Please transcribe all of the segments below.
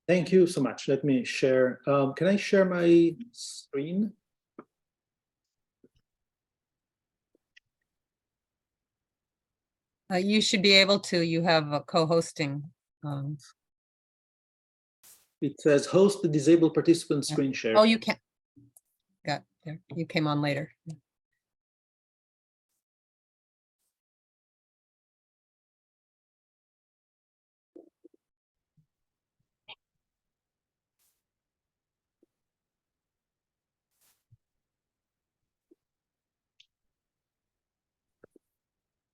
Thank you so much. Let me share. Can I share my screen? You should be able to. You have a co-hosting. It says host the disabled participant screen share. Oh, you can. Got there. You came on later.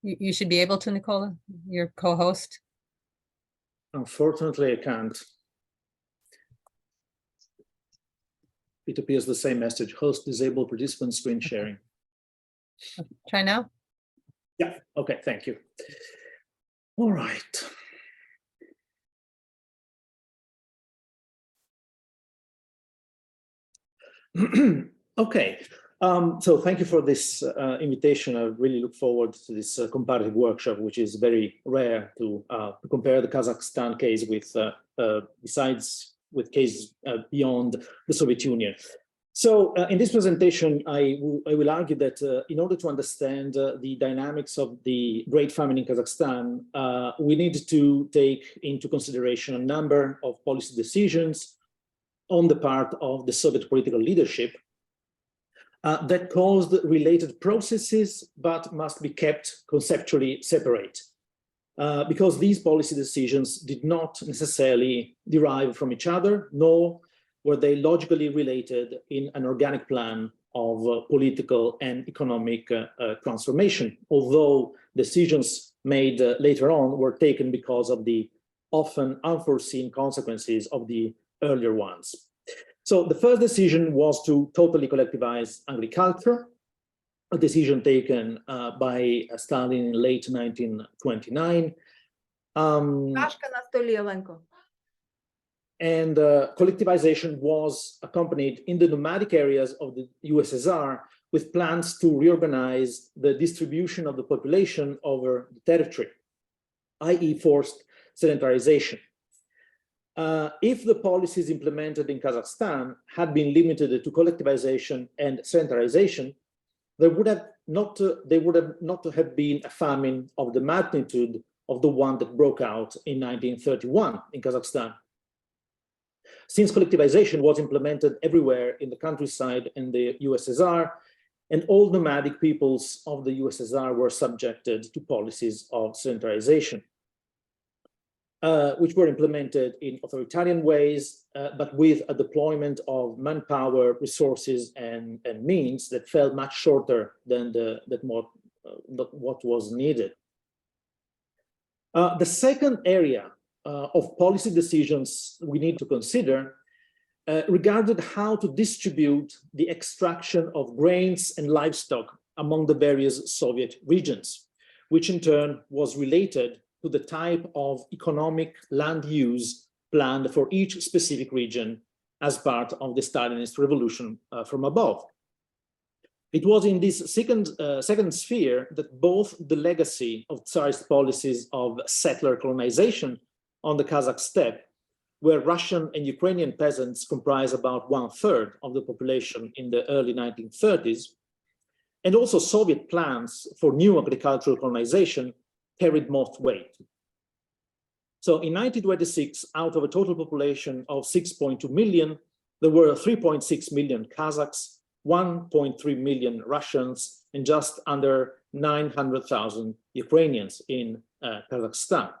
You should be able to, Niccolò, your co-host. Unfortunately, I can't. It appears the same message, host disabled participant screen sharing. Try now. Yeah, okay, thank you. All right. Okay, so thank you for this invitation. I really look forward to this comparative workshop, which is very rare to compare the Kazakhstan case with, besides with cases beyond the Soviet Union. So in this presentation, I will argue that in order to understand the dynamics of the Great Famine in Kazakhstan, we need to take into consideration a number of policy decisions on the part of the Soviet political leadership that caused related processes, but must be kept conceptually separate. Because these policy decisions did not necessarily derive from each other, nor were they logically related in an organic plan of political and economic transformation, although decisions made later on were taken because of the often unforeseen consequences of the earlier ones. So the first decision was to totally collectivize agriculture, a decision taken by Stalin in late 1929. And collectivization was accompanied in the nomadic areas of the USSR with plans to reorganize the distribution of the population over the territory, i.e. forced sedentarization. If the policies implemented in Kazakhstan had been limited to collectivization and sedentarization, there would have not have been a famine of the magnitude of the one that broke out in 1931 in Kazakhstan. Since collectivization was implemented everywhere in the countryside in the USSR, and all nomadic peoples of the USSR were subjected to policies of sedentarization, which were implemented in authoritarian ways, but with a deployment of manpower, resources, and means that fell much shorter than what was needed. The second area of policy decisions we need to consider regarded how to distribute the extraction of grains and livestock among the various Soviet regions, which in turn was related to the type of economic land use planned for each specific region as part of the Stalinist revolution from above. It was in this second sphere that both the legacy of Tsarist policies of settler colonization on the Kazakh steppe, where Russian and Ukrainian peasants comprise about 1/3 of the population in the early 1930s, and also Soviet plans for new agricultural colonization carried most weight. So in 1926, out of a total population of 6.2 million, there were 3.6 million Kazakhs, 1.3 million Russians, and just under 900,000 Ukrainians in Kazakhstan.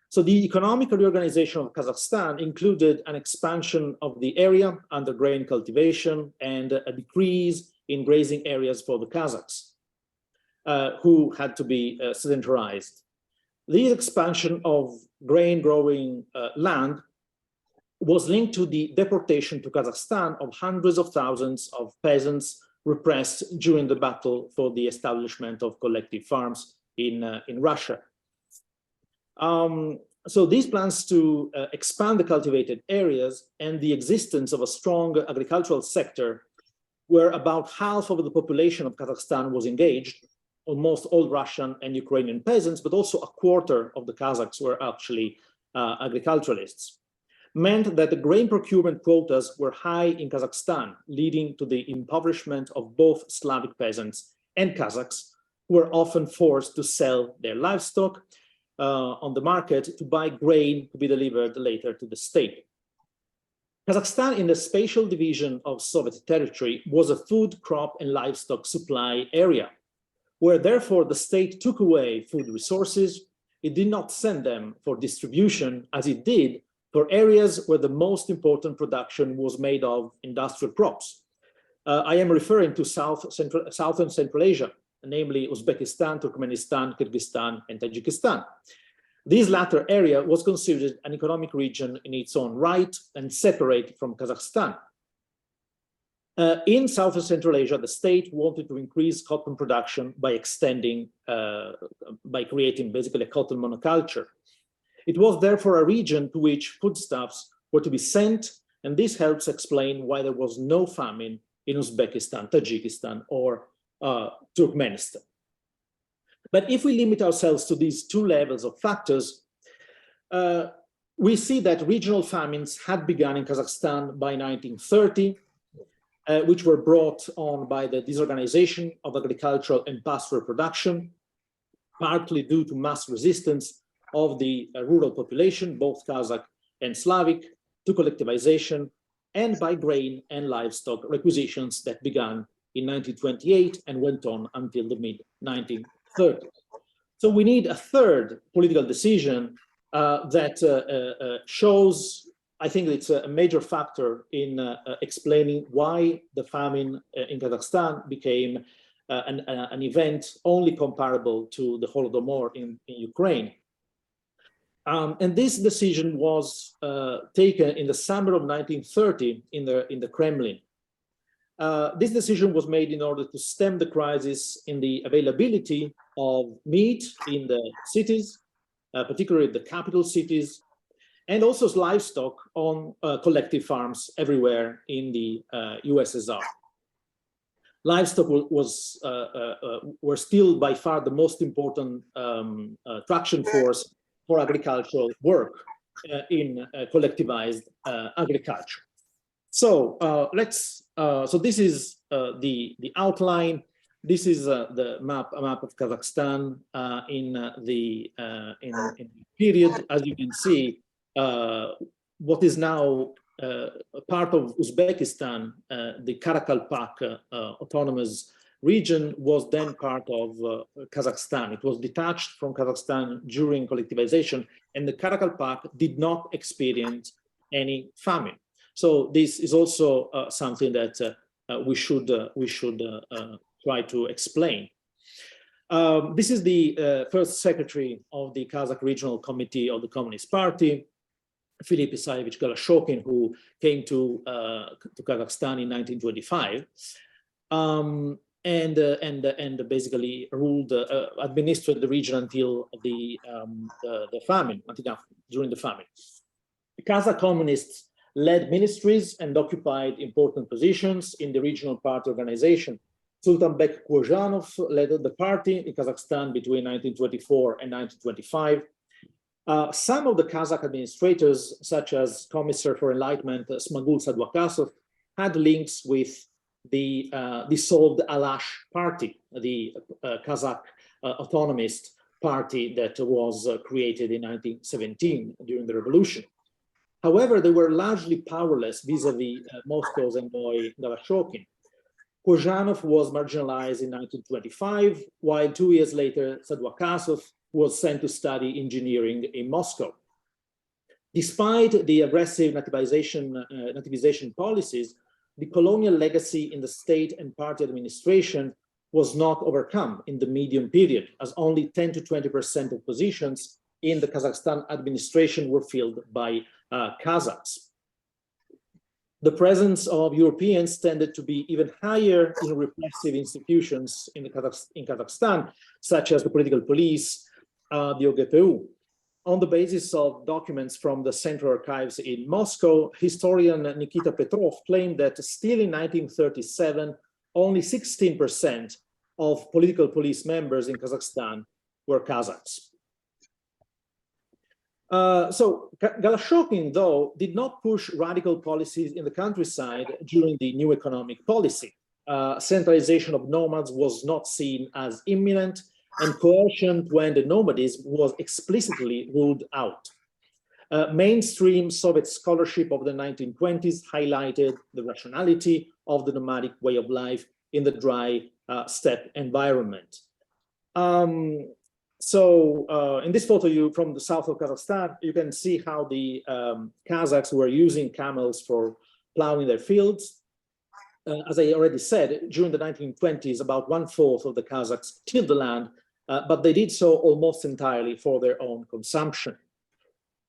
So the economic reorganization of Kazakhstan included an expansion of the area under grain cultivation and a decrease in grazing areas for the Kazakhs, who had to be sedentarized. This expansion of grain growing land was linked to the deportation to Kazakhstan of hundreds of thousands of peasants repressed during the battle for the establishment of collective farms in Russia. So these plans to expand the cultivated areas and the existence of a strong agricultural sector, where about half of the population of Kazakhstan was engaged, almost all Russian and Ukrainian peasants, but also a quarter of the Kazakhs were actually agriculturalists, meant that the grain procurement quotas were high in Kazakhstan, leading to the impoverishment of both Slavic peasants and Kazakhs, who were often forced to sell their livestock on the market to buy grain to be delivered later to the state. Kazakhstan, in the spatial division of Soviet territory, was a food, crop, and livestock supply area, where therefore the state took away food resources. It did not send them for distribution as it did for areas where the most important production was made of industrial crops. I am referring to Southern Central Asia, namely Uzbekistan, Turkmenistan, Kyrgyzstan, and Tajikistan. This latter area was considered an economic region in its own right and separate from Kazakhstan. In South and Central Asia, the state wanted to increase cotton production by by creating basically a cotton monoculture. It was therefore a region to which foodstuffs were to be sent, and this helps explain why there was no famine in Uzbekistan, Tajikistan, or Turkmenistan. But if we limit ourselves to these two levels of factors, we see that regional famines had begun in Kazakhstan by 1930, which were brought on by the disorganization of agricultural and pastoral production, partly due to mass resistance of the rural population, both Kazakh and Slavic, to collectivization, and by grain and livestock requisitions that began in 1928 and went on until the mid-1930s. So we need a third political decision that shows, I think it's a major factor in explaining why the famine in Kazakhstan became an event only comparable to the Holodomor in Ukraine. And this decision was taken in the summer of 1930 in the Kremlin. This decision was made in order to stem the crisis in the availability of meat in the cities, particularly the capital cities, and also livestock on collective farms everywhere in the USSR. Livestock were still by far the most important traction force for agricultural work in collectivized agriculture. So so this is the outline. This is a map of Kazakhstan in the period. As you can see, what is now part of Uzbekistan, the Karakalpak autonomous region, was then part of Kazakhstan. It was detached from Kazakhstan during collectivization, and the Karakalpak did not experience any famine. So this is also something that we should try to explain. This is the first secretary of the Kazakh Regional Committee of the Communist Party, Filip Isayevich Galashokin, who came to Kazakhstan in 1925, and basically ruled, administered the region until the famine, during the famine. The Kazakh communists led ministries and occupied important positions in the regional party organization. Sultanbek Kozhanov led the party in Kazakhstan between 1924 and 1925. Some of the Kazakh administrators, such as Commissar for Enlightenment Smagul Sadwakasov, had links with the dissolved Alash party, the Kazakh autonomist party that was created in 1917 during the revolution. However, they were largely powerless vis-a-vis Moscow's envoy Galashokin. Kozhanov was marginalized in 1925, while 2 years later, Sadwakasov was sent to study engineering in Moscow. Despite the aggressive nativization policies, the colonial legacy in the state and party administration was not overcome in the medium period, as only 10 to 20% of positions in the Kazakhstan administration were filled by Kazakhs. The presence of Europeans tended to be even higher in repressive institutions in Kazakhstan, such as the political police, the OGPU. On the basis of documents from the Central Archives in Moscow, historian Nikita Petrov claimed that still in 1937, only 16% of political police members in Kazakhstan were Kazakhs. So Galashokin, though, did not push radical policies in the countryside during the new economic policy. Centralization of nomads was not seen as imminent, and coercion to end the nomadism was explicitly ruled out. Mainstream Soviet scholarship of the 1920s highlighted the rationality of the nomadic way of life in the dry steppe environment. In this photo from the south of Kazakhstan, you can see how the Kazakhs were using camels for plowing their fields. As I already said, during the 1920s, about 1/4 of the Kazakhs tilled the land, but they did so almost entirely for their own consumption.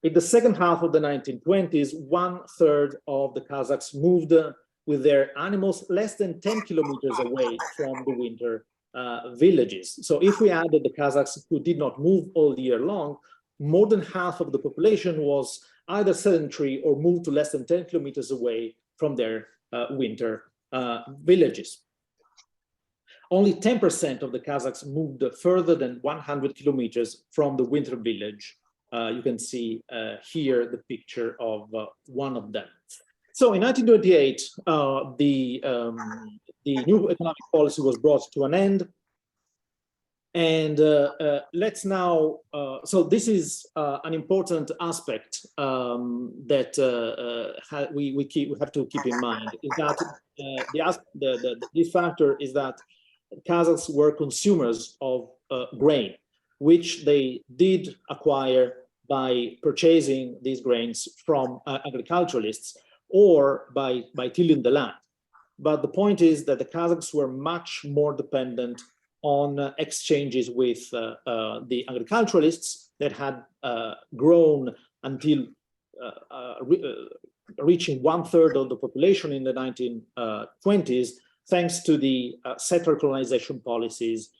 In the second half of the 1920s, 1/3 of the Kazakhs moved with their animals less than 10 kilometers away from the winter villages. So if we added the Kazakhs who did not move all year long, more than half of the population was either sedentary or moved to less than 10 kilometers away from their winter villages. Only 10% of the Kazakhs moved further than 100 kilometers from the winter village. You can see here the picture of one of them. So in 1928, the new economic policy was brought to an end. And let's now, so this is an important aspect that we have to keep in mind, is that this factor is that Kazakhs were consumers of grain, which they did acquire by purchasing these grains from agriculturalists or by tilling the land. But the point is that the Kazakhs were much more dependent on exchanges with the agriculturalists that had grown until reaching 1/3 of the population in the 1920s, thanks to the settler colonization policies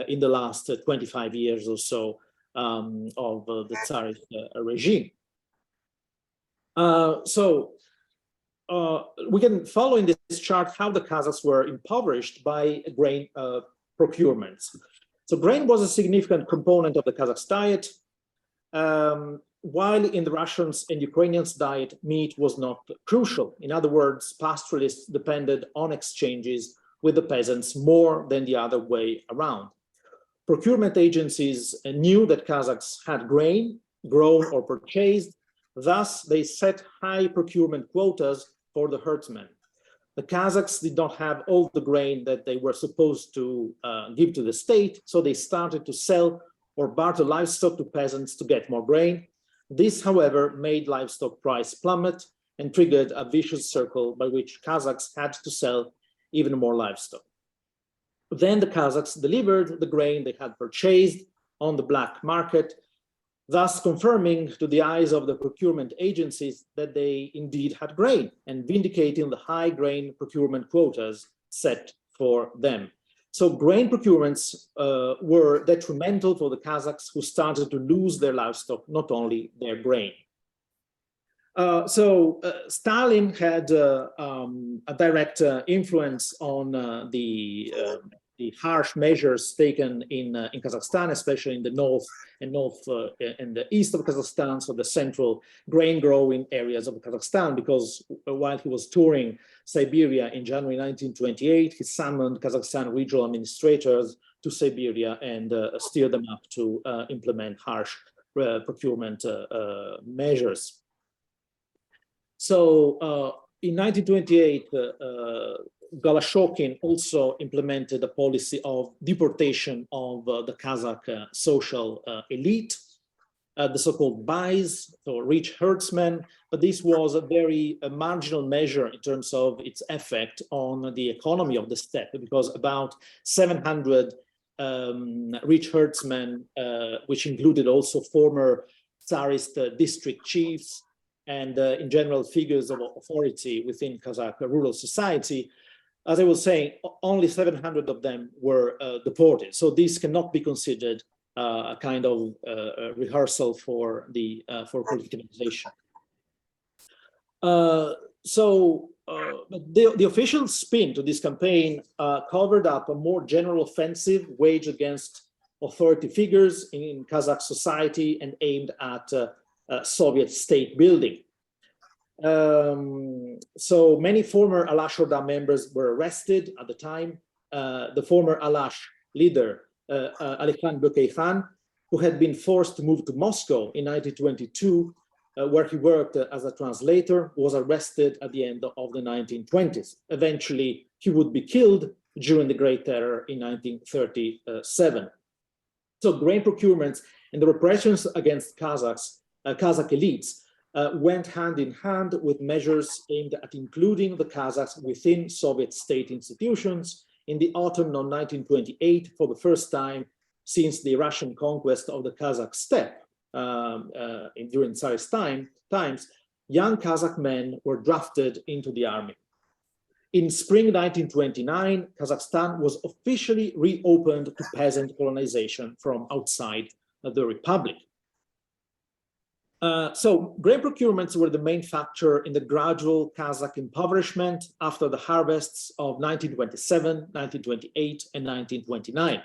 in the last 25 years or so of the Tsarist regime. We can follow in this chart how the Kazakhs were impoverished by grain procurements. So grain was a significant component of the Kazakhs' diet, while in the Russians and Ukrainians' diet, meat was not crucial. In other words, pastoralists depended on exchanges with the peasants more than the other way around. Procurement agencies knew that Kazakhs had grain, grown or purchased. Thus, they set high procurement quotas for the herdsmen. The Kazakhs did not have all the grain that they were supposed to give to the state, so they started to sell or barter livestock to peasants to get more grain. This, however, made livestock price plummet and triggered a vicious circle by which Kazakhs had to sell even more livestock. Then the Kazakhs delivered the grain they had purchased on the black market, thus confirming to the eyes of the procurement agencies that they indeed had grain and vindicating the high grain procurement quotas set for them. So grain procurements were detrimental for the Kazakhs, who started to lose their livestock, not only their grain. Stalin had a direct influence on the harsh measures taken in Kazakhstan, especially in the north and the east of Kazakhstan, so the central grain growing areas of Kazakhstan, because while he was touring Siberia in January 1928, he summoned Kazakhstan regional administrators to Siberia and steered them up to implement harsh procurement measures. So in 1928, Galashokin also implemented a policy of deportation of the Kazakh social elite, the so-called bais, so rich herdsmen, but this was a very marginal measure in terms of its effect on the economy of the steppe, because about 700 rich herdsmen, which included also former Tsarist district chiefs and in general figures of authority within Kazakh rural society, as I was saying, only 700 of them were deported. So this cannot be considered a kind of rehearsal for politicalization. The official spin to this campaign covered up a more general offensive waged against authority figures in Kazakh society and aimed at Soviet state building. So many former Alash Orda members were arrested at the time. The former Alash leader, Alikhan Bökeyhan, who had been forced to move to Moscow in 1922, where he worked as a translator, was arrested at the end of the 1920s. Eventually, he would be killed during the Great Terror in 1937. So grain procurements and the repressions against Kazakh elites went hand in hand with measures aimed at including the Kazakhs within Soviet state institutions. In the autumn of 1928, for the first time since the Russian conquest of the Kazakh steppe during Tsarist times, young Kazakh men were drafted into the army. In spring 1929, Kazakhstan was officially reopened to peasant colonization from outside the republic. So grain procurements were the main factor in the gradual Kazakh impoverishment after the harvests of 1927, 1928, and 1929.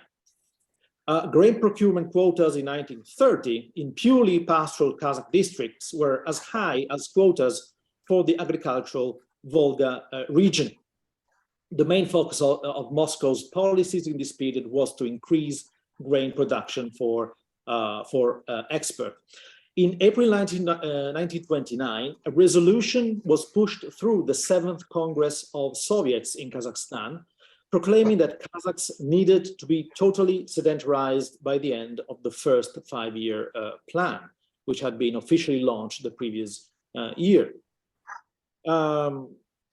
Grain procurement quotas in 1930 in purely pastoral Kazakh districts were as high as quotas for the agricultural Volga region. The main focus of Moscow's policies in this period was to increase grain production for export. In April 1929, a resolution was pushed through the 7th Congress of Soviets in Kazakhstan, proclaiming that Kazakhs needed to be totally sedentarized by the end of the first 5-year plan, which had been officially launched the previous year.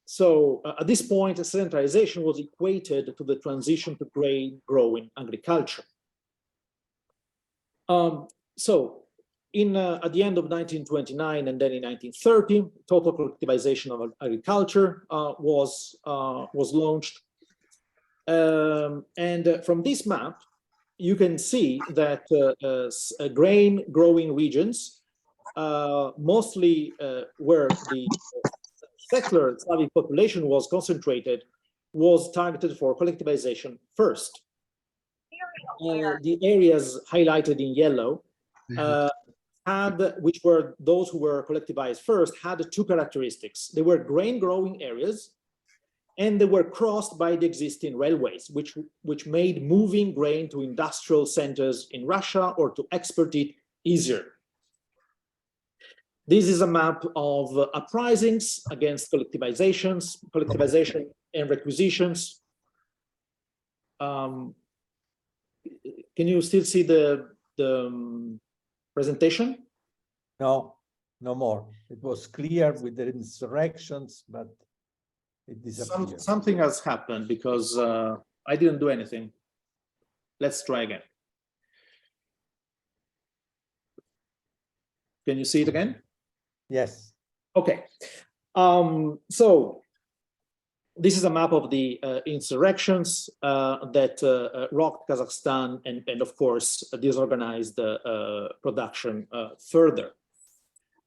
So at this point, sedentarization was equated to the transition to grain-growing agriculture. At the end of 1929 and then in 1930, total collectivization of agriculture was launched. And from this map, you can see that grain-growing regions, mostly where the settler Slavic population was concentrated, was targeted for collectivization first. The areas highlighted in yellow which were those who were collectivized first, had two characteristics. They were grain-growing areas, and they were crossed by the existing railways, which made moving grain to industrial centers in Russia or to export it easier. This is a map of uprisings against collectivization and requisitions. Can you still see the presentation? No, no more. It was clear with the insurrections, but it disappeared. Something has happened because I didn't do anything. Let's try again. Can you see it again? Yes. Okay. So this is a map of the insurrections that rocked Kazakhstan and of course, disorganized production further.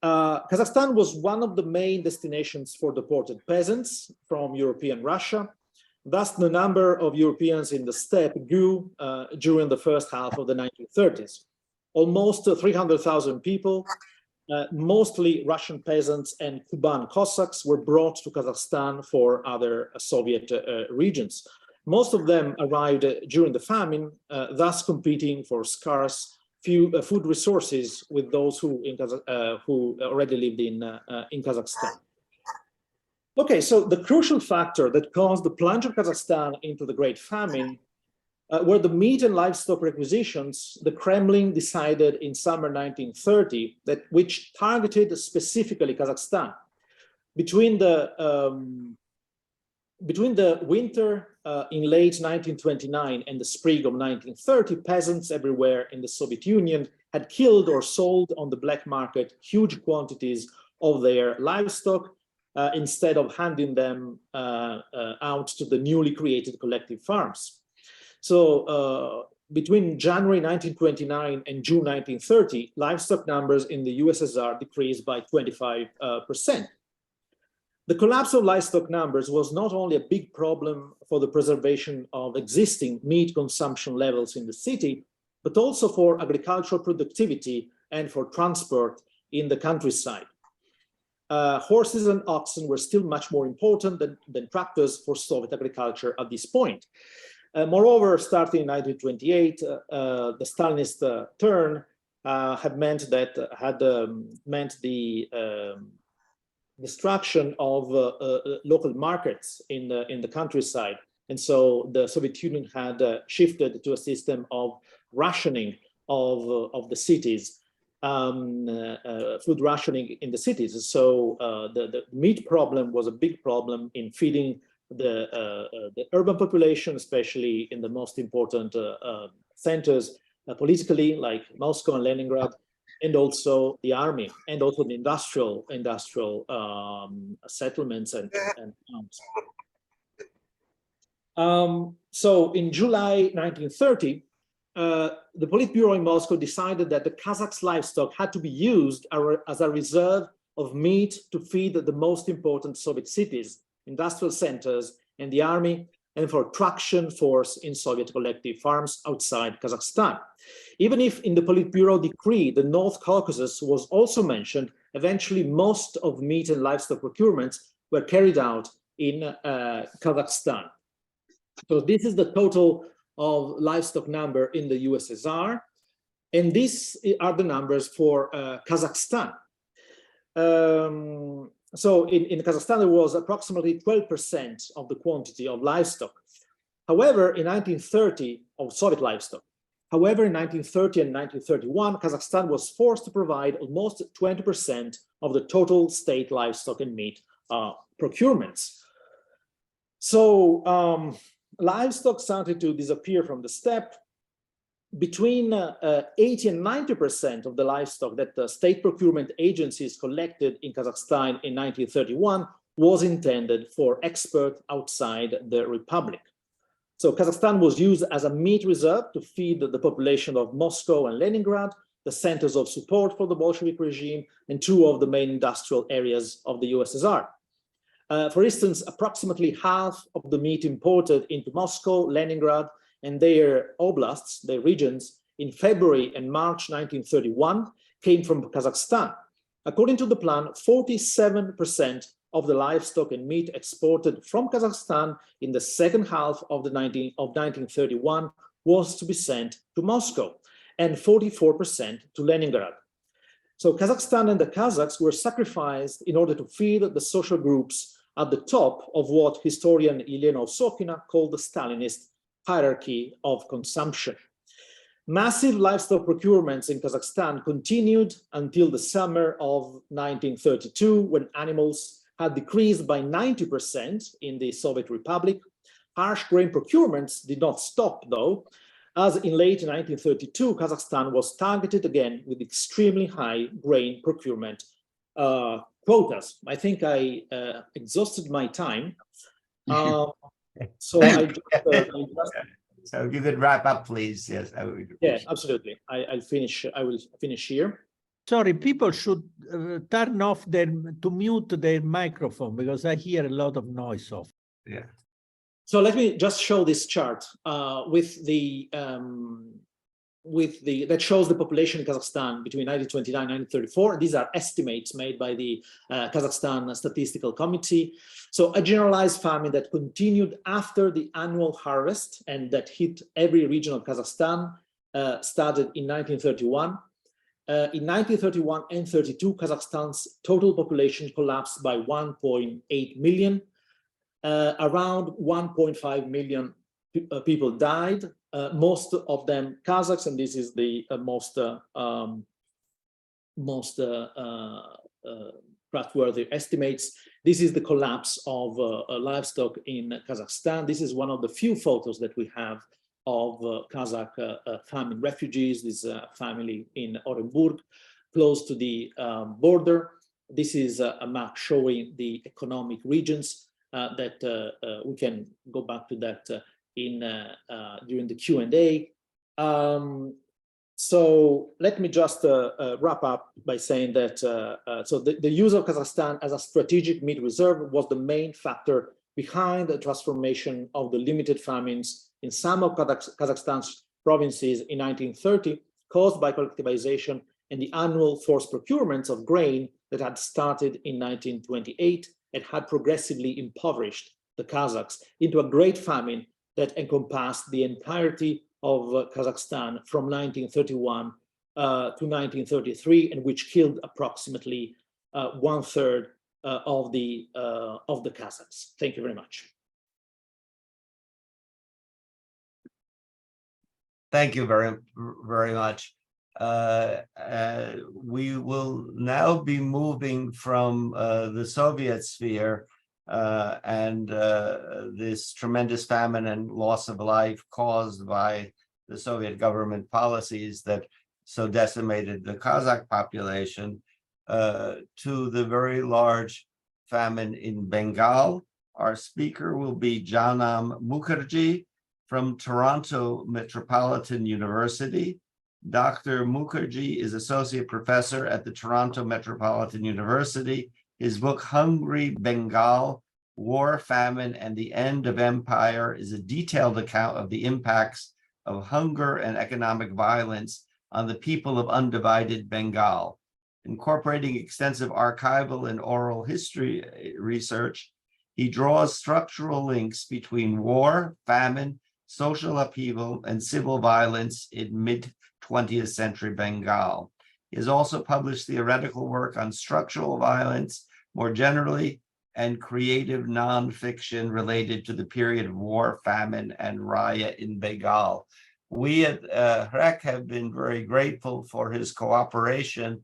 Kazakhstan was one of the main destinations for deported peasants from European Russia. Thus, the number of Europeans in the steppe grew during the first half of the 1930s. Almost 300,000 people, mostly Russian peasants and Kuban Cossacks, were brought to Kazakhstan for other Soviet regions. Most of them arrived during the famine, thus competing for scarce food resources with those who already lived in Kazakhstan. Okay, so the crucial factor that caused the plunge of Kazakhstan into the Great Famine were the meat and livestock requisitions the Kremlin decided in summer 1930 which targeted specifically Kazakhstan. Between the winter in late 1929 and the spring of 1930, peasants everywhere in the Soviet Union had killed or sold on the black market huge quantities of their livestock instead of handing them out to the newly created collective farms. So between January 1929 and June 1930, livestock numbers in the USSR decreased by 25%. The collapse of livestock numbers was not only a big problem for the preservation of existing meat consumption levels in the city, but also for agricultural productivity and for transport in the countryside. Horses and oxen were still much more important than tractors for Soviet agriculture at this point. Moreover, starting in 1928, the Stalinist turn had meant the destruction of local markets in the countryside, and so the Soviet Union had shifted to a system of rationing of the cities. Food rationing in the cities. So the meat problem was a big problem in feeding the urban population, especially in the most important centers politically, like Moscow and Leningrad, and also the army, and also the industrial settlements and towns. So in July 1930, the Politburo in Moscow decided that the Kazakhs' livestock had to be used as a reserve of meat to feed the most important Soviet cities, industrial centers, and the army, and for traction force in Soviet collective farms outside Kazakhstan. Even if in the Politburo decree, the North Caucasus was also mentioned, eventually most of meat and livestock procurements were carried out in Kazakhstan. So this is the total of livestock number in the USSR, and these are the numbers for Kazakhstan. So in Kazakhstan, there was approximately 12% of the quantity of livestock. However, in 1930, of Soviet livestock. However, in 1930 and 1931, Kazakhstan was forced to provide almost 20% of the total state livestock and meat procurements. So livestock started to disappear from the steppe. Between 80 and 90% of the livestock that the state procurement agencies collected in Kazakhstan in 1931 was intended for export outside the republic. So Kazakhstan was used as a meat reserve to feed the population of Moscow and Leningrad, the centers of support for the Bolshevik regime, and two of the main industrial areas of the USSR. For instance, approximately half of the meat imported into Moscow, Leningrad, and their oblasts, their regions, in February and March 1931 came from Kazakhstan. According to the plan, 47% of the livestock and meat exported from Kazakhstan in the second half of 1931 was to be sent to Moscow, and 44% to Leningrad. So Kazakhstan and the Kazakhs were sacrificed in order to feed the social groups at the top of what historian Elena Osokina called the Stalinist hierarchy of consumption. Massive livestock procurements in Kazakhstan continued until the summer of 1932, when animals had decreased by 90% in the Soviet Republic. Harsh grain procurements did not stop, though, as in late 1932, Kazakhstan was targeted again with extremely high grain procurement quotas. I think I exhausted my time. So so if you could wrap up, please. Yes, I would. Yeah, absolutely. I will finish here. Sorry, people should turn off to mute their microphone, because I hear a lot of noise off. Yeah. So let me just show this chart that shows the population in Kazakhstan between 1929 and 1934. These are estimates made by the Kazakhstan Statistical Committee. So a generalized famine that continued after the annual harvest and that hit every region of Kazakhstan started in 1931. In 1931 and 32, Kazakhstan's total population collapsed by 1.8 million. Around 1.5 million people died, most of them Kazakhs, and this is the most trustworthy estimates. This is the collapse of livestock in Kazakhstan. This is one of the few photos that we have of Kazakh famine refugees. This family in Orenburg, close to the border. This is a map showing the economic regions that we can go back to that during the Q&A. So let me just wrap up by saying that so the use of Kazakhstan as a strategic meat reserve was the main factor behind the transformation of the limited famines in some of Kazakhstan's provinces in 1930, caused by collectivization and the annual forced procurements of grain that had started in 1928 and had progressively impoverished the Kazakhs into a great famine that encompassed the entirety of Kazakhstan from 1931 to 1933, and which killed approximately 1/3 of the Kazakhs. Thank you very much. Thank you very, very much. We will now be moving from the Soviet sphere and this tremendous famine and loss of life caused by the Soviet government policies that so decimated the Kazakh population to the very large famine in Bengal. Our speaker will be Janam Mukherjee from Toronto Metropolitan University. Dr. Mukherjee is associate professor at the Toronto Metropolitan University. His book, Hungry Bengal, War, Famine, and the End of Empire is a detailed account of the impacts of hunger and economic violence on the people of undivided Bengal. Incorporating extensive archival and oral history research, he draws structural links between war, famine, social upheaval, and civil violence in mid-20th century Bengal. He has also published theoretical work on structural violence more generally and creative nonfiction related to the period of war, famine, and riot in Bengal. We at HREC have been very grateful for his cooperation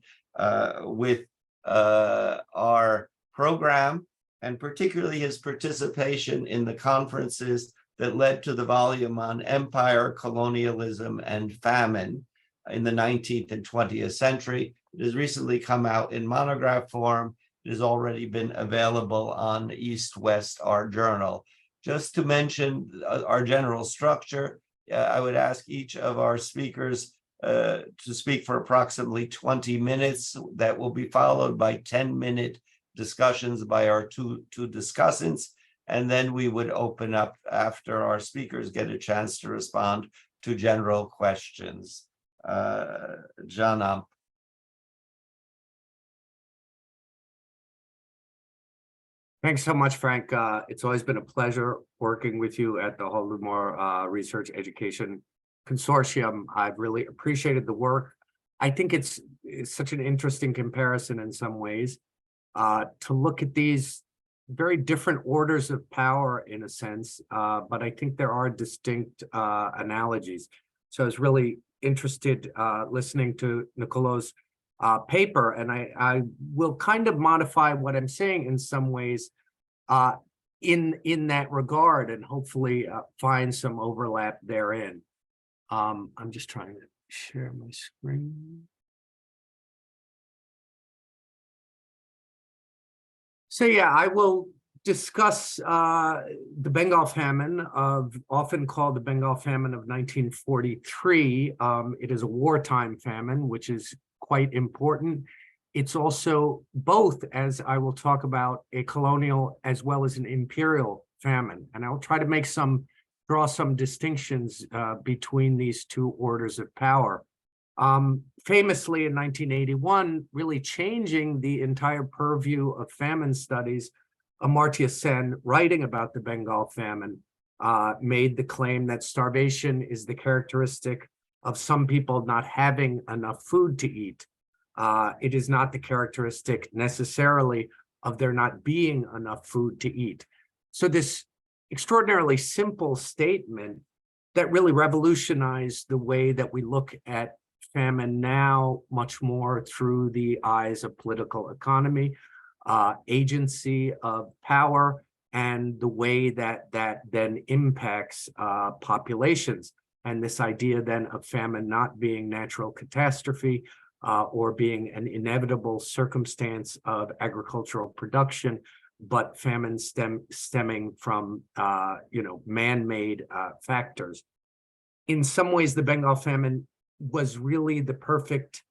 with our program, and particularly his participation in the conferences that led to the volume on empire, colonialism, and famine in the 19th and 20th century. It has recently come out in monograph form. It has already been available on East-West, our journal. Just to mention our general structure, I would ask each of our speakers to speak for approximately 20 minutes. That will be followed by 10-minute discussions by our two discussants. And then we would open up after our speakers get a chance to respond to general questions. Janam. Thanks so much, Frank. It's always been a pleasure working with you at the Holodomor Research Education Consortium. I've really appreciated the work. I think it's such an interesting comparison in some ways to look at these very different orders of power in a sense, but I think there are distinct analogies. So I was really interested listening to Niccolò's paper, and I will kind of modify what I'm saying in some ways in that regard, and hopefully find some overlap therein. I'm just trying to share my screen. So yeah, I will discuss the Bengal famine, often called the Bengal famine of 1943. It is a wartime famine, which is quite important. It's also both, as I will talk about, a colonial as well as an imperial famine. And I'll try to draw some distinctions between these two orders of power. Famously in 1981, really changing the entire purview of famine studies, Amartya Sen, writing about the Bengal famine, made the claim that starvation is the characteristic of some people not having enough food to eat. It is not the characteristic necessarily of there not being enough food to eat. So this extraordinarily simple statement that really revolutionized the way that we look at famine now, much more through the eyes of political economy, agency of power, and the way that then impacts populations. And this idea then of famine not being natural catastrophe or being an inevitable circumstance of agricultural production, but famine stemming from man-made factors. In some ways, the Bengal famine was really the perfect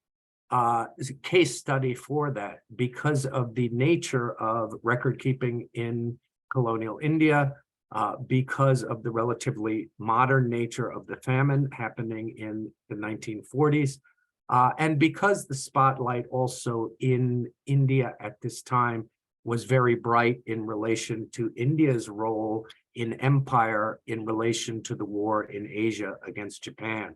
case study for that, because of the nature of record keeping in colonial India, because of the relatively modern nature of the famine happening in the 1940s, and because the spotlight also in India at this time was very bright in relation to India's role in empire in relation to the war in Asia against Japan.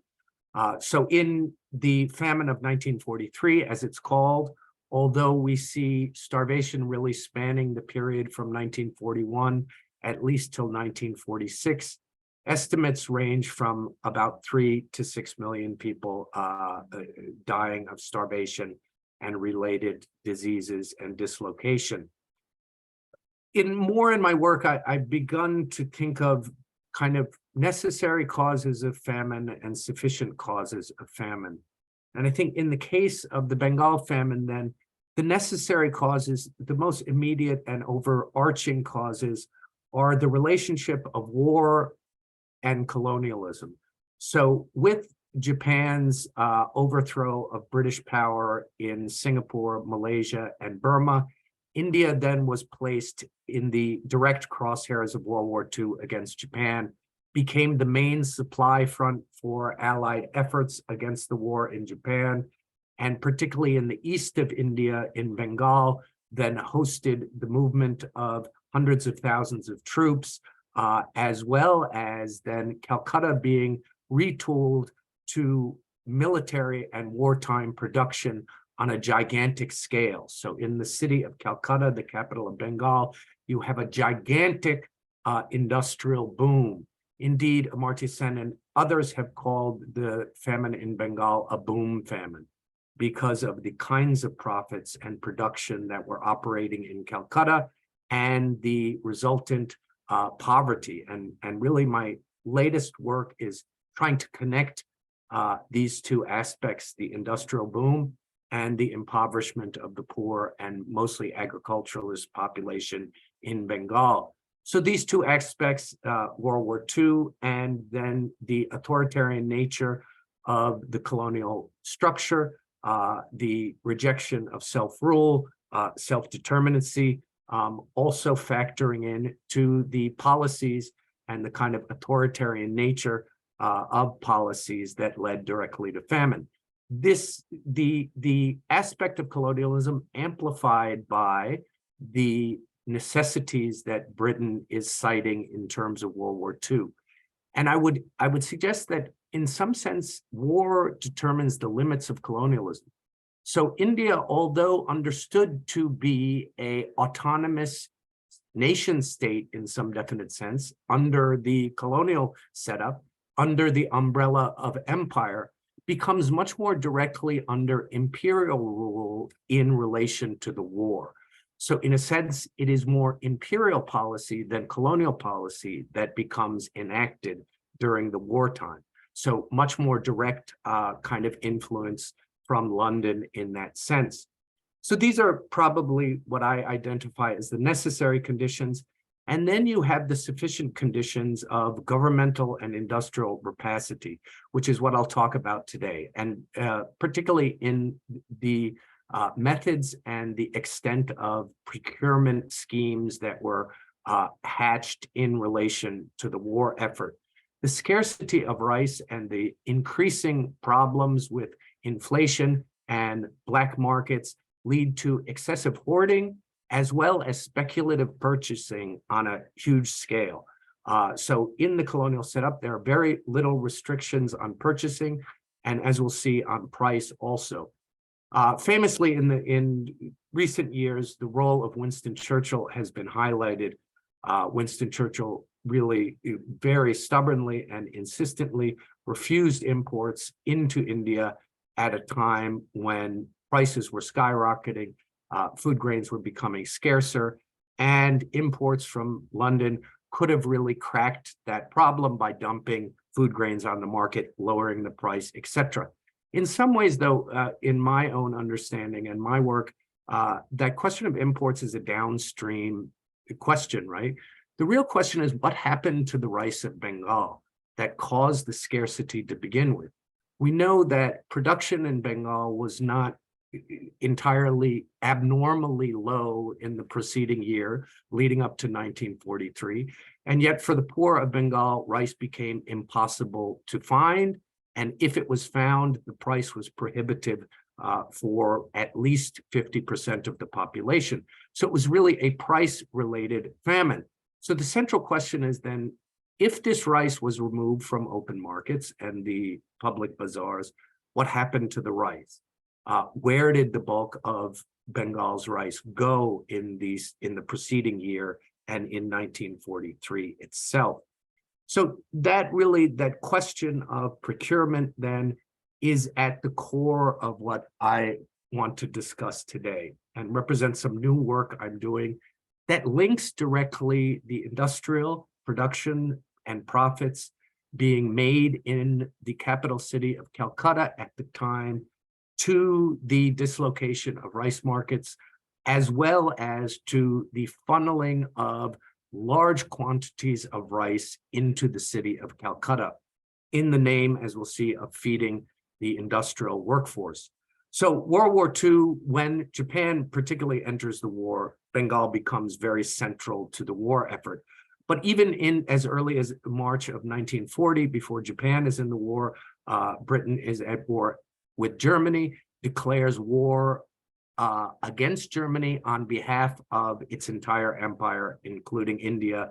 So in the famine of 1943, as it's called, although we see starvation really spanning the period from 1941 at least till 1946, estimates range from about 3 to 6 million people dying of starvation and related diseases and dislocation. In my work, I've begun to think of kind of necessary causes of famine and sufficient causes of famine. And I think in the case of the Bengal famine, then, the necessary causes, the most immediate and overarching causes, are the relationship of war and colonialism. So with Japan's overthrow of British power in Singapore, Malaysia, and Burma, India then was placed in the direct crosshairs of World War II against Japan, became the main supply front for Allied efforts against the war in Japan, and particularly in the east of India, in Bengal, then hosted the movement of hundreds of thousands of troops, as well as then Calcutta being retooled to military and wartime production on a gigantic scale. So in the city of Calcutta, the capital of Bengal, you have a gigantic industrial boom. Indeed, Amartya Sen and others have called the famine in Bengal a boom famine because of the kinds of profits and production that were operating in Calcutta and the resultant poverty. And really my latest work is trying to connect these two aspects, the industrial boom and the impoverishment of the poor and mostly agriculturalist population in Bengal. So these two aspects, World War II and then the authoritarian nature of the colonial structure, the rejection of self-rule, self-determinacy, also factoring in to the policies and the kind of authoritarian nature of policies that led directly to famine. The aspect of colonialism amplified by the necessities that Britain is citing in terms of World War II. And I would suggest that in some sense, war determines the limits of colonialism. So India, although understood to be an autonomous nation state in some definite sense, under the colonial setup, under the umbrella of empire, becomes much more directly under imperial rule in relation to the war. So in a sense, it is more imperial policy than colonial policy that becomes enacted during the wartime. So much more direct kind of influence from London in that sense. So these are probably what I identify as the necessary conditions. And then you have the sufficient conditions of governmental and industrial rapacity, which is what I'll talk about today. And particularly in the methods and the extent of procurement schemes that were hatched in relation to the war effort. The scarcity of rice and the increasing problems with inflation and black markets lead to excessive hoarding, as well as speculative purchasing on a huge scale. So in the colonial setup, there are very little restrictions on purchasing, and as we'll see, on price also. Famously, in recent years, the role of Winston Churchill has been highlighted. Winston Churchill really very stubbornly and insistently refused imports into India at a time when prices were skyrocketing, food grains were becoming scarcer, and imports from London could have really cracked that problem by dumping food grains on the market, lowering the price, etc. In some ways, though, in my own understanding and my work, that question of imports is a downstream question, right? The real question is what happened to the rice of Bengal that caused the scarcity to begin with? We know that production in Bengal was not entirely abnormally low in the preceding year, leading up to 1943. And yet for the poor of Bengal, rice became impossible to find. And if it was found, the price was prohibitive for at least 50% of the population. So it was really a price-related famine. So the central question is then, if this rice was removed from open markets and the public bazaars, what happened to the rice? Where did the bulk of Bengal's rice go in the preceding year and in 1943 itself? So that question of procurement then is at the core of what I want to discuss today and represent some new work I'm doing that links directly the industrial production and profits being made in the capital city of Calcutta at the time to the dislocation of rice markets, as well as to the funneling of large quantities of rice into the city of Calcutta in the name, as we'll see, of feeding the industrial workforce. So World War II, when Japan particularly enters the war, Bengal becomes very central to the war effort. But even in as early as March of 1940, before Japan is in the war, Britain is at war with Germany, declares war against Germany on behalf of its entire empire, including India,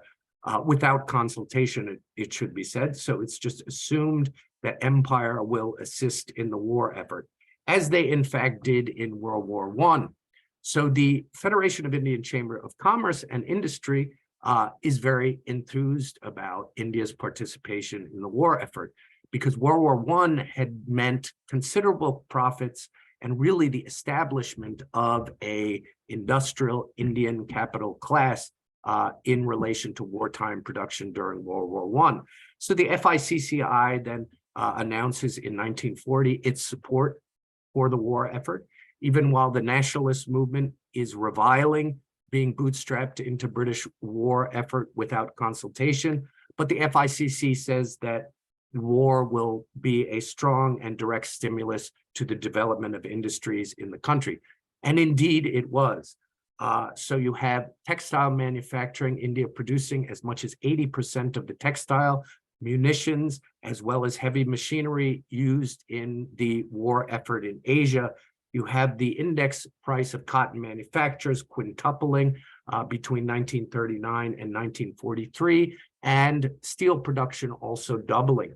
without consultation, it should be said. So it's just assumed that empire will assist in the war effort, as they in fact did in World War I. So the Federation of Indian Chamber of Commerce and Industry is very enthused about India's participation in the war effort, because World War I had meant considerable profits and really the establishment of an industrial Indian capital class in relation to wartime production during World War I. So the FICCI then announces in 1940 its support for the war effort, even while the nationalist movement is reviling being bootstrapped into British war effort without consultation. But the FICC says that the war will be a strong and direct stimulus to the development of industries in the country. And indeed it was. So you have textile manufacturing, India producing as much as 80% of the textile, munitions, as well as heavy machinery used in the war effort in Asia. You have the index price of cotton manufacturers quintupling between 1939 and 1943, and steel production also doubling.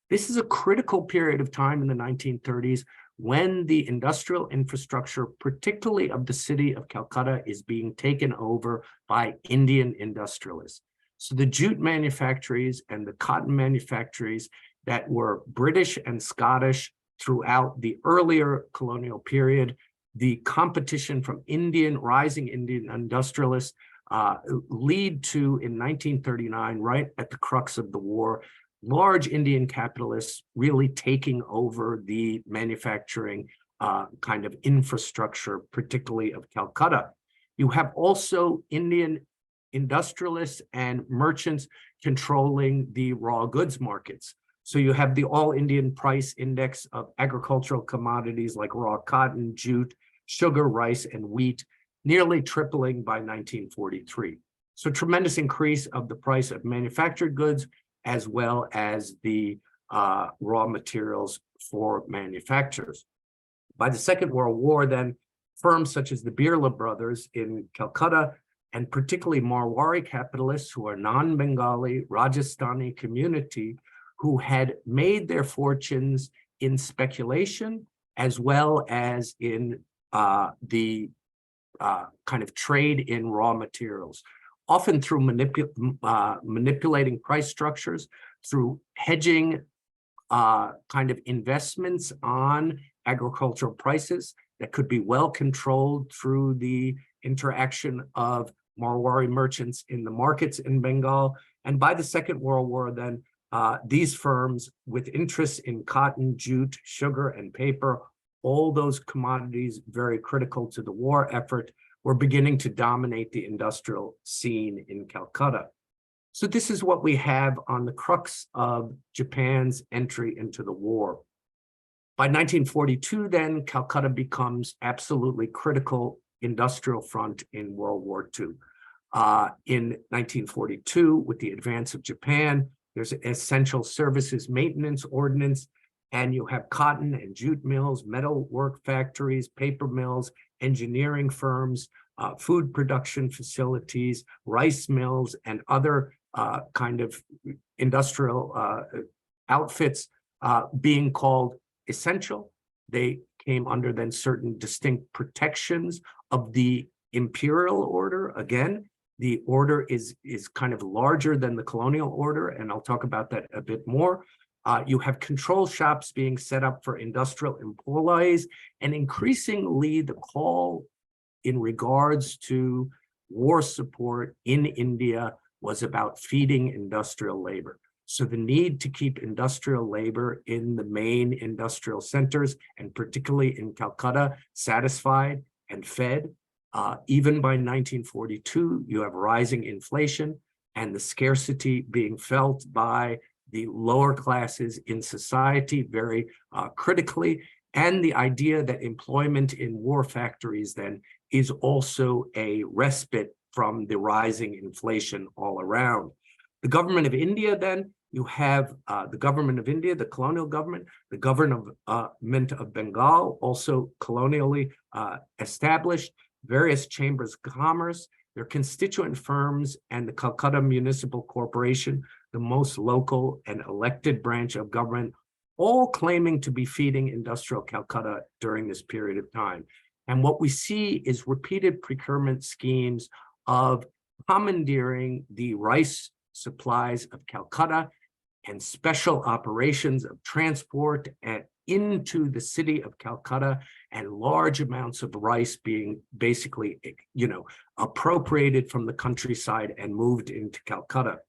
This is a critical period of time in the 1930s when the industrial infrastructure, particularly of the city of Calcutta, is being taken over by Indian industrialists. So the jute manufactories and the cotton manufactories that were British and Scottish throughout the earlier colonial period, the competition from rising Indian industrialists lead to, in 1939, right at the crux of the war, large Indian capitalists really taking over the manufacturing kind of infrastructure, particularly of Calcutta. You have also Indian industrialists and merchants controlling the raw goods markets. So you have the all-Indian price index of agricultural commodities like raw cotton, jute, sugar, rice, and wheat, nearly tripling by 1943. So tremendous increase of the price of manufactured goods, as well as the raw materials for manufacturers. By the Second World War, then, firms such as the Birla brothers in Calcutta, and particularly Marwari capitalists who are non-Bengali, Rajasthani community, who had made their fortunes in speculation, as well as in the kind of trade in raw materials, often through manipulating price structures, through hedging kind of investments on agricultural prices that could be well controlled through the interaction of Marwari merchants in the markets in Bengal. And by the Second World War, then, these firms with interests in cotton, jute, sugar, and paper, all those commodities very critical to the war effort, were beginning to dominate the industrial scene in Calcutta. So this is what we have on the crux of Japan's entry into the war. By 1942, then, Calcutta becomes absolutely critical industrial front in World War II. In 1942, with the advance of Japan, there's an essential services maintenance ordinance, and you have cotton and jute mills, metal work factories, paper mills, engineering firms, food production facilities, rice mills, and other kind of industrial outfits being called essential. They came under then certain distinct protections of the imperial order. Again, the order is kind of larger than the colonial order, and I'll talk about that a bit more. You have control shops being set up for industrial employees, and increasingly the call in regards to war support in India was about feeding industrial labor. So the need to keep industrial labor in the main industrial centers, and particularly in Calcutta, satisfied and fed. Even by 1942, you have rising inflation and the scarcity being felt by the lower classes in society very critically, and the idea that employment in war factories then is also a respite from the rising inflation all around. The government of India, then, you have the government of India, the colonial government, the government of Bengal, also colonially established, various chambers of commerce, their constituent firms, and the Calcutta Municipal Corporation, the most local and elected branch of government, all claiming to be feeding industrial Calcutta during this period of time. And what we see is repeated procurement schemes of commandeering the rice supplies of Calcutta and special operations of transport into the city of Calcutta, and large amounts of rice being basically, appropriated from the countryside and moved into Calcutta.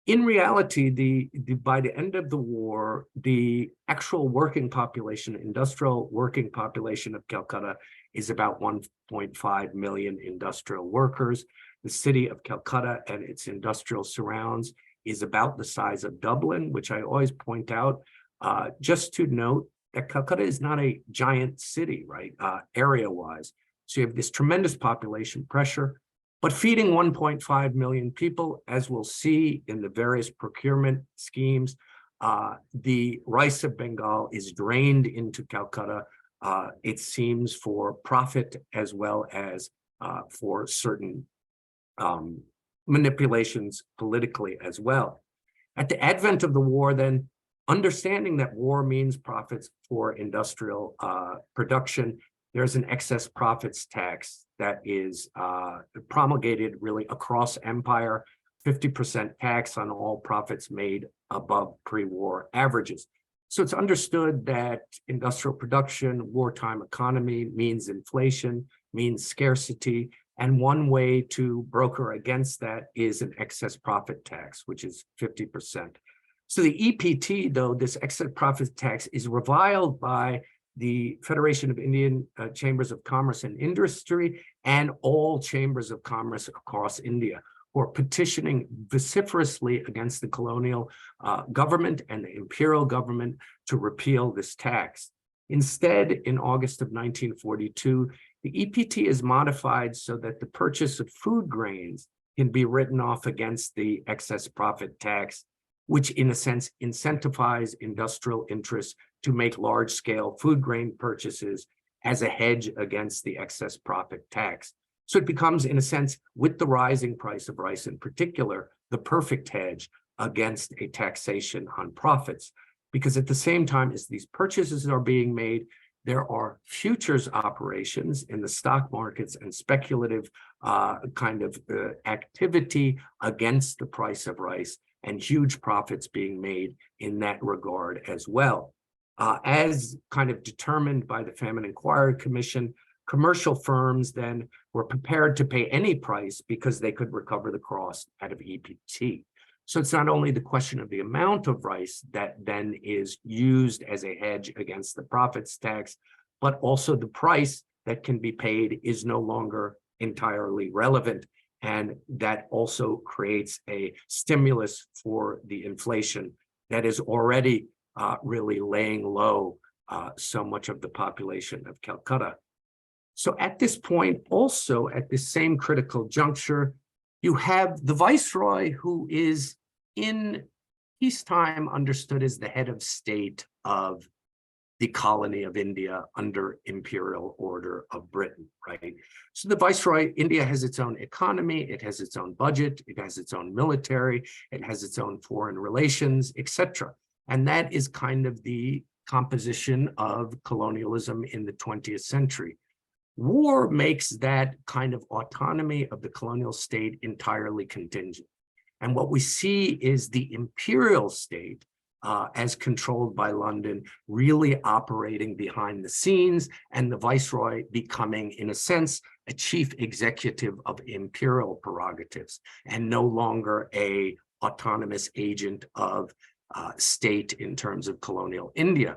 In reality, by the end of the war, the actual working population, industrial working population of Calcutta is about 1.5 million industrial workers. The city of Calcutta and its industrial surrounds is about the size of Dublin, which I always point out, just to note that Calcutta is not a giant city, right, area-wise. So you have this tremendous population pressure, but feeding 1.5 million people, as we'll see in the various procurement schemes, the rice of Bengal is drained into Calcutta, it seems, for profit as well as for certain manipulations politically as well. At the advent of the war, then, understanding that war means profits for industrial production, there's an excess profits tax that is promulgated really across empire, 50% tax on all profits made above pre-war averages. So it's understood that industrial production, wartime economy means inflation, means scarcity, and one way to broker against that is an excess profit tax, which is 50%. So the EPT, though, this excess profit tax, is reviled by the Federation of Indian Chambers of Commerce and Industry and all chambers of commerce across India, who are petitioning vociferously against the colonial government and the imperial government to repeal this tax. Instead, in August of 1942, the EPT is modified so that the purchase of food grains can be written off against the excess profit tax, which in a sense incentivizes industrial interests to make large-scale food grain purchases as a hedge against the excess profit tax. So it becomes, in a sense, with the rising price of rice in particular, the perfect hedge against a taxation on profits. Because at the same time as these purchases are being made, there are futures operations in the stock markets and speculative activity against the price of rice, and huge profits being made in that regard as well. As kind of determined by the Famine Inquiry Commission, commercial firms then were prepared to pay any price because they could recover the cost out of EPT. So it's not only the question of the amount of rice that then is used as a hedge against the profits tax, but also the price that can be paid is no longer entirely relevant. And that also creates a stimulus for the inflation that is already really laying low so much of the population of Calcutta. So at this point, also at this same critical juncture, you have the viceroy, who is in peacetime understood as the head of state of the colony of India under imperial order of Britain, right? So the viceroy, India has its own economy, it has its own budget, it has its own military, it has its own foreign relations, etc. And that is kind of the composition of colonialism in the 20th century. War makes that kind of autonomy of the colonial state entirely contingent. And what we see is the imperial state, as controlled by London, really operating behind the scenes, and the viceroy becoming, in a sense, a chief executive of imperial prerogatives, and no longer an autonomous agent of state in terms of colonial India.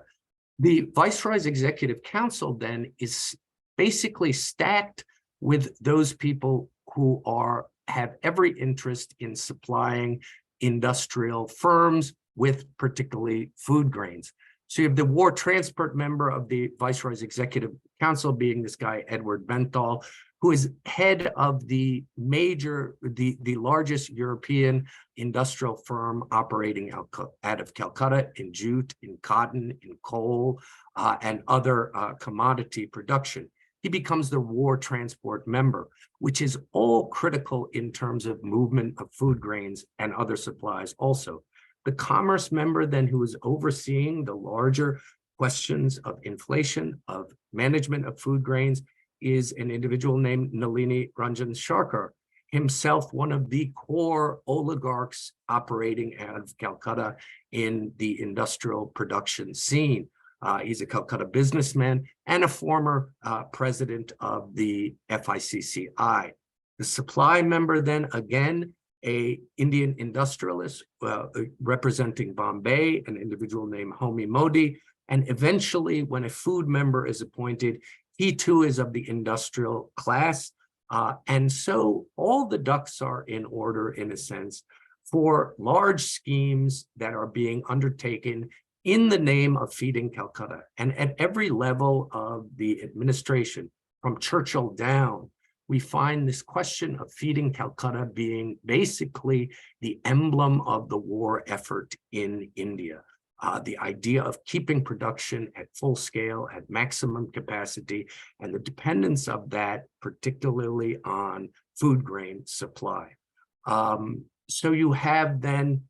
The viceroy's executive council then is basically stacked with those people who have every interest in supplying industrial firms with particularly food grains. So you have the war transport member of the Viceroy's Executive Council being this guy, Edward Benthall, who is head of the largest European industrial firm operating out of Calcutta in jute, in cotton, in coal, and other commodity production. He becomes the war transport member, which is all critical in terms of movement of food grains and other supplies also. The commerce member then, who is overseeing the larger questions of inflation, of management of food grains, is an individual named Nalini Ranjan Sharkar, himself one of the core oligarchs operating out of Calcutta in the industrial production scene. He's a Calcutta businessman and a former president of the FICCI. The supply member then, again, an Indian industrialist representing Bombay, an individual named Homi Modi. And eventually, when a food member is appointed, he too is of the industrial class. And so all the ducks are in order, in a sense, for large schemes that are being undertaken in the name of feeding Calcutta. And at every level of the administration, from Churchill down, we find this question of feeding Calcutta being basically the emblem of the war effort in India. The idea of keeping production at full scale, at maximum capacity, and the dependence of that, particularly on food grain supply. So you have then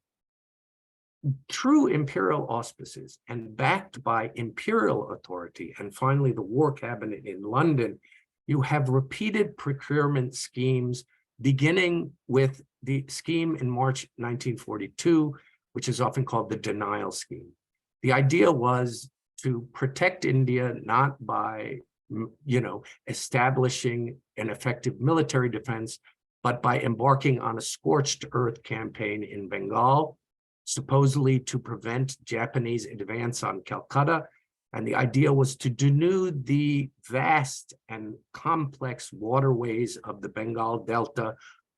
true imperial auspices and backed by imperial authority, and finally the war cabinet in London. You have repeated procurement schemes, beginning with the scheme in March 1942, which is often called the denial scheme. The idea was to protect India not by, establishing an effective military defense, but by embarking on a scorched earth campaign in Bengal, supposedly to prevent Japanese advance on Calcutta. And the idea was to denude the vast and complex waterways of the Bengal Delta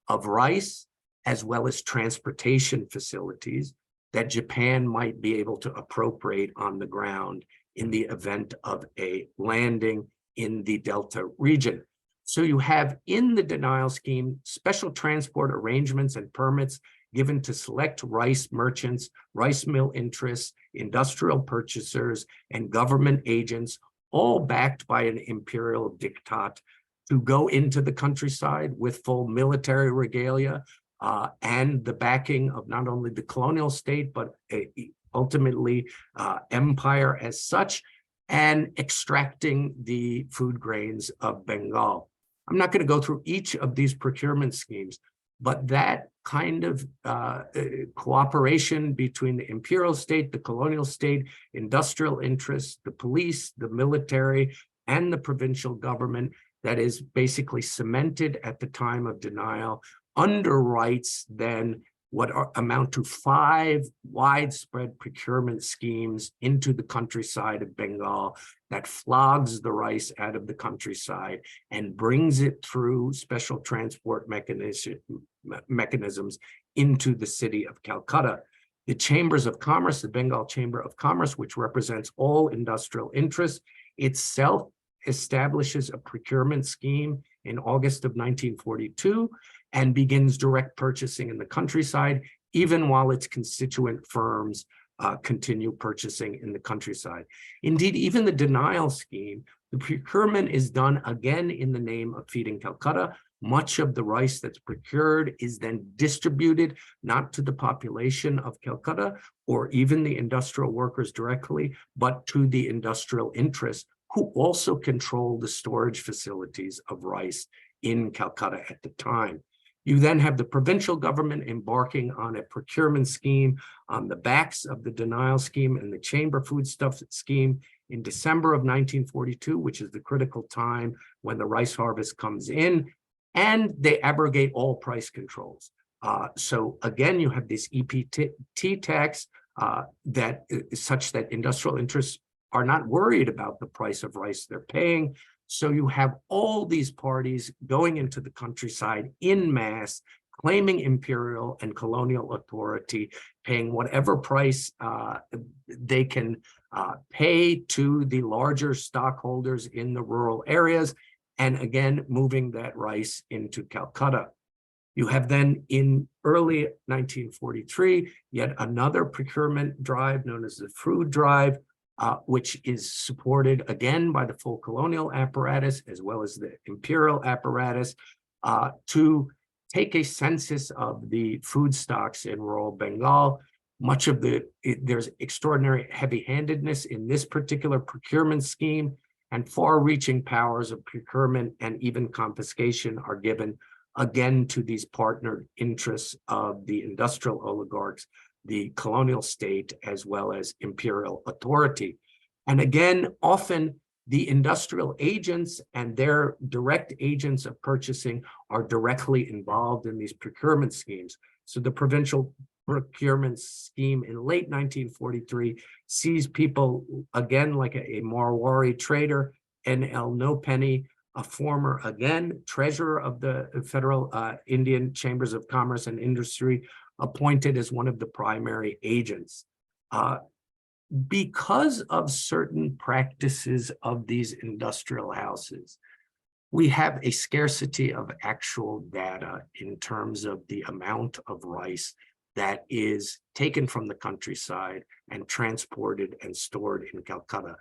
of rice, as well as transportation facilities that Japan might be able to appropriate on the ground in the event of a landing in the Delta region. So you have in the denial scheme special transport arrangements and permits given to select rice merchants, rice mill interests, industrial purchasers, and government agents, all backed by an imperial diktat, to go into the countryside with full military regalia and the backing of not only the colonial state, but ultimately empire as such, and extracting the food grains of Bengal. I'm not going to go through each of these procurement schemes, but that kind of cooperation between the imperial state, the colonial state, industrial interests, the police, the military, and the provincial government that is basically cemented at the time of denial underwrites then what amount to 5 widespread procurement schemes into the countryside of Bengal that flogs the rice out of the countryside and brings it through special transport mechanisms into the city of Calcutta. The chambers of commerce, the Bengal Chamber of Commerce, which represents all industrial interests, itself establishes a procurement scheme in August of 1942 and begins direct purchasing in the countryside, even while its constituent firms continue purchasing in the countryside. Indeed, even the denial scheme, the procurement is done again in the name of feeding Calcutta. Much of the rice that's procured is then distributed not to the population of Calcutta or even the industrial workers directly, but to the industrial interests who also control the storage facilities of rice in Calcutta at the time. You then have the provincial government embarking on a procurement scheme on the backs of the denial scheme and the chamber foodstuffs scheme in December of 1942, which is the critical time when the rice harvest comes in, and they abrogate all price controls. So again, you have this EPT tax that is such that industrial interests are not worried about the price of rice they're paying. So you have all these parties going into the countryside in mass, claiming imperial and colonial authority, paying whatever price they can pay to the larger stockholders in the rural areas, and again, moving that rice into Calcutta. You have then in early 1943, yet another procurement drive known as the Food Drive, which is supported again by the full colonial apparatus as well as the imperial apparatus to take a census of the food stocks in rural Bengal. Much of there's extraordinary heavy-handedness in this particular procurement scheme, and far-reaching powers of procurement and even confiscation are given again to these partnered interests of the industrial oligarchs, the colonial state, as well as imperial authority. And again, often the industrial agents and their direct agents of purchasing are directly involved in these procurement schemes. So the provincial procurement scheme in late 1943 sees people, again, like a Marwari trader, N.L. Nopenny, a former, again, treasurer of the Federal Indian Chambers of Commerce and Industry, appointed as one of the primary agents. Because of certain practices of these industrial houses, we have a scarcity of actual data in terms of the amount of rice that is taken from the countryside and transported and stored in Calcutta.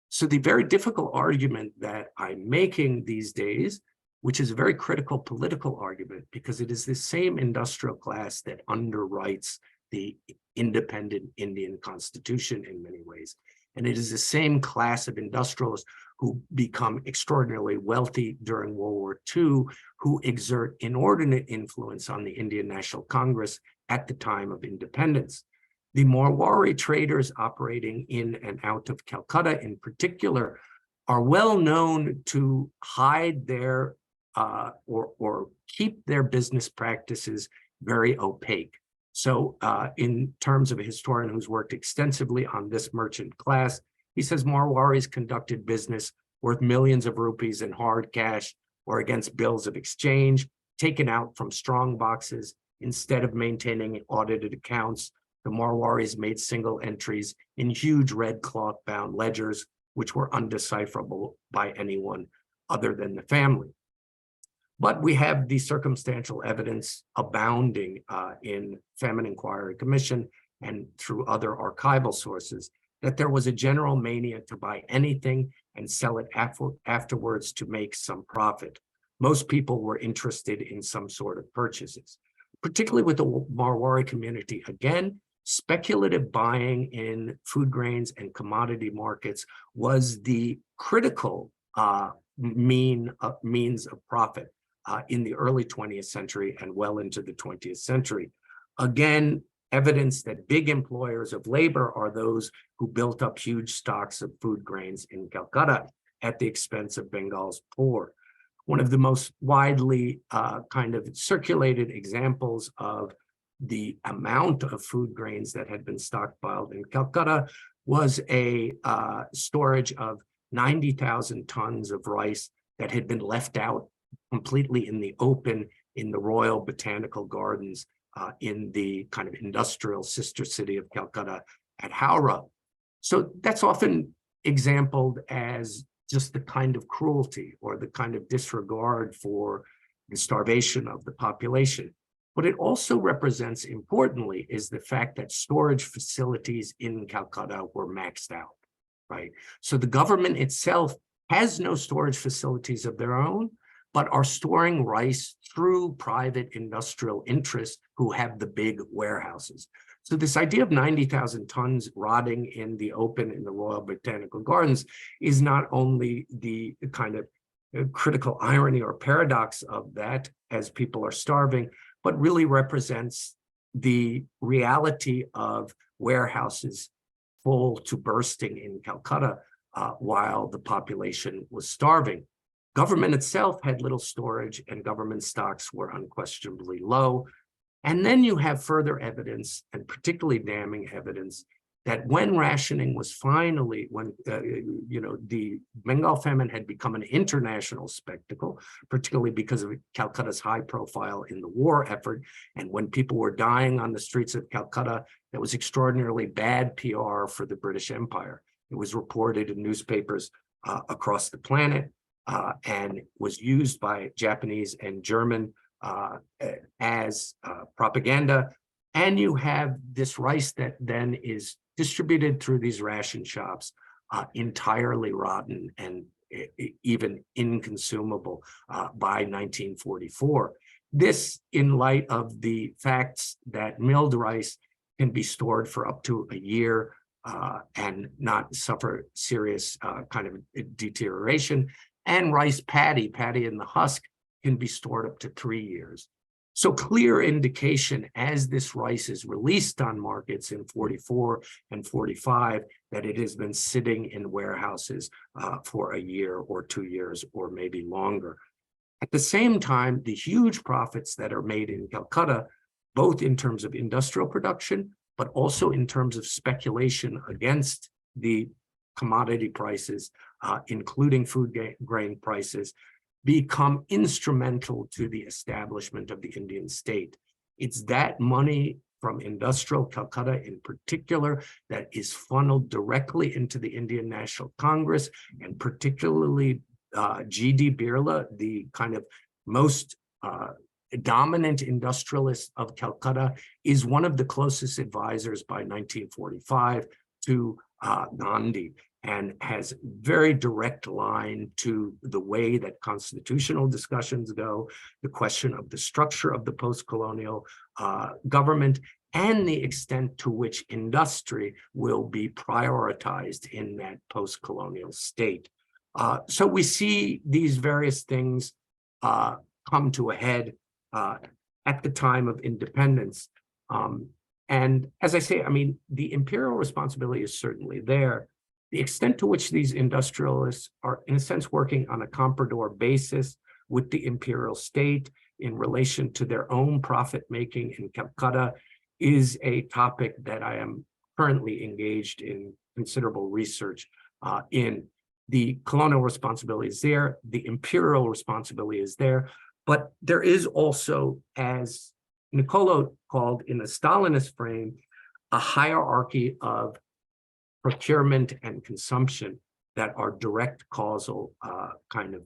So the very difficult argument that I'm making these days, which is a very critical political argument, because it is the same industrial class that underwrites the independent Indian constitution in many ways. And it is the same class of industrialists who become extraordinarily wealthy during World War II, who exert inordinate influence on the Indian National Congress at the time of independence. The Marwari traders operating in and out of Calcutta in particular are well known to hide their or keep their business practices very opaque. So in terms of a historian who's worked extensively on this merchant class, he says Marwaris conducted business worth millions of rupees in hard cash or against bills of exchange, taken out from strong boxes. Instead of maintaining audited accounts, the Marwaris made single entries in huge red cloth-bound ledgers, which were undecipherable by anyone other than the family. But we have the circumstantial evidence abounding in Famine Inquiry Commission and through other archival sources that there was a general mania to buy anything and sell it afterwards to make some profit. Most people were interested in some sort of purchases, particularly with the Marwari community. Again, speculative buying in food grains and commodity markets was the critical means of profit in the early 20th century and well into the 20th century. Again, evidence that big employers of labor are those who built up huge stocks of food grains in Calcutta at the expense of Bengal's poor. One of the most widely kind of circulated examples of the amount of food grains that had been stockpiled in Calcutta was a storage of 90,000 tons of rice that had been left out completely in the open in the Royal Botanical Gardens in the kind of industrial sister city of Calcutta at Howrah. So that's often exampled as just the kind of cruelty or the kind of disregard for the starvation of the population. What it also represents, importantly, is the fact that storage facilities in Calcutta were maxed out, right? So the government itself has no storage facilities of their own, but are storing rice through private industrial interests who have the big warehouses. So this idea of 90,000 tons rotting in the open in the Royal Botanical Gardens is not only the kind of critical irony or paradox of that as people are starving, but really represents the reality of warehouses full to bursting in Calcutta while the population was starving. Government itself had little storage and government stocks were unquestionably low. And then you have further evidence, and particularly damning evidence, that when rationing was finally, when the Bengal famine had become an international spectacle, particularly because of Calcutta's high profile in the war effort, and when people were dying on the streets of Calcutta, that was extraordinarily bad PR for the British Empire. It was reported in newspapers across the planet and was used by Japanese and German as propaganda. And you have this rice that then is distributed through these ration shops, entirely rotten and even inconsumable by 1944. This in light of the facts that milled rice can be stored for up to a year and not suffer serious kind of deterioration. And rice paddy in the husk, can be stored up to 3 years. So clear indication as this rice is released on markets in 44 and 45 that it has been sitting in warehouses for a year or 2 years or maybe longer. At the same time, the huge profits that are made in Calcutta, both in terms of industrial production, but also in terms of speculation against the commodity prices, including food grain prices, become instrumental to the establishment of the Indian state. It's that money from industrial Calcutta in particular that is funneled directly into the Indian National Congress, and particularly G.D. Birla, the kind of most dominant industrialist of Calcutta, is one of the closest advisors by 1945 to Gandhi, and has very direct line to the way that constitutional discussions go, the question of the structure of the post-colonial government, and the extent to which industry will be prioritized in that post-colonial state. So we see these various things come to a head at the time of independence. And as I say, I mean, the imperial responsibility is certainly there. The extent to which these industrialists are, in a sense, working on a comprador basis with the imperial state in relation to their own profit-making in Calcutta is a topic that I am currently engaged in considerable research in. The colonial responsibility is there, the imperial responsibility is there, but there is also, as Niccolò called in the Stalinist frame, a hierarchy of procurement and consumption that are direct causal kind of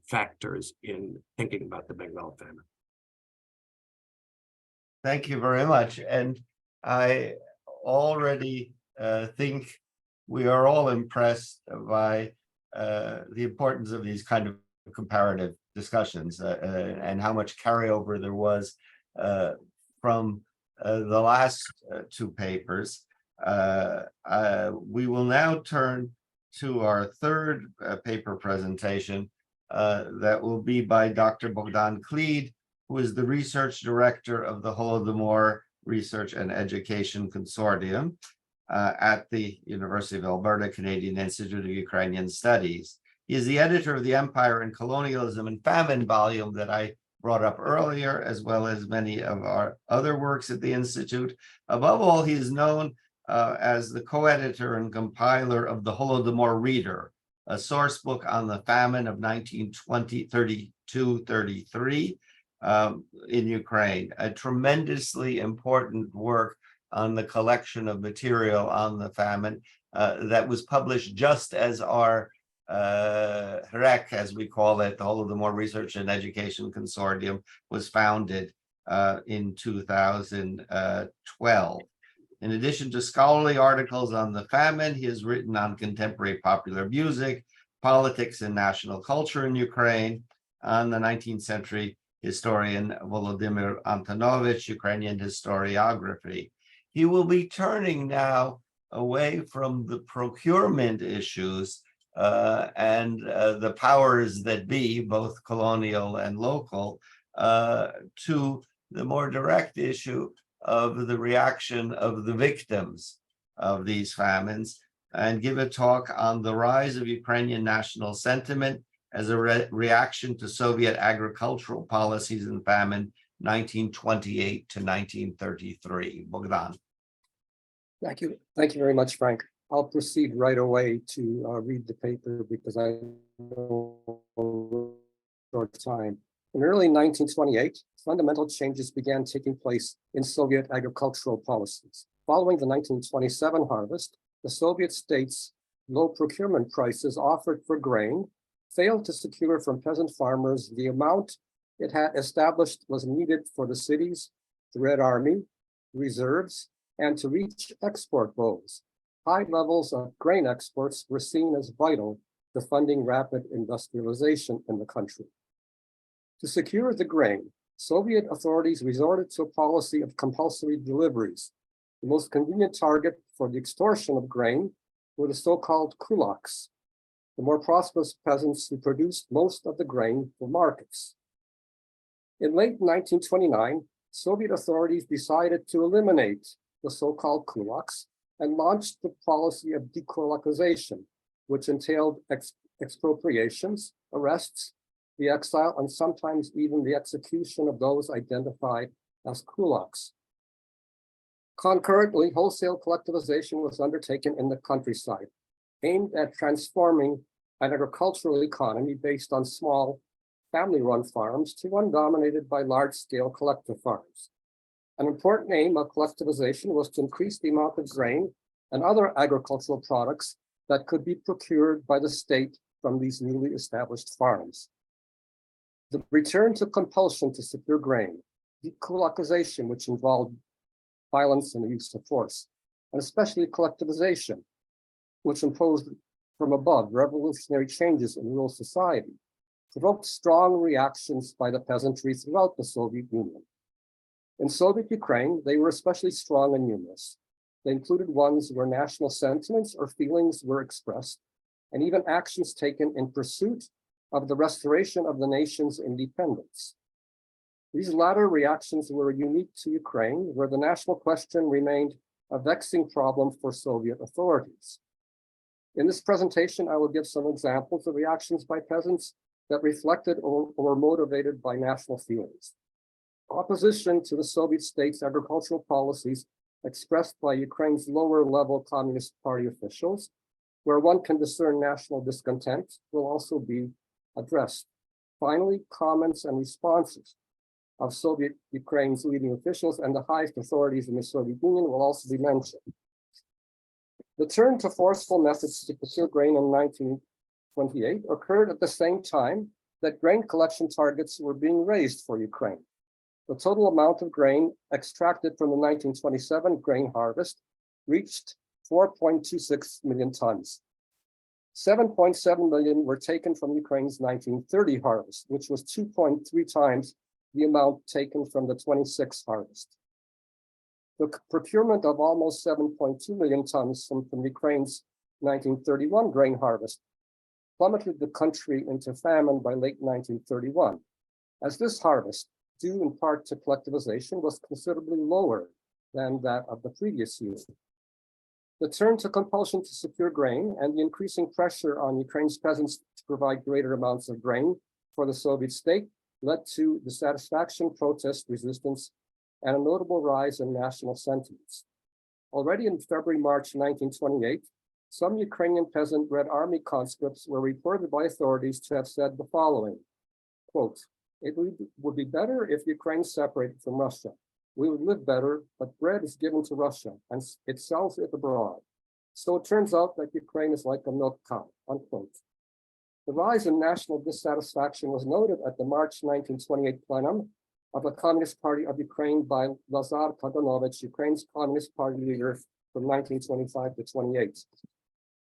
factors in thinking about the Bengal famine. Thank you very much. And I already think we are all impressed by the importance of these kind of comparative discussions and how much carryover there was from the last two papers. We will now turn to our third paper presentation that will be by Dr. Bohdan Klid, who is the research director of the Holodomor Research and Education Consortium at the University of Alberta Canadian Institute of Ukrainian Studies. He is the editor of the Empire and Colonialism and Famine volume that I brought up earlier, as well as many of our other works at the Institute. Above all, he is known as the co-editor and compiler of the Holodomor Reader, a source book on the famine of 1932-33, in Ukraine, a tremendously important work on the collection of material on the famine that was published just as our HREC, as we call it, the Holodomor Research and Education Consortium, was founded in 2012. In addition to scholarly articles on the famine, he has written on contemporary popular music, politics, and national culture in Ukraine, on the 19th century historian Volodymyr Antonovich, Ukrainian historiography. He will be turning now away from the procurement issues and the powers that be, both colonial and local, to the more direct issue of the reaction of the victims of these famines, and give a talk on the rise of Ukrainian national sentiment as a reaction to Soviet agricultural policies in famine 1928 to 1933. Bohdan. Thank you. Thank you very much, Frank. I'll proceed right away to read the paper because I know short time. In early 1928, fundamental changes began taking place in Soviet agricultural policies. Following the 1927 harvest, the Soviet states' low procurement prices offered for grain failed to secure from peasant farmers the amount it had established was needed for the cities, the Red Army, reserves, and to reach export goals. High levels of grain exports were seen as vital to funding rapid industrialization in the country. To secure the grain, Soviet authorities resorted to a policy of compulsory deliveries. The most convenient target for the extortion of grain were the so-called kulaks, the more prosperous peasants who produced most of the grain for markets. In late 1929, Soviet authorities decided to eliminate the so-called kulaks and launched the policy of dekulakization, which entailed expropriations, arrests, the exile, and sometimes even the execution of those identified as kulaks. Concurrently, wholesale collectivization was undertaken in the countryside, aimed at transforming an agricultural economy based on small family-run farms to one dominated by large-scale collective farms. An important aim of collectivization was to increase the amount of grain and other agricultural products that could be procured by the state from these newly established farms. The return to compulsion to secure grain, dekulakization, which involved violence and the use of force, and especially collectivization, which imposed from above revolutionary changes in rural society, provoked strong reactions by the peasantry throughout the Soviet Union. In Soviet Ukraine, they were especially strong and numerous. They included ones where national sentiments or feelings were expressed, and even actions taken in pursuit of the restoration of the nation's independence. These latter reactions were unique to Ukraine, where the national question remained a vexing problem for Soviet authorities. In this presentation, I will give some examples of reactions by peasants that reflected or were motivated by national feelings. Opposition to the Soviet state's agricultural policies expressed by Ukraine's lower-level Communist Party officials, where one can discern national discontent, will also be addressed. Finally, comments and responses of Soviet Ukraine's leading officials and the highest authorities in the Soviet Union will also be mentioned. The turn to forceful methods to procure grain in 1928 occurred at the same time that grain collection targets were being raised for Ukraine. The total amount of grain extracted from the 1927 grain harvest reached 4.26 million tons. 7.7 million were taken from Ukraine's 1930 harvest, which was 2.3 times the amount taken from the 26 harvest. The procurement of almost 7.2 million tons from Ukraine's 1931 grain harvest plummeted the country into famine by late 1931, as this harvest, due in part to collectivization, was considerably lower than that of the previous year. The turn to compulsion to secure grain and the increasing pressure on Ukraine's peasants to provide greater amounts of grain for the Soviet state led to dissatisfaction, protest, resistance, and a notable rise in national sentiments. Already in February-March 1928, some Ukrainian peasant Red Army conscripts were reported by authorities to have said the following, quote, It would be better if Ukraine separated from Russia. We would live better, but bread is given to Russia and it sells it abroad. So it turns out that Ukraine is like a milk cow, unquote. The rise in national dissatisfaction was noted at the March 1928 plenum of the Communist Party of Ukraine by Lazar Kaganovich, Ukraine's Communist Party leader from 1925 to 28.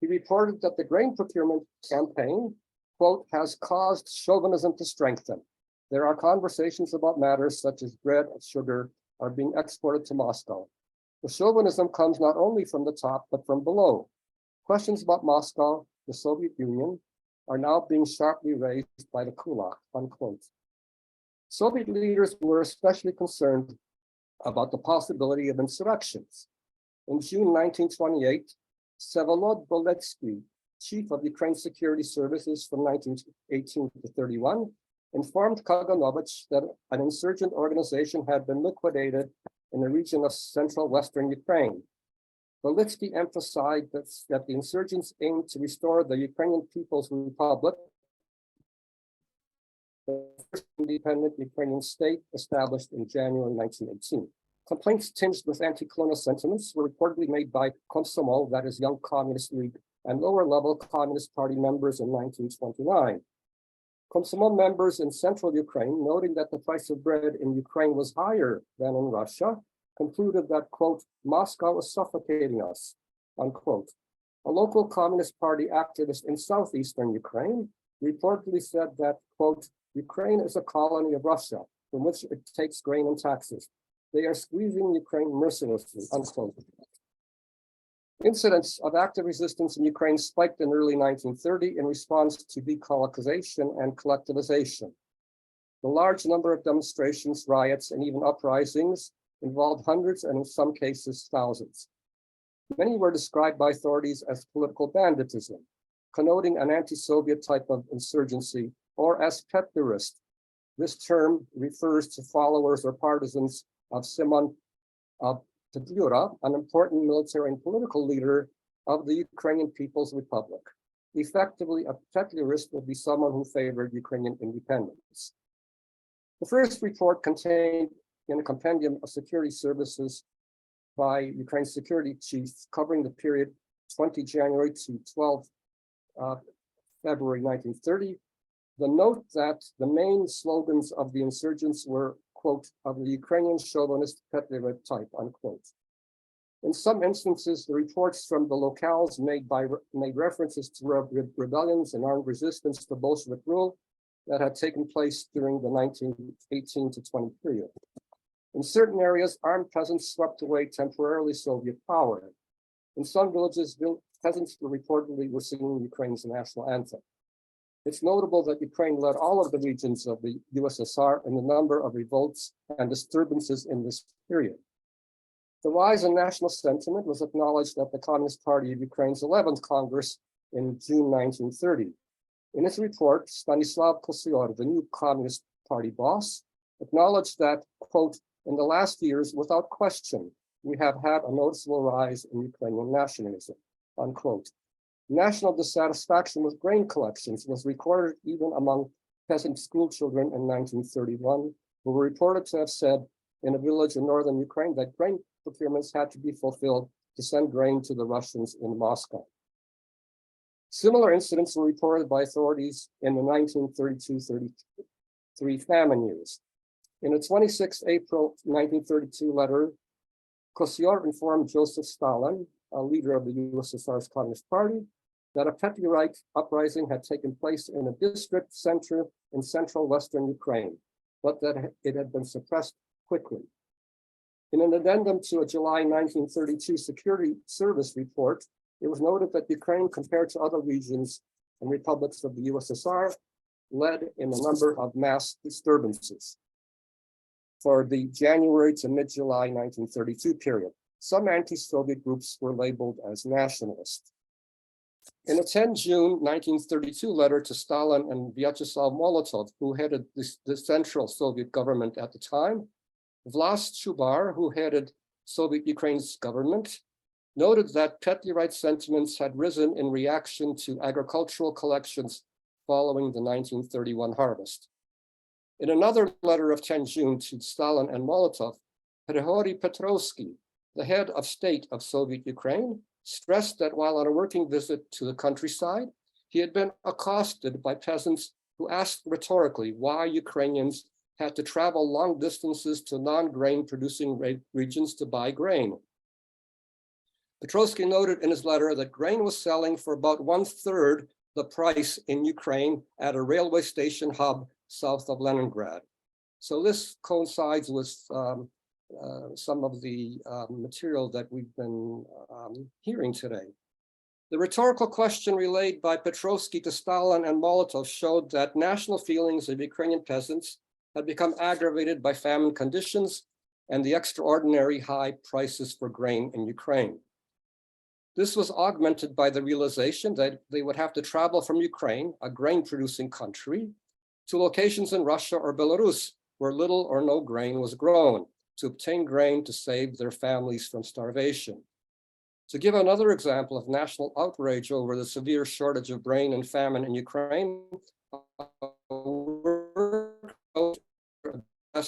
He reported that the grain procurement campaign, quote, has caused chauvinism to strengthen. There are conversations about matters such as bread and sugar are being exported to Moscow. The chauvinism comes not only from the top, but from below. Questions about Moscow, the Soviet Union, are now being sharply raised by the kulak, unquote. Soviet leaders were especially concerned about the possibility of insurrections. In June 1928, Vsevolod Boletsky, chief of Ukraine's security services from 1918 to 31, informed Kaganovich that an insurgent organization had been liquidated in the region of central western Ukraine. Boletsky emphasized that the insurgents aimed to restore the Ukrainian People's Republic, the first independent Ukrainian state established in January 1918. Complaints tinged with anti-colonial sentiments were reportedly made by Komsomol, that is Young Communist League, and lower-level Communist Party members in 1929. Komsomol members in central Ukraine, noting that the price of bread in Ukraine was higher than in Russia, concluded that, quote, Moscow is suffocating us, unquote. A local Communist Party activist in southeastern Ukraine reportedly said that, quote, Ukraine is a colony of Russia, from which it takes grain and taxes. They are squeezing Ukraine mercilessly, unquote. Incidents of active resistance in Ukraine spiked in early 1930 in response to decolonization and collectivization. The large number of demonstrations, riots, and even uprisings involved hundreds and in some cases thousands. Many were described by authorities as political banditism, connoting an anti-Soviet type of insurgency, or as Petlurist. This term refers to followers or partisans of Simon Petlura, an important military and political leader of the Ukrainian People's Republic. Effectively, a Petlurist would be someone who favored Ukrainian independence. The first report contained in a compendium of security services by Ukraine's security chief covering the period 20 January to 12 February 1930, the note that the main slogans of the insurgents were, quote, of the Ukrainian chauvinist Petlura type, unquote. In some instances, the reports from the locales made references to rebellions and armed resistance to Bolshevik rule that had taken place during the 1918 to 20 period. In certain areas, armed peasants swept away temporarily Soviet power. In some villages, peasants were reportedly singing Ukraine's national anthem. It's notable that Ukraine led all of the regions of the USSR in the number of revolts and disturbances in this period. The rise in national sentiment was acknowledged at the Communist Party of Ukraine's 11th Congress in June 1930. In its report, Stanislav Kosyor, the new Communist Party boss, acknowledged that, quote, in the last years, without question, we have had a noticeable rise in Ukrainian nationalism, unquote. National dissatisfaction with grain collections was recorded even among peasant school children in 1931, who were reported to have said in a village in northern Ukraine that grain procurements had to be fulfilled to send grain to the Russians in Moscow. Similar incidents were reported by authorities in the 1932-33 famine years. In a 26 April 1932 letter, Kosyor informed Joseph Stalin, a leader of the USSR's Communist Party, that a Petlurite uprising had taken place in a district center in central western Ukraine, but that it had been suppressed quickly. In an addendum to a July 1932 security service report, it was noted that Ukraine, compared to other regions and republics of the USSR, led in a number of mass disturbances. For the January to mid-July 1932 period, some anti-Soviet groups were labeled as nationalist. In a 10 June 1932 letter to Stalin and Vyacheslav Molotov, who headed the Central Soviet government at the time, Vlas Chubar, who headed Soviet Ukraine's government, noted that Petlurite sentiments had risen in reaction to agricultural collections following the 1931 harvest. In another letter of 10 June to Stalin and Molotov, Hryhorij Petrovsky, the head of state of Soviet Ukraine, stressed that while on a working visit to the countryside, he had been accosted by peasants who asked rhetorically why Ukrainians had to travel long distances to non-grain producing regions to buy grain. Petrovsky noted in his letter that grain was selling for about 1/3 the price in Ukraine at a railway station hub south of Leningrad. So this coincides with some of the material that we've been hearing today. The rhetorical question relayed by Petrovsky to Stalin and Molotov showed that national feelings of Ukrainian peasants had become aggravated by famine conditions and the extraordinary high prices for grain in Ukraine. This was augmented by the realization that they would have to travel from Ukraine, a grain-producing country, to locations in Russia or Belarus, where little or no grain was grown, to obtain grain to save their families from starvation. To give another example of national outrage over the severe shortage of grain and famine in Ukraine,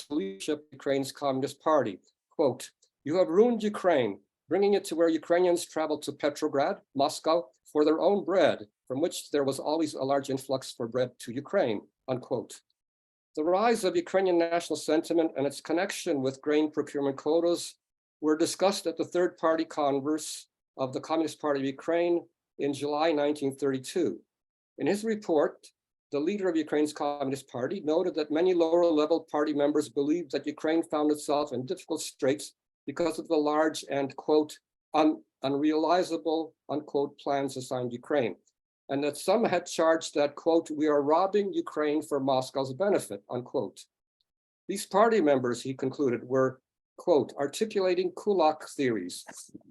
leadership of Ukraine's Communist Party, quote, "You have ruined Ukraine, bringing it to where Ukrainians travel to Petrograd, Moscow, for their own bread, from which there was always a large influx for bread to Ukraine," unquote. The rise of Ukrainian national sentiment and its connection with grain procurement quotas were discussed at the Third Party Congress of the Communist Party of Ukraine in July 1932. In his report, the leader of Ukraine's Communist Party noted that many lower-level party members believed that Ukraine found itself in difficult straits because of the large and, quote, unrealizable, unquote, plans assigned Ukraine, and that some had charged that, quote, "we are robbing Ukraine for Moscow's benefit," unquote. These party members, he concluded, were, quote, "articulating kulak theories,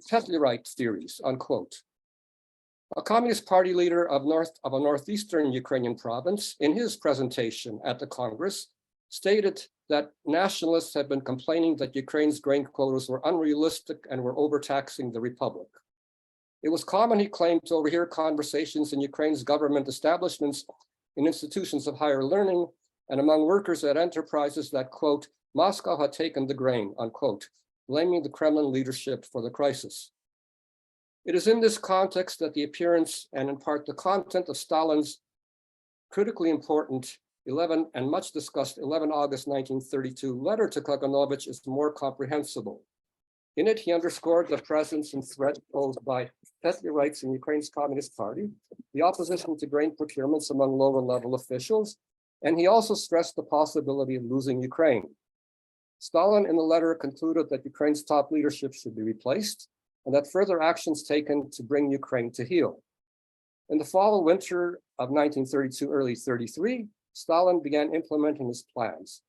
Petlurite theories," unquote. A Communist Party leader of a northeastern Ukrainian province, in his presentation at the Congress, stated that nationalists had been complaining that Ukraine's grain quotas were unrealistic and were overtaxing the republic. It was common, he claimed, to overhear conversations in Ukraine's government establishments, in institutions of higher learning, and among workers at enterprises that, quote, "Moscow had taken the grain," unquote, blaming the Kremlin leadership for the crisis. It is in this context that the appearance and in part the content of Stalin's critically important 11 and much discussed 11 August 1932 letter to Kaganovich is more comprehensible. In it, he underscored the presence and threat posed by Petlurites in Ukraine's Communist Party, the opposition to grain procurements among lower-level officials, and he also stressed the possibility of losing Ukraine. Stalin in the letter concluded that Ukraine's top leadership should be replaced and that further actions taken to bring Ukraine to heel. In the fall and winter of 1932, early 33, Stalin began implementing his plans.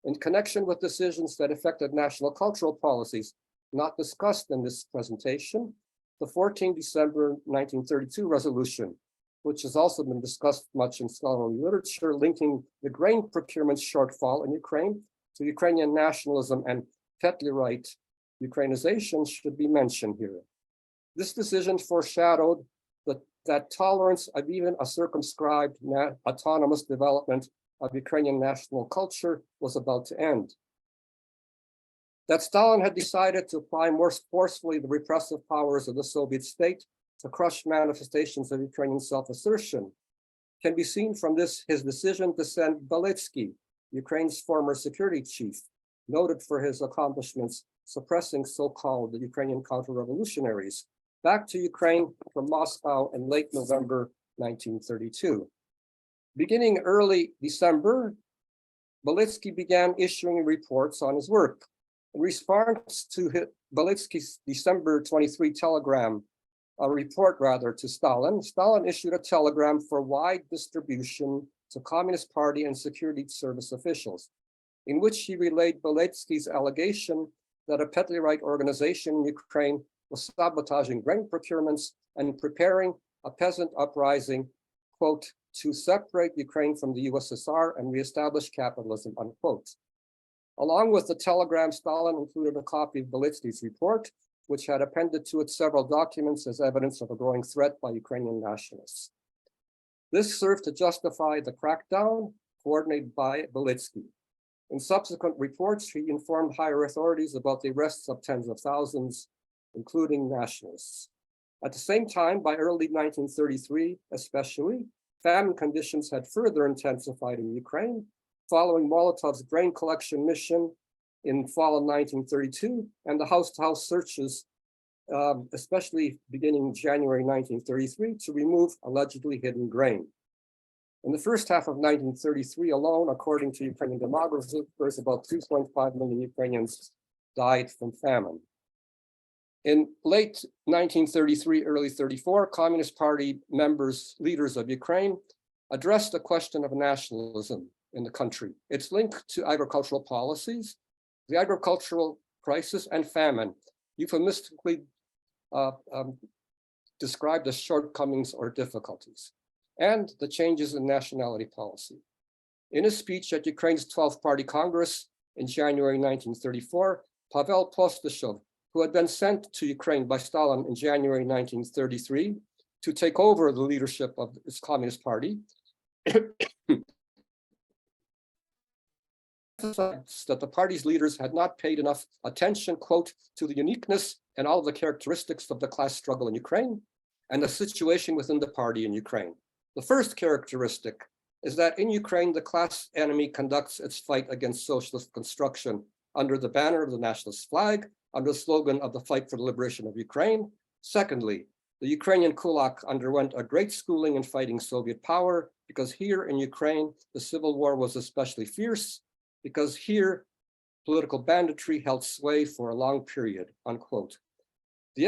In connection with decisions that affected national cultural policies not discussed in this presentation, the 14 December 1932 resolution, which has also been discussed much in scholarly literature, linking the grain procurement shortfall in Ukraine to Ukrainian nationalism and Petlurite Ukrainization, should be mentioned here. This decision foreshadowed that tolerance of even a circumscribed autonomous development of Ukrainian national culture was about to end. That Stalin had decided to apply more forcefully the repressive powers of the Soviet state to crush manifestations of Ukrainian self-assertion can be seen from his decision to send Beletsky, Ukraine's former security chief, noted for his accomplishments suppressing so-called Ukrainian counter-revolutionaries, back to Ukraine from Moscow in late November 1932. Beginning early December, Beletsky began issuing reports on his work. In response to Beletsky's December 23 telegram, a report rather, to Stalin, Stalin issued a telegram for wide distribution to Communist Party and security service officials, in which he relayed Beletsky's allegation that a Petlurite organization in Ukraine was sabotaging grain procurements and preparing a peasant uprising, quote, to separate Ukraine from the USSR and reestablish capitalism, unquote. Along with the telegram, Stalin included a copy of Beletsky's report, which had appended to it several documents as evidence of a growing threat by Ukrainian nationalists. This served to justify the crackdown coordinated by Beletsky. In subsequent reports, he informed higher authorities about the arrests of tens of thousands, including nationalists. At the same time, by early 1933, especially, famine conditions had further intensified in Ukraine, following Molotov's grain collection mission in fall of 1932 and the house-to-house searches, especially beginning January 1933, to remove allegedly hidden grain. In the first half of 1933 alone, according to Ukrainian demographers, about 2.5 million Ukrainians died from famine. In late 1933, early 34, Communist Party leaders of Ukraine addressed the question of nationalism in the country. It's linked to agricultural policies, the agricultural crisis, and famine, euphemistically described as shortcomings or difficulties, and the changes in nationality policy. In a speech at Ukraine's 12th Party Congress in January 1934, Pavel Postashov, who had been sent to Ukraine by Stalin in January 1933 to take over the leadership of its Communist Party, emphasized that the party's leaders had not paid enough attention, quote, to the uniqueness and all of the characteristics of the class struggle in Ukraine and the situation within the party in Ukraine. The first characteristic is that in Ukraine, the class enemy conducts its fight against socialist construction under the banner of the nationalist flag, under the slogan of the fight for the liberation of Ukraine. Secondly, the Ukrainian kulak underwent a great schooling in fighting Soviet power because here in Ukraine, the civil war was especially fierce, because here political banditry held sway for a long period, unquote. The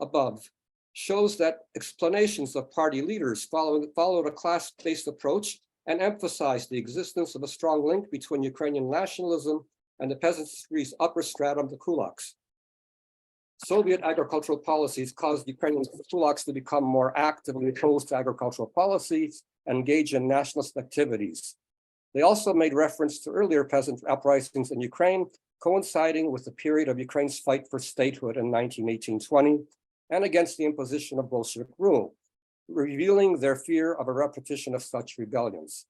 above shows that explanations of party leaders followed a class-based approach and emphasized the existence of a strong link between Ukrainian nationalism and the peasantry's upper stratum, the kulaks. Soviet agricultural policies caused Ukrainian kulaks to become more actively opposed to agricultural policies and engage in nationalist activities. They also made reference to earlier peasant uprisings in Ukraine, coinciding with the period of Ukraine's fight for statehood in 1918-20 and against the imposition of Bolshevik rule, revealing their fear of a repetition of such rebellions.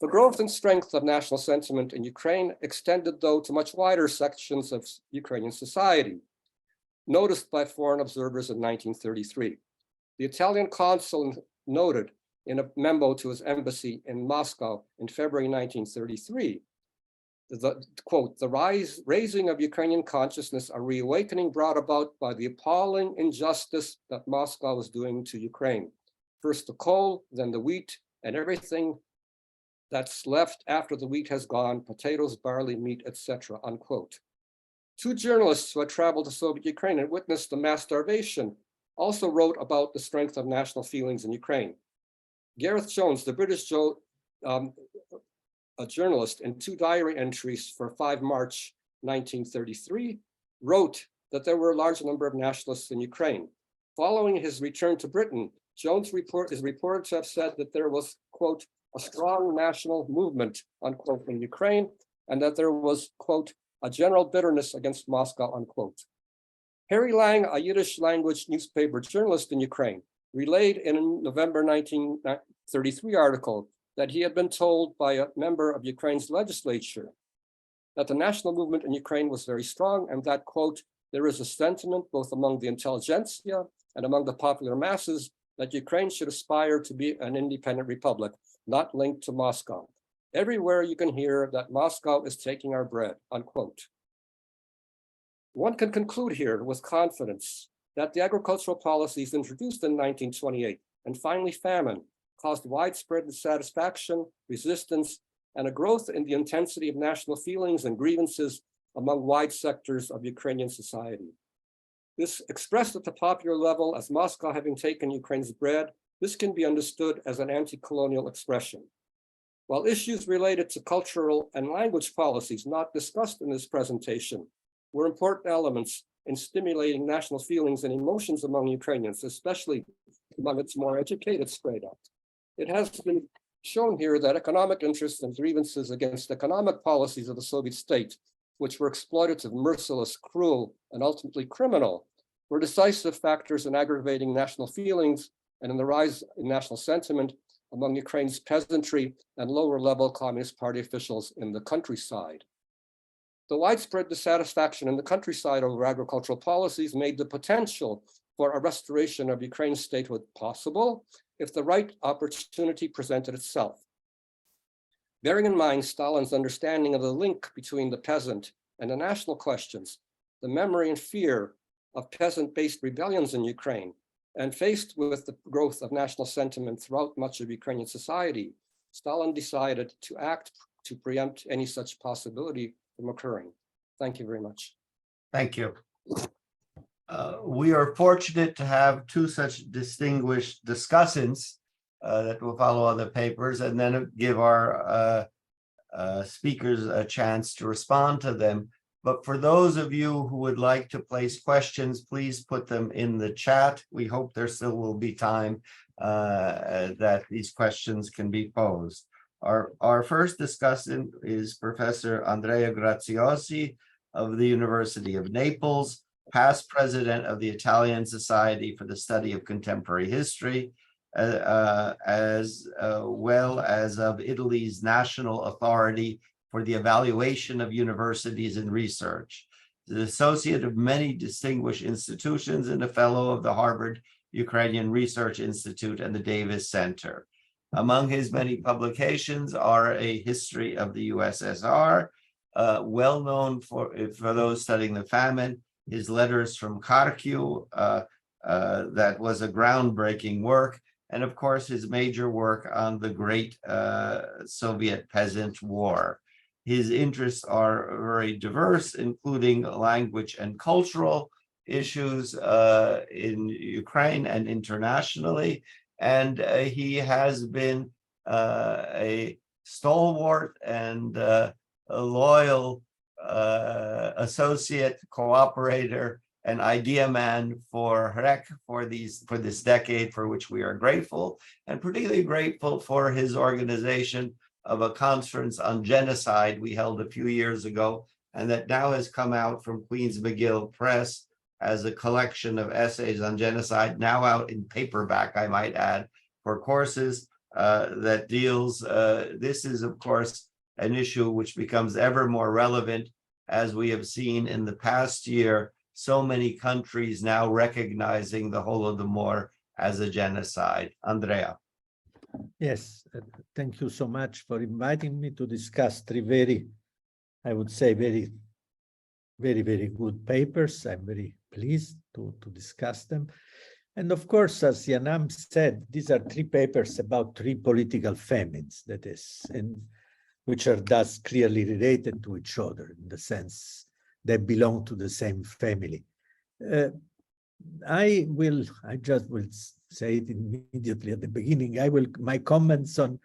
The growth and strength of national sentiment in Ukraine extended, though, to much wider sections of Ukrainian society, noticed by foreign observers in 1933. The Italian consul noted in a memo to his embassy in Moscow in February 1933, the raising of Ukrainian consciousness, a reawakening brought about by the appalling injustice that Moscow was doing to Ukraine. First the coal, then the wheat, and everything that's left after the wheat has gone, potatoes, barley, meat, etc., unquote. Two journalists who had traveled to Soviet Ukraine and witnessed the mass starvation also wrote about the strength of national feelings in Ukraine. Gareth Jones, the British a journalist, in two diary entries for 5 March 1933, wrote that there were a large number of nationalists in Ukraine. Following his return to Britain, Jones is reported to have said that there was, quote, a strong national movement, unquote, in Ukraine, and that there was, quote, a general bitterness against Moscow, unquote. Harry Lang, a Yiddish language newspaper journalist in Ukraine, relayed in a November 1933 article that he had been told by a member of Ukraine's legislature that the national movement in Ukraine was very strong and that, quote, there is a sentiment both among the intelligentsia and among the popular masses that Ukraine should aspire to be an independent republic, not linked to Moscow. Everywhere you can hear that Moscow is taking our bread, unquote. One can conclude here with confidence that the agricultural policies introduced in 1928 and finally famine caused widespread dissatisfaction, resistance, and a growth in the intensity of national feelings and grievances among wide sectors of Ukrainian society. This expressed at the popular level as Moscow having taken Ukraine's bread, this can be understood as an anti-colonial expression. While issues related to cultural and language policies not discussed in this presentation were important elements in stimulating national feelings and emotions among Ukrainians, especially among its more educated strata. It has been shown here that economic interests and grievances against economic policies of the Soviet state, which were exploitative, merciless, cruel, and ultimately criminal, were decisive factors in aggravating national feelings and in the rise in national sentiment among Ukraine's peasantry and lower-level Communist Party officials in the countryside. The widespread dissatisfaction in the countryside over agricultural policies made the potential for a restoration of Ukraine's statehood possible if the right opportunity presented itself. Bearing in mind Stalin's understanding of the link between the peasant and the national questions, the memory and fear of peasant-based rebellions in Ukraine, and faced with the growth of national sentiment throughout much of Ukrainian society, Stalin decided to act to preempt any such possibility from occurring. Thank you very much. Thank you. We are fortunate to have two such distinguished discussants that will follow other papers and then give our speakers a chance to respond to them. But for those of you who would like to place questions, please put them in the chat. We hope there still will be time that these questions can be posed. Our first discussant is Professor Andrea Graziosi of the University of Naples, past president of the Italian Society for the Study of Contemporary History, as well as of Italy's National Authority for the Evaluation of Universities and Research, the associate of many distinguished institutions and a fellow of the Harvard Ukrainian Research Institute and the Davis Center. Among his many publications are a history of the USSR, well known for those studying the famine, his letters from Kharkiv, that was a groundbreaking work, and of course his major work on the Great Soviet Peasant War. His interests are very diverse, including language and cultural issues in Ukraine and internationally. And he has been a stalwart and a loyal associate, cooperator, and idea man for HREC for this decade, for which we are grateful, and particularly grateful for his organization of a conference on genocide we held a few years ago, and that now has come out from Queens McGill Press as a collection of essays on genocide, now out in paperback, I might add, for courses that deals, this is of course an issue which becomes ever more relevant, as we have seen in the past year, so many countries now recognizing the Holodomor as a genocide. Andrea. Yes, thank you so much for inviting me to discuss three very, I would say, very good papers. I'm very pleased to discuss them. And of course, as Janam said, these are three papers about three political famines, that is, and which are thus clearly related to each other in the sense they belong to the same family. I just will say it immediately at the beginning. My comments on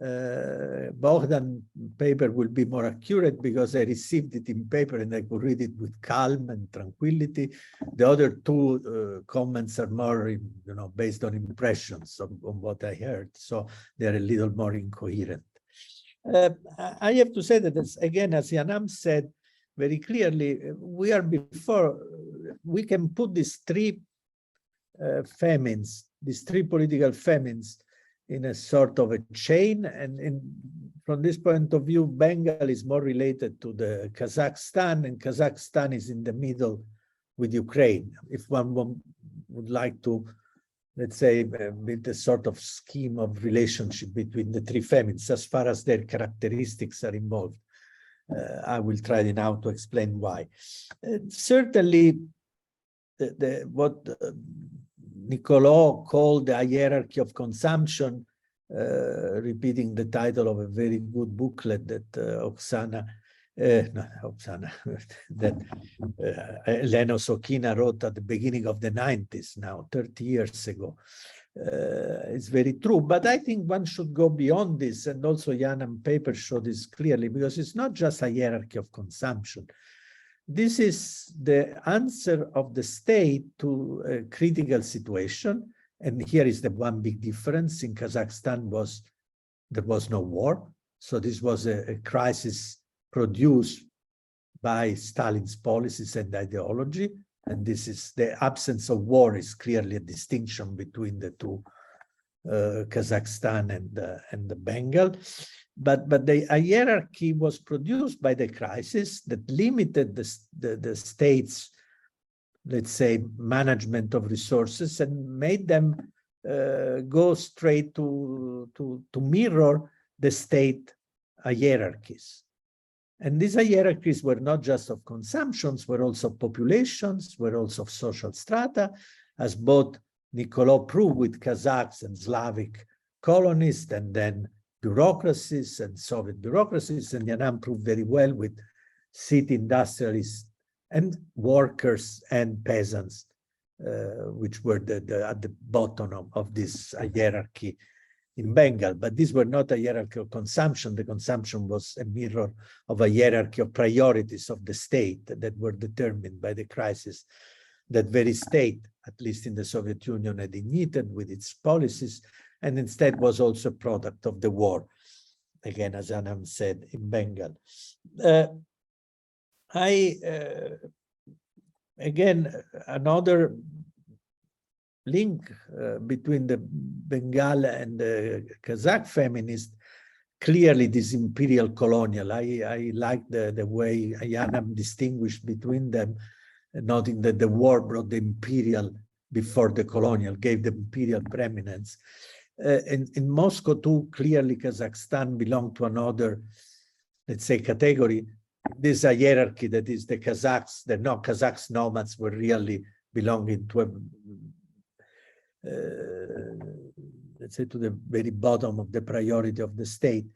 Bohdan paper will be more accurate because I received it in paper and I could read it with calm and tranquility. The other two comments are more, based on impressions on what I heard, so they're a little more incoherent. I have to say that, again, as Janam said very clearly, we can put these three famines, these three political famines, in a sort of a chain, and from this point of view, Bengal is more related to the Kazakhstan, and Kazakhstan is in the middle with Ukraine. If one would like to, let's say, build a sort of scheme of relationship between the three famines, as far as their characteristics are involved. I will try now to explain why. Certainly, what Niccolò called the hierarchy of consumption, repeating the title of a very good booklet that Elena Sokina wrote at the beginning of the 90s, now 30 years ago. It's very true, but I think one should go beyond this, and also Janam paper showed this clearly, because it's not just a hierarchy of consumption. This is the answer of the state to a critical situation, and here is the one big difference. In Kazakhstan there was no war, so this was a crisis produced by Stalin's policies and ideology, and this is the absence of war is clearly a distinction between the two Kazakhstan and the Bengal. But the hierarchy was produced by the crisis that limited the state's, let's say, management of resources and made them go straight to mirror the state hierarchies. And these hierarchies were not just of consumptions, were also populations, were also of social strata, as both Niccolò proved with Kazakhs and Slavic colonists, and then bureaucracies and Soviet bureaucracies, and Janam proved very well with city industrialists and workers and peasants, which were at the bottom of this hierarchy in Bengal. But these were not a hierarchy of consumption. The consumption was a mirror of a hierarchy of priorities of the state that were determined by the crisis. That very state, at least in the Soviet Union, had ignited with its policies, and instead was also a product of the war, again, as Janam said, in Bengal. Again, another link between the Bengal and the Kazakh feminist, clearly this imperial colonial. I like the way Janam distinguished between them, noting that the war brought the imperial before the colonial, gave the imperial preeminence. In Moscow too, clearly Kazakhstan belonged to another, let's say, category. This hierarchy that is the Kazakhs, the Kazakhs nomads were really belonging to a, let's say, to the very bottom of the priority of the state.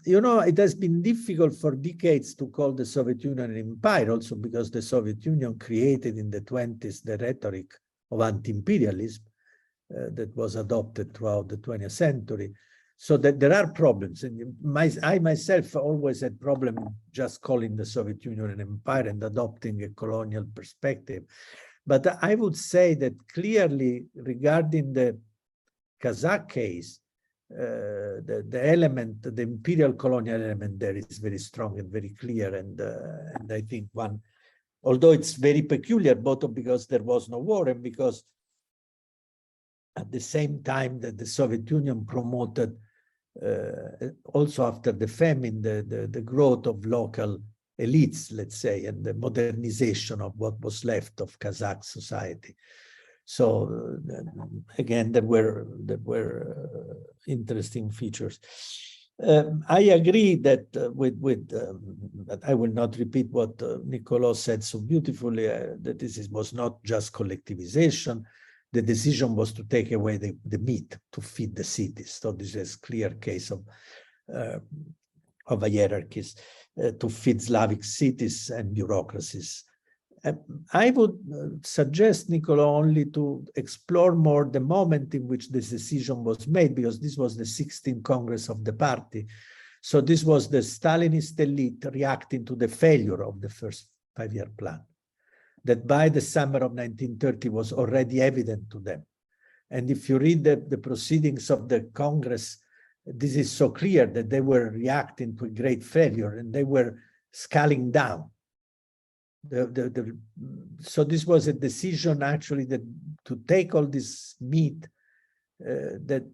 You know, it has been difficult for decades to call the Soviet Union an empire, also because the Soviet Union created in the 20s the rhetoric of anti-imperialism that was adopted throughout the 20th century. So that there are problems. And I myself always had problem just calling the Soviet Union an empire and adopting a colonial perspective. But I would say that clearly regarding the Kazakh case, the element, the imperial colonial element there is very strong and very clear. And I think one, although it's very peculiar, both because there was no war and because at the same time that the Soviet Union promoted also after the famine, the growth of local elites, let's say, and the modernization of what was left of Kazakh society. So again, there were interesting features. I agree that but I will not repeat what Niccolò said so beautifully, that this was not just collectivization. The decision was to take away the meat to feed the cities. So this is a clear case of hierarchies to feed Slavic cities and bureaucracies. I would suggest, Niccolò, only to explore more the moment in which this decision was made, because this was the 16th Congress of the party. So this was the Stalinist elite reacting to the failure of the first 5-year plan, that by the summer of 1930 was already evident to them. And if you read the proceedings of the Congress, this is so clear that they were reacting to a great failure and they were scaling down. So this was a decision actually that to take all this meat that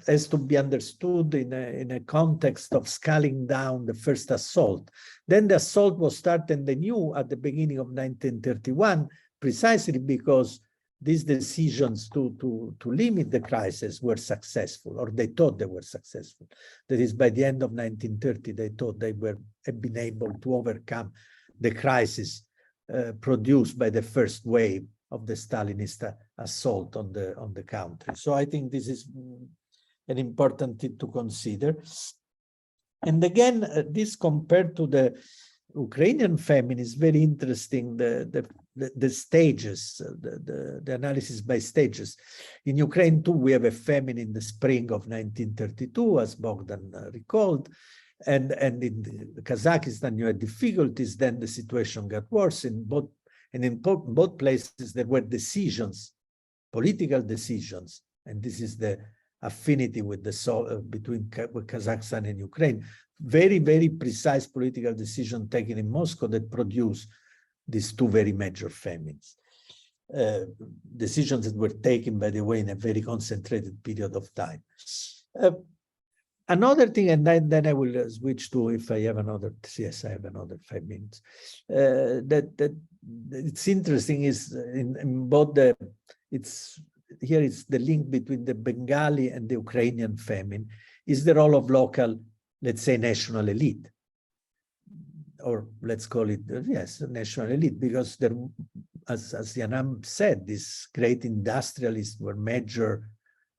has to be understood in a context of scaling down the first assault. Then the assault was started anew at the beginning of 1931, precisely because these decisions to limit the crisis were successful, or they thought they were successful. That is, by the end of 1930, they thought they had been able to overcome the crisis produced by the first wave of the Stalinist assault on the country. So I think this is an important thing to consider. And again, this compared to the Ukrainian famine is very interesting, the stages, the analysis by stages. In Ukraine too, we have a famine in the spring of 1932, as Bohdan recalled. And in Kazakhstan, you had difficulties, then the situation got worse. In both places, there were decisions, political decisions, and this is the affinity with between Kazakhstan and Ukraine. Very, very precise political decision taken in Moscow that produced these two very major famines. decisions that were taken, by the way, in a very concentrated period of time. Another thing, and then I will switch to, if I have another, yes, I have another 5 minutes. That it's interesting is in both the, here it's the link between the Bengali and the Ukrainian famine, is the role of local, let's say, national elite. Or let's call it, yes, national elite, because there, as Janam said, these great industrialists were major,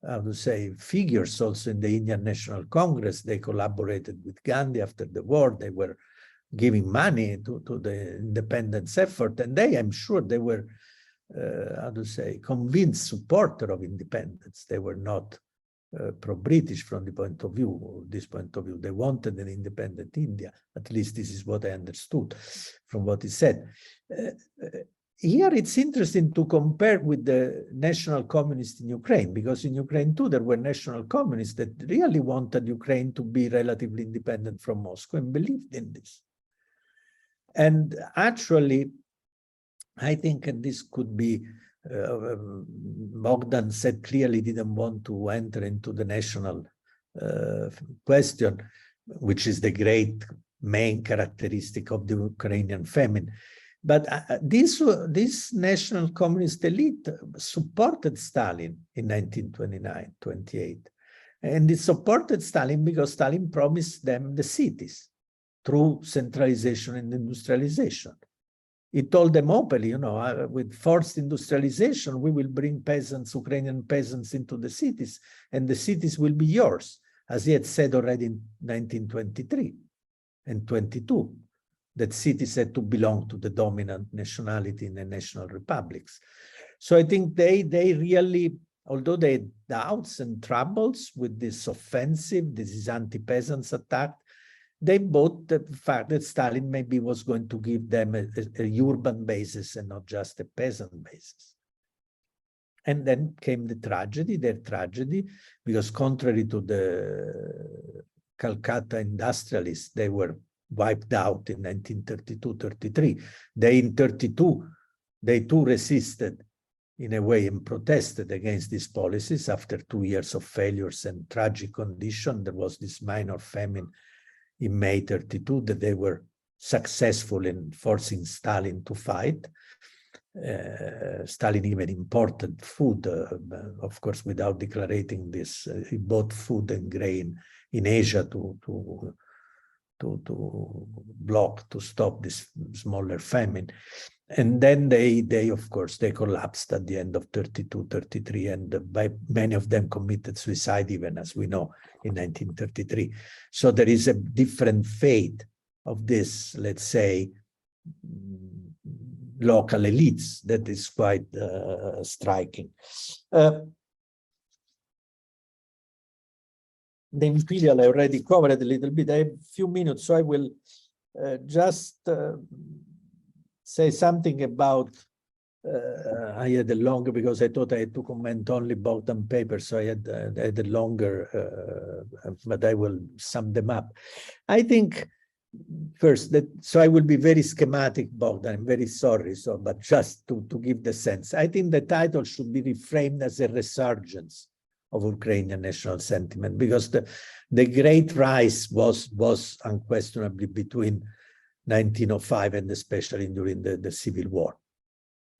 I would say, figures also in the Indian National Congress. They collaborated with Gandhi after the war. They were giving money to the independence effort. And they, I'm sure they were, how to say, convinced supporter of independence. They were not pro-British from the point of view, this point of view. They wanted an independent India. At least this is what I understood from what he said. Here it's interesting to compare with the national communists in Ukraine, because in Ukraine too, there were national communists that really wanted Ukraine to be relatively independent from Moscow and believed in this. And actually, I think, and this could be, Bohdan said clearly didn't want to enter into the national question, which is the great main characteristic of the Ukrainian famine. But this national communist elite supported Stalin in 1929-28. And it supported Stalin because Stalin promised them the cities through centralization and industrialization. He told them openly, you know, with forced industrialization, we will bring peasants, Ukrainian peasants into the cities, and the cities will be yours, as he had said already in 1923 and 22. That cities had to belong to the dominant nationality in the national republics. So I think they really, although they had doubts and troubles with this offensive, this anti-peasants attack, they bought the fact that Stalin maybe was going to give them a urban basis and not just a peasant basis. And then came the tragedy, their tragedy, because contrary to the Calcutta industrialists, they were wiped out in 1932-33. They in 32, they too resisted in a way and protested against these policies after 2 years of failures and tragic condition. There was this minor famine in May 32 that they were successful in forcing Stalin to fight. Stalin even imported food, of course, without declaring this. He bought food and grain in Asia to block, to stop this smaller famine. And then they of course, they collapsed at the end of 32, 33, and by many of them committed suicide, even as we know, in 1933. So there is a different fate of this, let's say, local elites that is quite striking. The imperial I already covered a little bit. I have a few minutes, so I will just say something about, I had a longer, because I thought I had to comment only Bohdan paper, so I had a longer, but I will sum them up. I think first that, so I will be very schematic, Bohdan, I'm very sorry, so, but just to give the sense, I think the title should be reframed as a resurgence of Ukrainian national sentiment, because the great rise was unquestionably between 1905 and especially during the Civil War.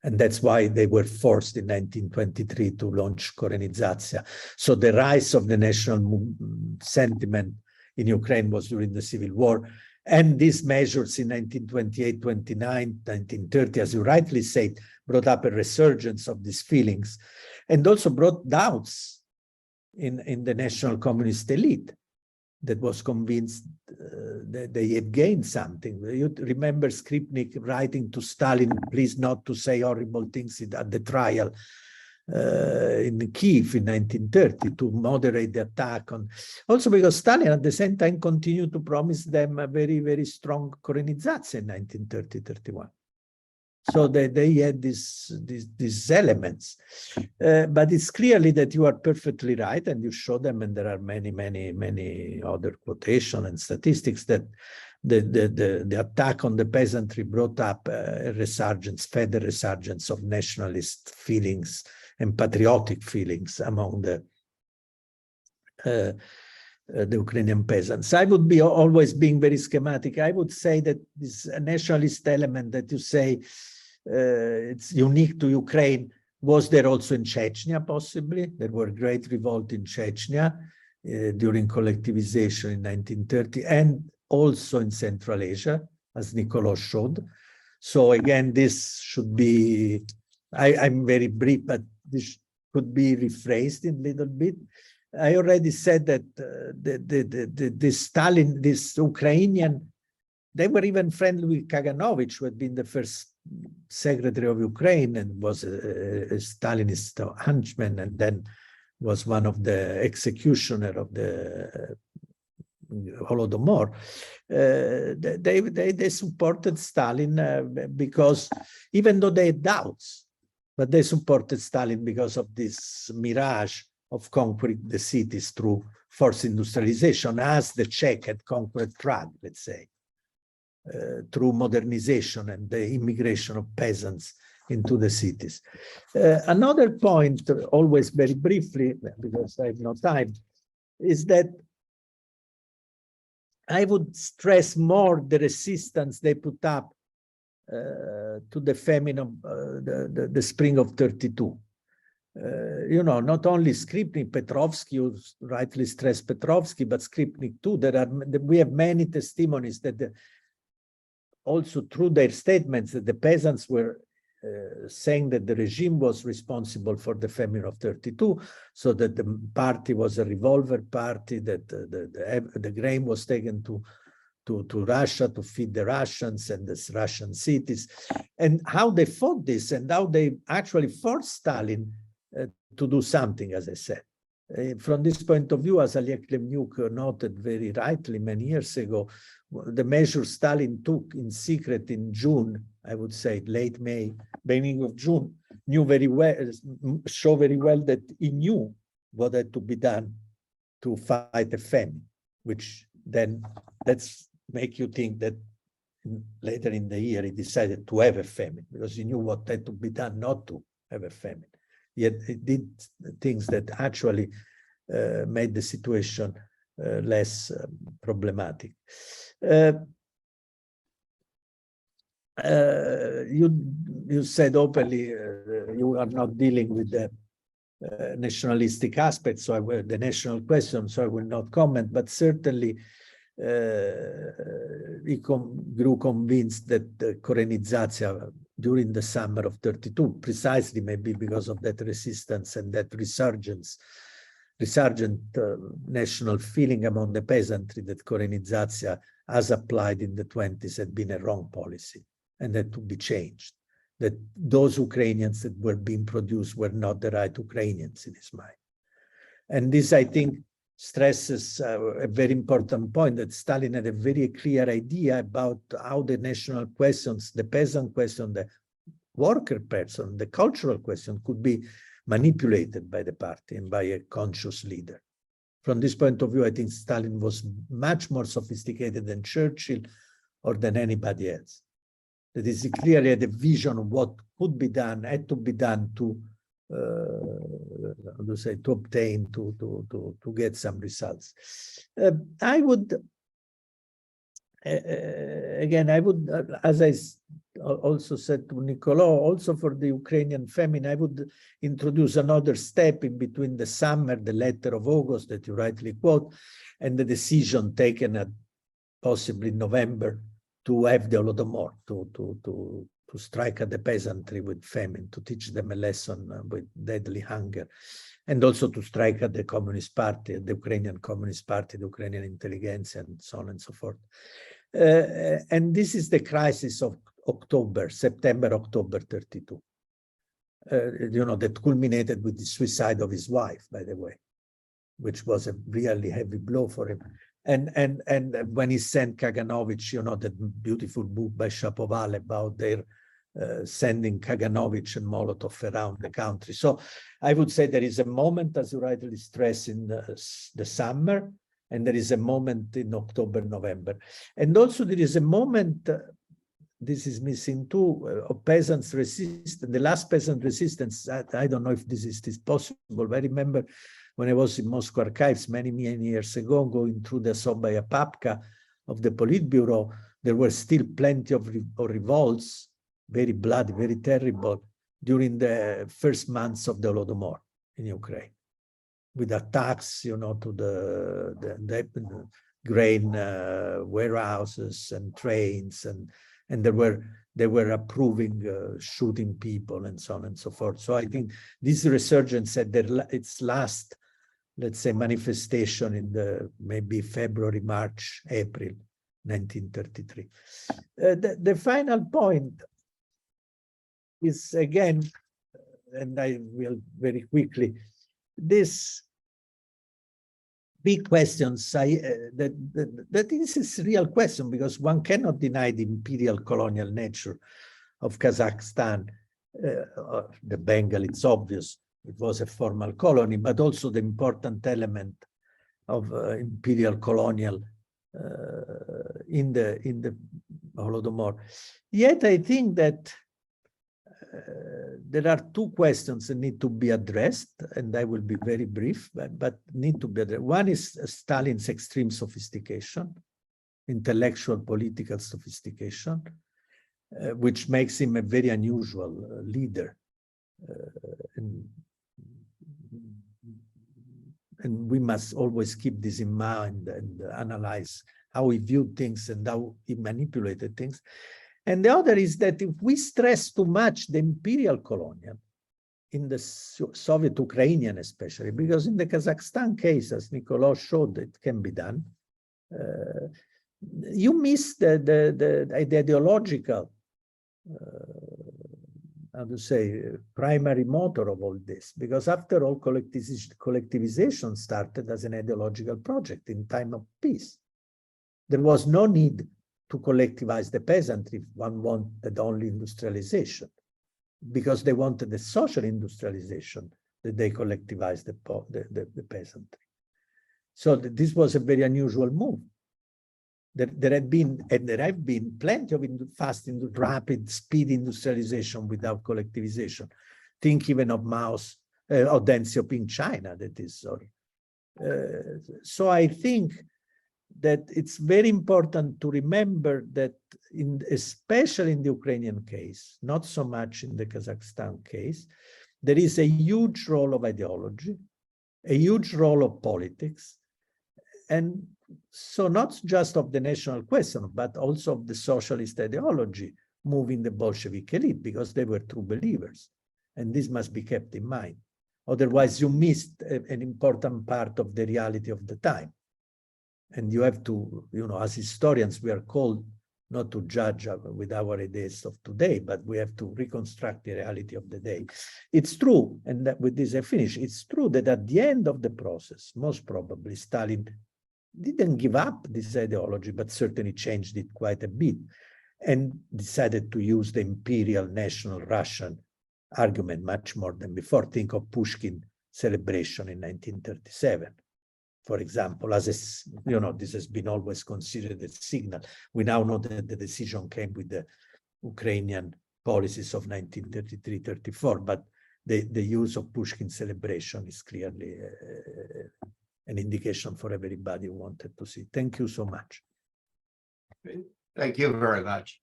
And that's why they were forced in 1923 to launch Korenizatsiya. So the rise of the national sentiment in Ukraine was during the Civil War. And these measures in 1928, 29, 1930, as you rightly said, brought up a resurgence of these feelings and also brought doubts in the national communist elite that was convinced that they had gained something. You remember Skripnik writing to Stalin, please not to say horrible things at the trial in Kiev in 1930 to moderate the attack on. Also because Stalin at the same time continued to promise them a very, very strong Korenizatsiya in 1930-31. So they had these elements. But it's clearly that you are perfectly right, and you show them, and there are many, many, many other quotations and statistics that the attack on the peasantry brought up a resurgence, fed a resurgence of nationalist feelings and patriotic feelings among the Ukrainian peasants. I would be always being very schematic. I would say that this nationalist element that you say it's unique to Ukraine was there also in Chechnya, possibly. There were great revolt in Chechnya during collectivization in 1930, and also in Central Asia, as Niccolò showed. So again, this should be, I'm very brief, but this could be rephrased in a little bit. I already said that this Ukrainian, they were even friendly with Kaganovich, who had been the first secretary of Ukraine and was a Stalinist henchman, and then was one of the executioner of the Holodomor. They supported Stalin because, even though they had doubts, but they supported Stalin because of this mirage of conquering the cities through forced industrialization, as the Czech had conquered Prague, let's say, through modernization and the immigration of peasants into the cities. Another point, always very briefly, because I have no time, is that I would stress more the resistance they put up to the famine of the spring of 32. You know, not only Skripnik, Petrovsky, you rightly stressed Petrovsky, but Skripnik too. We have many testimonies that also through their statements that the peasants were saying that the regime was responsible for the famine of 32, so that the party was a revolver party, that the grain was taken to Russia to feed the Russians and the Russian cities, and how they fought this and how they actually forced Stalin to do something, as I said. From this point of view, as Oleg Klemniuk noted very rightly many years ago, the measure Stalin took in secret in June, I would say late May, beginning of June, knew very well, show very well that he knew what had to be done to fight a famine, which then that's make you think that later in the year he decided to have a famine because he knew what had to be done not to have a famine. Yet he did things that actually made the situation less problematic. You said openly you are not dealing with the nationalistic aspects, so the national question, so I will not comment, but certainly he grew convinced that the Korenizacja during the summer of 32, precisely maybe because of that resistance and that resurgent national feeling among the peasantry, that Korenizacja, as applied in the 20s, had been a wrong policy and had to be changed. That those Ukrainians that were being produced were not the right Ukrainians in his mind. And this, I think, stresses a very important point, that Stalin had a very clear idea about how the national questions, the peasant question, the worker person, the cultural question could be manipulated by the party and by a conscious leader. From this point of view, I think Stalin was much more sophisticated than Churchill or than anybody else. That is, he clearly had a vision of what could be done, had to be done to obtain, to get some results. I would, again, I would, as I also said to Niccolò, also for the Ukrainian famine, I would introduce another step in between the summer, the letter of August that you rightly quote, and the decision taken at possibly November to have the Holodomor, to strike at the peasantry with famine, to teach them a lesson with deadly hunger, and also to strike at the Communist Party, the Ukrainian Communist Party, the Ukrainian intelligentsia, and so on and so forth. And this is the crisis of September, October 32. You know, that culminated with the suicide of his wife, by the way, which was a really heavy blow for him. And when he sent Kaganovich, you know, that beautiful book by Shapoval about their sending Kaganovich and Molotov around the country. So I would say there is a moment, as you rightly stress, in the summer, And there is a moment in October, November. And also there is a moment, this is missing too, of peasants resistance. The last peasant resistance, I don't know if this is possible, but I remember when I was in Moscow archives many years ago, going through the Sobaya Papka of the Politburo, there were still plenty of revolts, very bloody, very terrible, during the first months of the Holodomor in Ukraine, with attacks, you know, to the grain warehouses and trains, and they were approving shooting people and so on and so forth. So I think this resurgence had its last, let's say, manifestation in the maybe February, March, April 1933. The final point is, again, and I will very quickly, this big questions, that is a real question, because one cannot deny the imperial colonial nature of Kazakhstan. The Bengal, it's obvious, it was a formal colony, but also the important element of imperial colonial in the Holodomor. Yet I think that there are two questions that need to be addressed, and I will be very brief, but need to be addressed. One is Stalin's extreme sophistication, intellectual, political sophistication, which makes him a very unusual leader. And we must always keep this in mind and analyze how he viewed things and how he manipulated things. And the other is that if we stress too much the imperial colonial, in the Soviet Ukrainian especially, because in the Kazakhstan case, as Niccolò showed, it can be done, you miss the ideological, how to say, primary motor of all this, because after all, collectivization started as an ideological project in time of peace. There was no need to collectivize the peasantry if one wanted only industrialization, because they wanted the social industrialization that they collectivized the peasantry. So this was a very unusual move. There have been plenty of rapid speed industrialization without collectivization. Think even of Mao's, of Deng Xiaoping China, that is, sorry. So I think that it's very important to remember that especially in the Ukrainian case, not so much in the Kazakhstan case, there is a huge role of ideology, a huge role of politics, and so not just of the national question, but also of the socialist ideology moving the Bolshevik elite, because they were true believers. And this must be kept in mind. Otherwise, you missed an important part of the reality of the time. And you have to, you know, as historians, we are called not to judge with our ideas of today, but we have to reconstruct the reality of the day. It's true, and that with this I finish, it's true that at the end of the process, most probably Stalin didn't give up this ideology, but certainly changed it quite a bit and decided to use the imperial national Russian argument much more than before. Think of Pushkin celebration in 1937. For example, as a, you know, this has been always considered a signal. We now know that the decision came with the Ukrainian policies of 1933-34, but the use of Pushkin celebration is clearly an indication for everybody who wanted to see. Thank you so much. Thank you very much.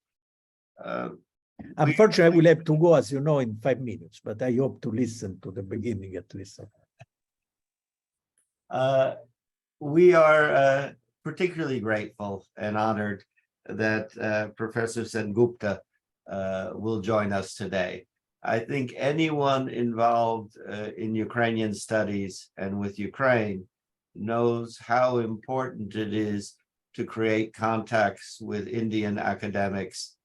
Unfortunately, I will have to go, as you know, in 5 minutes, but I hope to listen to the beginning at least. We are particularly grateful and honored that Professor Sengupta will join us today. I think anyone involved in Ukrainian studies and with Ukraine knows how important it is to create contacts with Indian academics,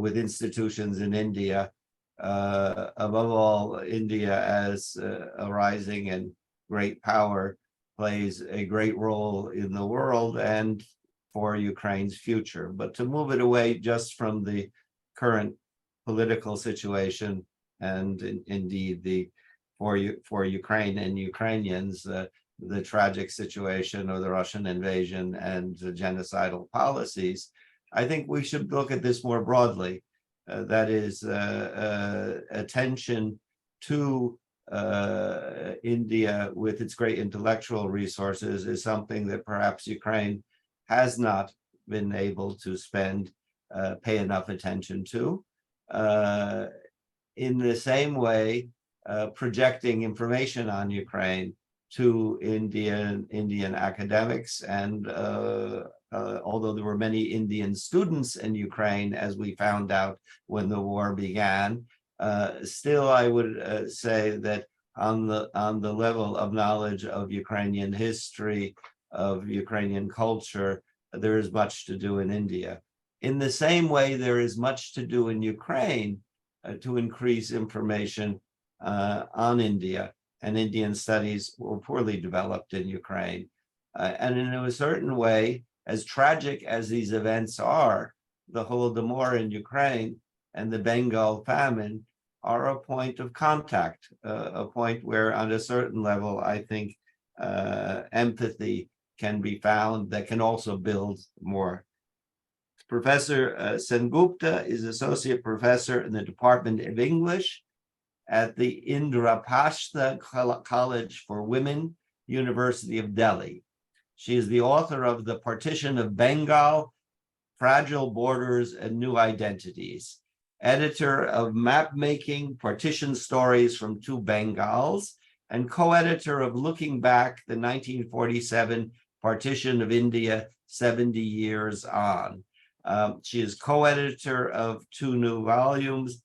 with institutions in India, above all, India as a rising and great power plays a great role in the world and for Ukraine's future. But to move it away just from the current political situation and indeed for Ukraine and Ukrainians, the tragic situation of the Russian invasion and the genocidal policies, I think we should look at this more broadly. That is, attention to India with its great intellectual resources is something that perhaps Ukraine has not been able to pay enough attention to. In the same way, projecting information on Ukraine to Indian academics, and although there were many Indian students in Ukraine, as we found out when the war began, still I would say that on the level of knowledge of Ukrainian history, of Ukrainian culture, there is much to do in India. In the same way, there is much to do in Ukraine to increase information on India, and Indian studies were poorly developed in Ukraine. And in a certain way, as tragic as these events are, the Holodomor in Ukraine and the Bengal famine are a point of contact, a point where on a certain level, I think empathy can be found that can also build more. Professor Sengupta is Associate Professor in the Department of English at the Indraprastha College for Women, University of Delhi. She is the author of The Partition of Bengal, Fragile Borders and New Identities, editor of Map-Making Partition Stories from Two Bengals, and co-editor of Looking Back, the 1947 Partition of India, 70 Years On. She is co-editor of two new volumes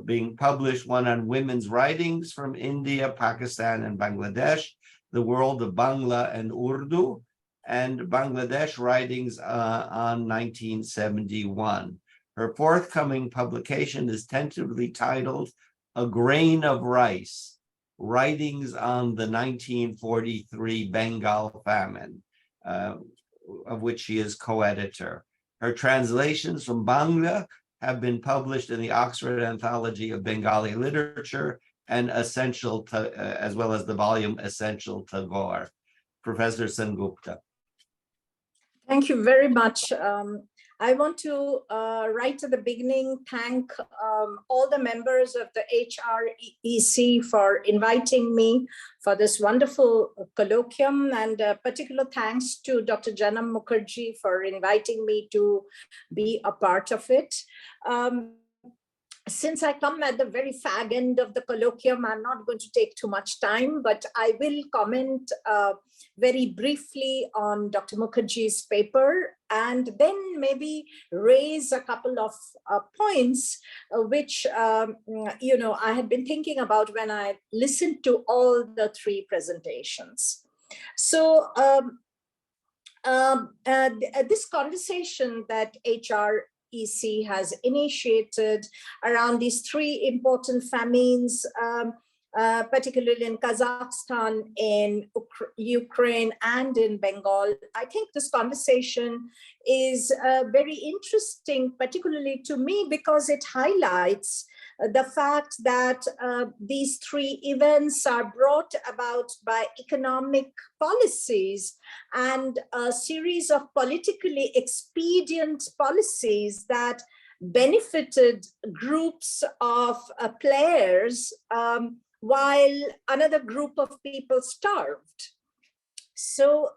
being published, one on women's writings from India, Pakistan, and Bangladesh, The World of Bangla and Urdu, and Bangladesh writings on 1971. Her forthcoming publication is tentatively titled A Grain of Rice, Writings on the 1943 Bengal Famine, of which she is co-editor. Her translations from Bangla have been published in the Oxford Anthology of Bengali Literature and Essential to, as well as the volume Essential Tagore. Professor Sengupta. Thank you very much. I want to, right at the beginning, thank all the members of the HREC for inviting me for this wonderful colloquium, and particular thanks to Dr. Janam Mukherjee for inviting me to be a part of it. Since I come at the very fag end of the colloquium, I'm not going to take too much time, but I will comment very briefly on Dr. Mukherjee's paper, and then maybe raise a couple of points which I had been thinking about when I listened to all the three presentations. So this conversation that HREC has initiated around these three important famines, particularly in Kazakhstan, in Ukraine, and in Bengal. I think this conversation is very interesting, particularly to me, because it highlights the fact that these three events are brought about by economic policies and a series of politically expedient policies that benefited groups of players while another group of people starved. So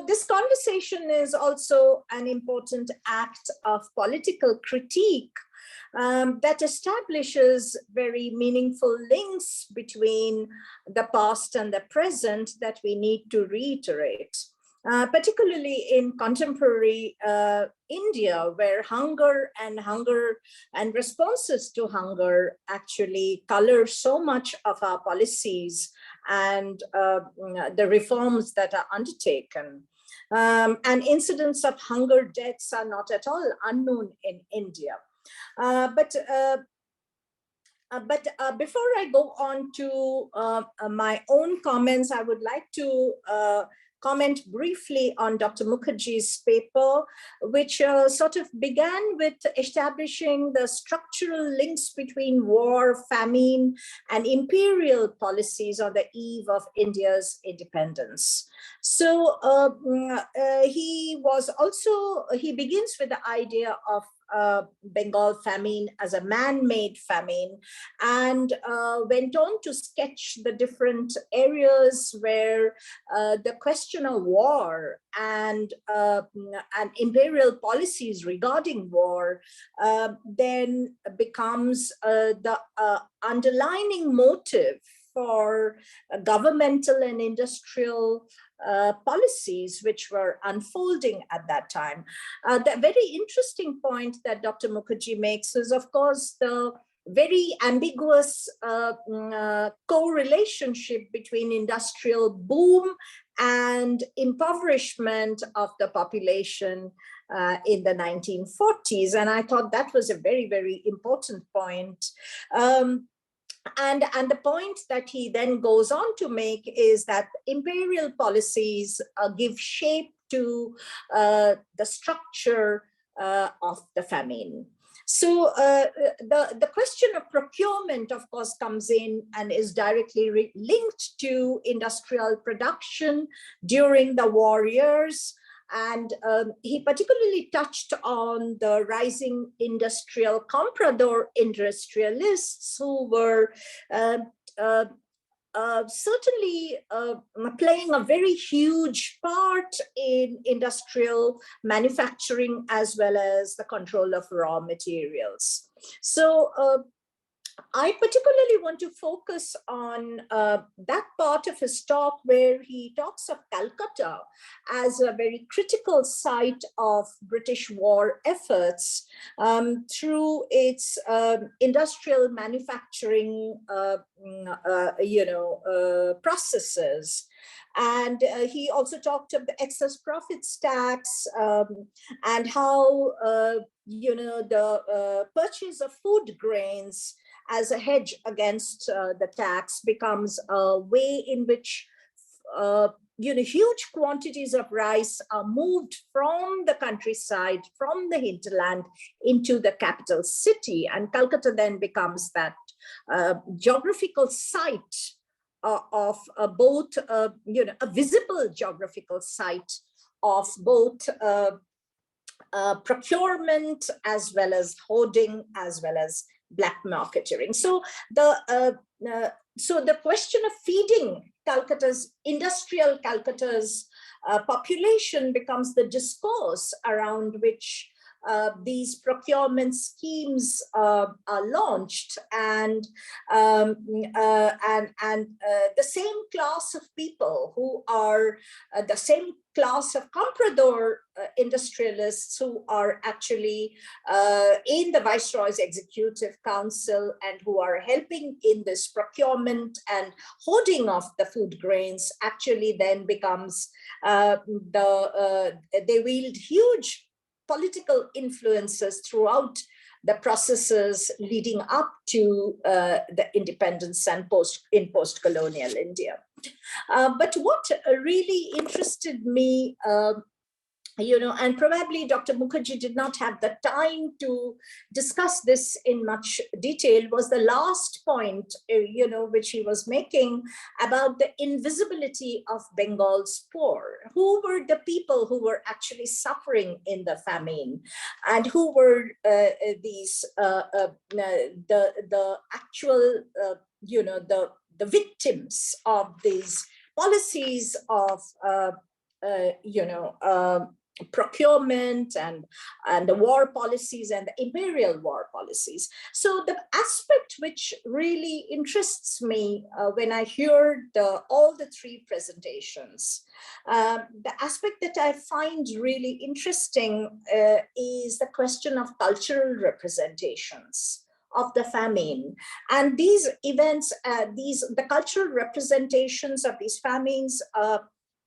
this conversation is also an important act of political critique that establishes very meaningful links between the past and the present that we need to reiterate, particularly in contemporary India, where hunger and responses to hunger actually color so much of our policies and the reforms that are undertaken. And incidents of hunger deaths are not at all unknown in India. But before I go on to my own comments, I would like to comment briefly on Dr. Mukherjee's paper, which sort of began with establishing the structural links between war, famine, and imperial policies on the eve of India's independence. So he begins with the idea of Bengal famine as a man-made famine, and went on to sketch the different areas where the question of war and imperial policies regarding war then becomes the underlining motive for governmental and industrial policies which were unfolding at that time. The very interesting point that Dr. Mukherjee makes is, of course, the very ambiguous co-relationship between industrial boom and impoverishment of the population in the 1940s. And I thought that was a very, very important point. And the point that he then goes on to make is that imperial policies give shape to the structure of the famine. So the question of procurement, of course, comes in and is directly linked to industrial production during the war years. And he particularly touched on the rising industrial comprador industrialists who were certainly playing a very huge part in industrial manufacturing as well as the control of raw materials. So I particularly want to focus on that part of his talk where he talks of Calcutta as a very critical site of British war efforts through its industrial manufacturing, processes. And he also talked of the excess profits tax and how, the purchase of food grains as a hedge against the tax becomes a way in which huge quantities of rice are moved from the countryside, from the hinterland into the capital city. And Calcutta then becomes that geographical site of both, a visible geographical site of both procurement as well as hoarding as well as black marketing. So the question of feeding industrial Calcutta's population becomes the discourse around which these procurement schemes are launched, and the same class of people who are the same class of comprador industrialists who are actually in the Viceroy's Executive Council and who are helping in this procurement and hoarding of the food grains actually then becomes they wield huge political influences throughout the processes leading up to the independence and post-colonial India. But what really interested me, and probably Dr. Mukherjee did not have the time to discuss this in much detail, was the last point, which he was making about the invisibility of Bengal's poor. Who were the people who were actually suffering in the famine, and who were these the actual the victims of these policies of procurement and the war policies and the imperial war policies. So the aspect which really interests me when I hear all the three presentations, the aspect that I find really interesting is the question of cultural representations of the famine. And these events, the cultural representations of these famines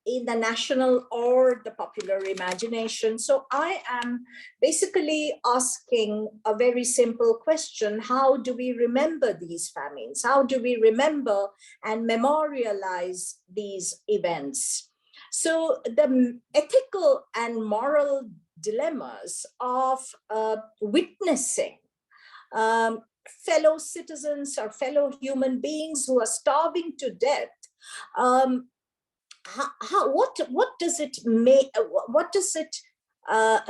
in the national or the popular imagination. So I am basically asking a very simple question: how do we remember these famines? How do we remember and memorialize these events? So the ethical and moral dilemmas of witnessing fellow citizens or fellow human beings who are starving to death, what does it make? What does it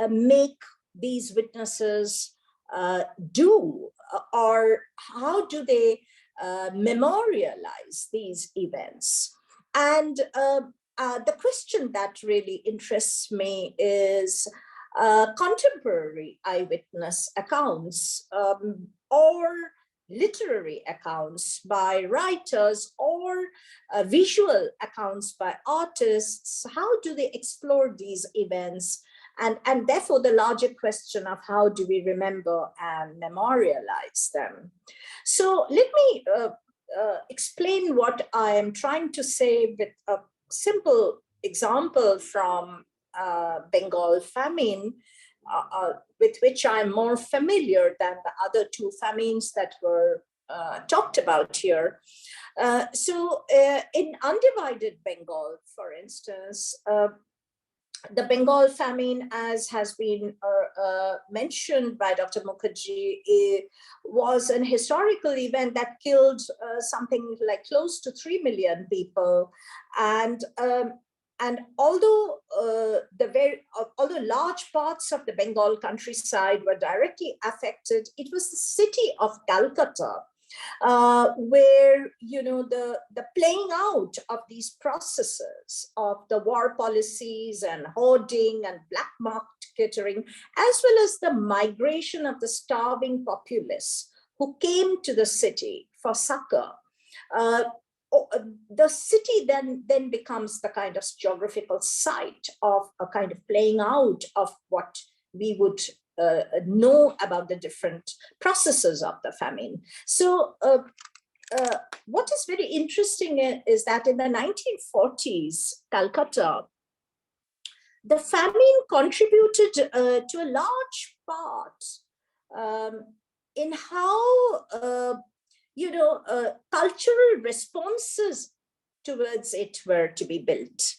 make these witnesses do, or how do they memorialize these events? And the question that really interests me is contemporary eyewitness accounts or literary accounts by writers or visual accounts by artists. How do they explore these events? And therefore the larger question of how do we remember and memorialize them? So let me explain what I am trying to say with a simple example from Bengal famine, with which I'm more familiar than the other two famines that were talked about here. So in undivided Bengal, for instance, the Bengal famine, as has been mentioned by Dr. Mukherjee, was an historical event that killed something like close to 3 million people. And although although large parts of the Bengal countryside were directly affected, it was the city of Calcutta where, you know, the playing out of these processes of the war policies and hoarding and black marketing, as well as the migration of the starving populace who came to the city for succor, the city then becomes the kind of geographical site of a kind of playing out of what we would know about the different processes of the famine. So what is very interesting is that in the 1940s, Calcutta, the famine contributed to a large part in how cultural responses towards it were to be built.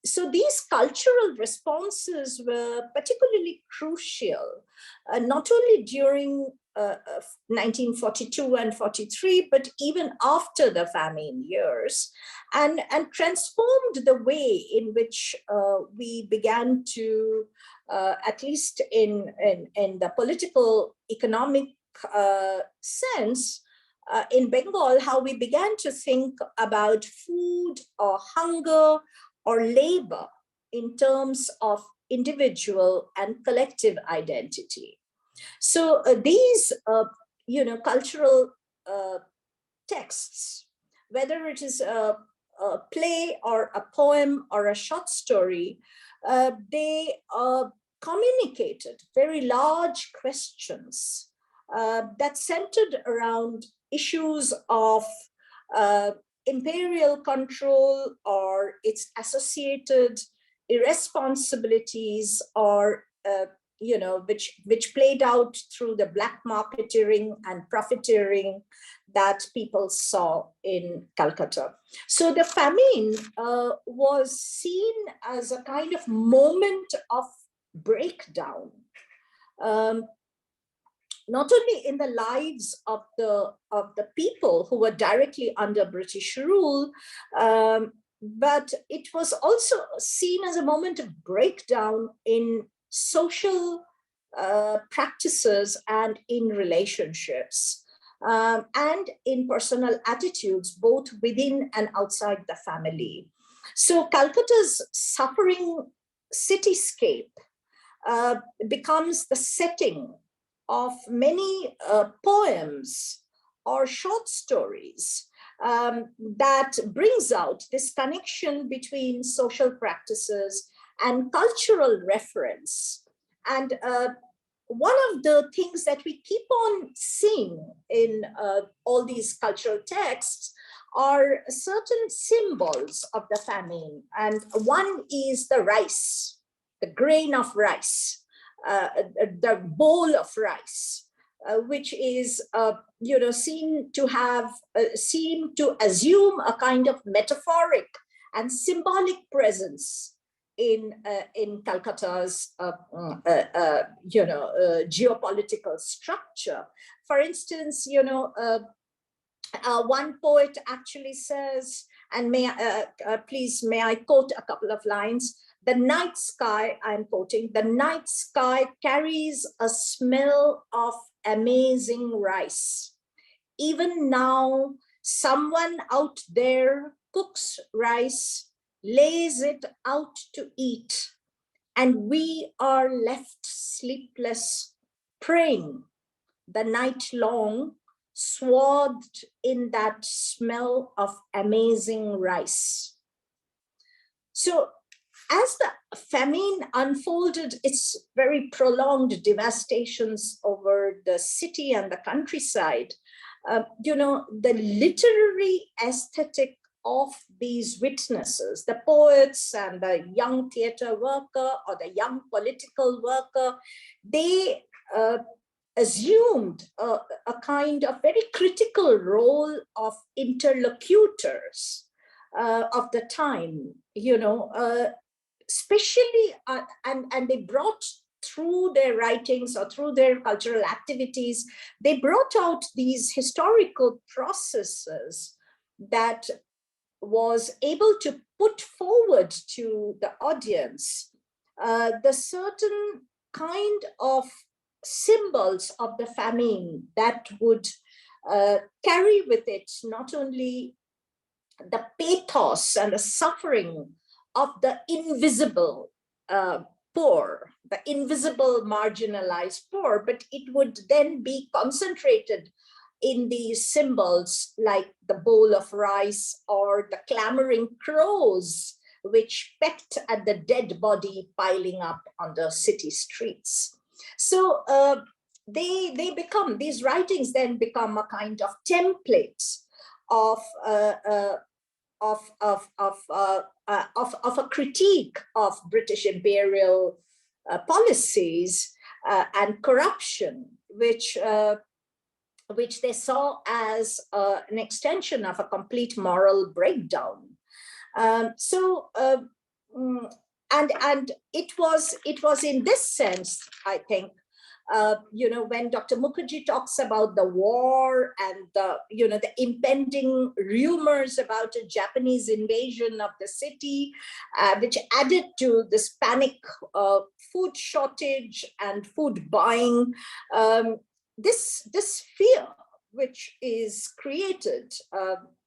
So these cultural responses were particularly crucial, not only during 1942 and 43, but even after the famine years, and transformed the way in which we began to, at least in the political economic sense, in Bengal, how we began to think about food or hunger or labor in terms of individual and collective identity. So these, cultural texts, whether it is a play or a poem or a short story, they communicated very large questions that centered around issues of imperial control or its associated irresponsibilities, or which played out through the black marketeering and profiteering that people saw in Calcutta. So the famine was seen as a kind of moment of breakdown, not only in the lives of the people who were directly under British rule, but it was also seen as a moment of breakdown in social practices and in relationships, and in personal attitudes, both within and outside the family. So Calcutta's suffering cityscape becomes the setting of many poems or short stories that brings out this connection between social practices and cultural reference. And one of the things that we keep on seeing in all these cultural texts are certain symbols of the famine. And one is the rice, the grain of rice, the bowl of rice, which is seem to assume a kind of metaphoric and symbolic presence in Calcutta's geopolitical structure. For instance, one poet actually says, and please may I quote a couple of lines, "The night sky," I'm quoting, "the night sky carries a smell of amazing rice. Even now, someone out there cooks rice, lays it out to eat, and we are left sleepless, praying the night long, swathed in that smell of amazing rice." So as the famine unfolded its very prolonged devastations over the city and the countryside, the literary aesthetic of these witnesses, the poets and the young theater worker or the young political worker, they assumed a kind of very critical role of interlocutors of the time, especially, and they brought through their writings or through their cultural activities, they brought out these historical processes that was able to put forward to the audience the certain kind of symbols of the famine that would carry with it not only the pathos and the suffering of the invisible poor, the invisible marginalized poor, but it would then be concentrated in these symbols like the bowl of rice or the clamoring crows which pecked at the dead body piling up on the city streets. So these writings then become a kind of template of a critique of British imperial policies and corruption, which they saw as an extension of a complete moral breakdown. And it was in this sense, I think, when Dr. Mukherjee talks about the war and the impending rumors about a Japanese invasion of the city, which added to this panic, food shortage and food buying, this fear which is created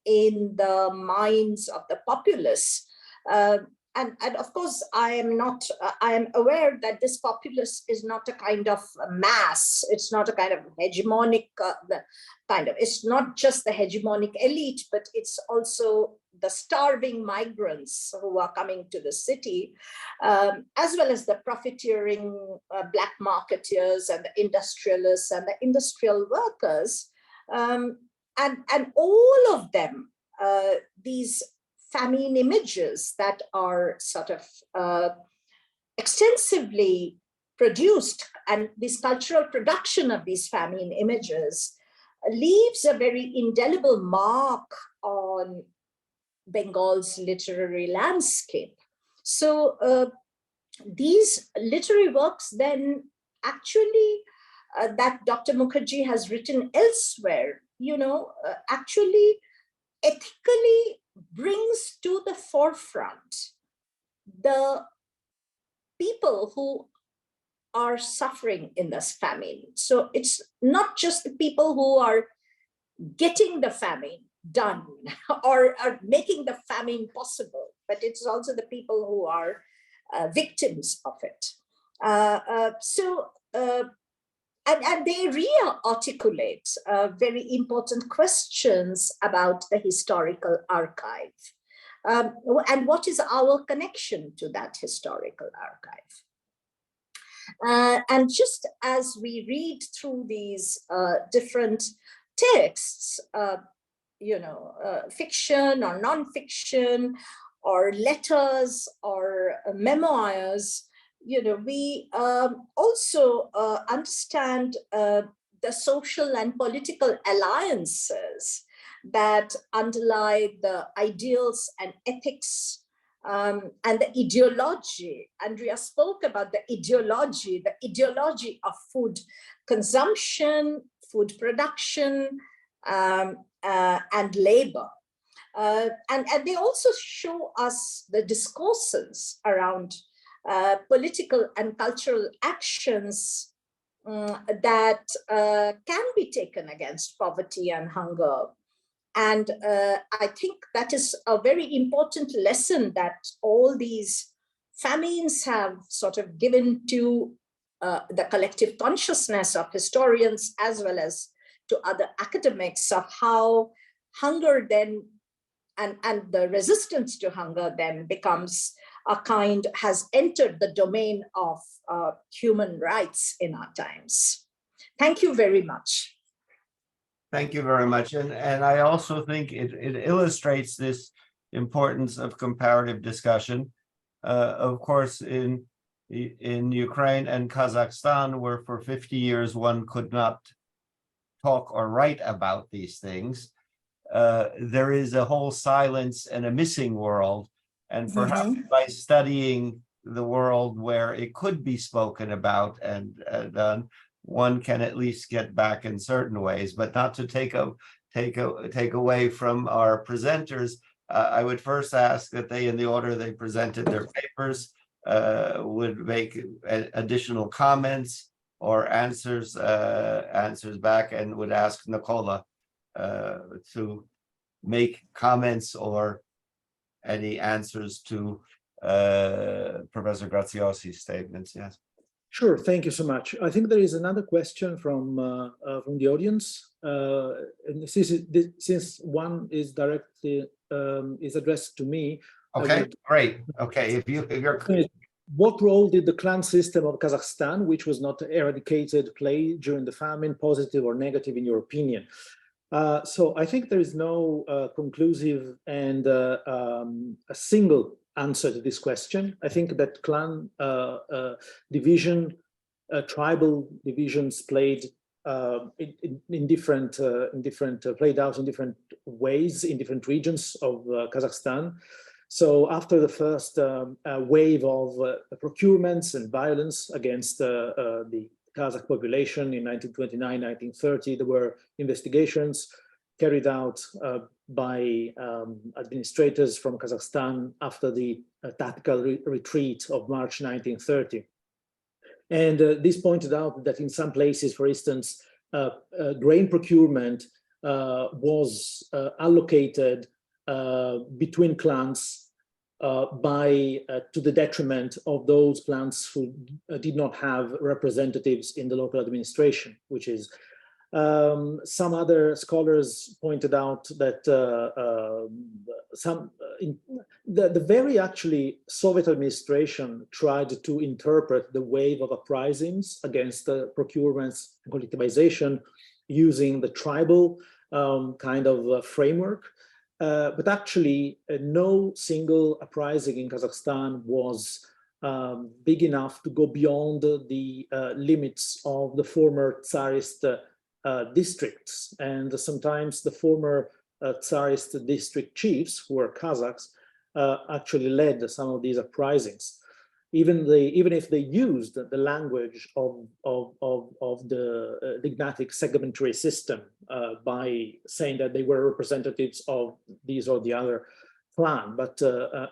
in the minds of the populace. And of course, I am aware that this populace is not a kind of mass. It's not a kind of hegemonic it's not just the hegemonic elite, but it's also the starving migrants who are coming to the city, as well as the profiteering black marketeers and the industrialists and the industrial workers. And all of them, these famine images that are sort of extensively produced, and this cultural production of these famine images leaves a very indelible mark on Bengal's literary landscape. So these literary works then actually that Dr. Mukherjee has written elsewhere, actually ethically brings to the forefront the people who are suffering in this famine. So it's not just the people who are getting the famine done or are making the famine possible, but it's also the people who are victims of it. And they re-articulate very important questions about the historical archive. And what is our connection to that historical archive? And just as we read through these different texts, fiction or non-fiction, or letters or memoirs, we also understand the social and political alliances that underlie the ideals and ethics and the ideology. Andrea spoke about the ideology of food consumption, food production, and labor. And they also show us the discourses around political and cultural actions that can be taken against poverty and hunger. And I think that is a very important lesson that all these famines have sort of given to the collective consciousness of historians as well as to other academics of how hunger then and the resistance to hunger then becomes has entered the domain of human rights in our times. Thank you very much. Thank you very much. And I also think it illustrates this importance of comparative discussion. Of course, in Ukraine and Kazakhstan, where for 50 years one could not talk or write about these things, there is a whole silence and a missing world. And perhaps by studying the world where it could be spoken about and done, one can at least get back in certain ways, but not to take away from our presenters. I would first ask that they, in the order they presented their papers, would make additional comments or answers back, and would ask Niccolò to make comments or any answers to Professor Graziosi's statements. Yes. Sure, thank you so much. I think there is another question from the audience. And since one is directly is addressed to me. Okay, great. Okay, if you're. What role did the clan system of Kazakhstan, which was not eradicated, play during the famine, positive or negative in your opinion? So I think there is no conclusive and a single answer to this question. I think that clan division, tribal divisions played played out in different ways in different regions of Kazakhstan. So after the first wave of procurements and violence against the Kazakh population in 1929, 1930, there were investigations carried out by administrators from Kazakhstan after the tactical retreat of March 1930. And this pointed out that in some places, for instance, grain procurement was allocated between clans to the detriment of those clans who did not have representatives in the local administration, which is some other scholars pointed out that the very actually Soviet administration tried to interpret the wave of uprisings against the procurements and collectivization using the tribal kind of framework. But actually, no single uprising in Kazakhstan was big enough to go beyond the limits of the former Tsarist districts. And sometimes the former Tsarist district chiefs, who were Kazakhs, actually led some of these uprisings. Even if they used the language of the dignatic segmentary system by saying that they were representatives of these or the other clan, but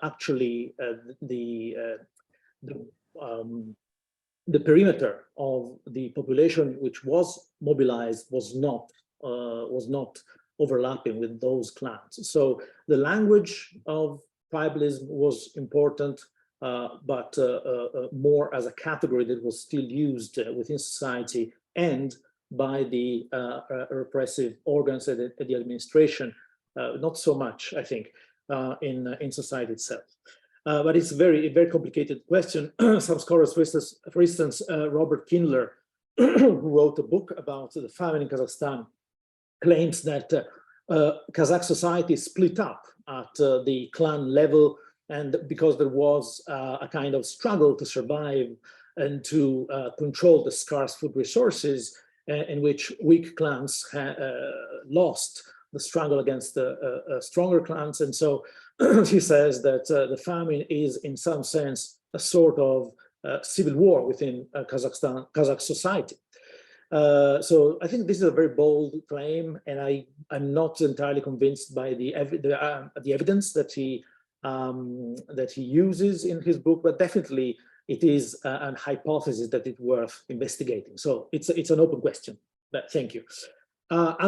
actually the perimeter of the population which was mobilized was not overlapping with those clans. So the language of tribalism was important, but more as a category that was still used within society and by the repressive organs at the administration, not so much, I think, in society itself. But it's a very complicated question. Some scholars, for instance, Robert Kindler, who wrote a book about the famine in Kazakhstan, claims that Kazakh society split up at the clan level, and because there was a kind of struggle to survive and to control the scarce food resources, in which weak clans lost the struggle against the stronger clans. And so she says that the famine is in some sense a sort of civil war within Kazakh society. So I think this is a very bold claim, and I'm not entirely convinced by the evidence that he uses in his book, but definitely it is an hypothesis that is worth investigating. So it's an open question. But thank you. I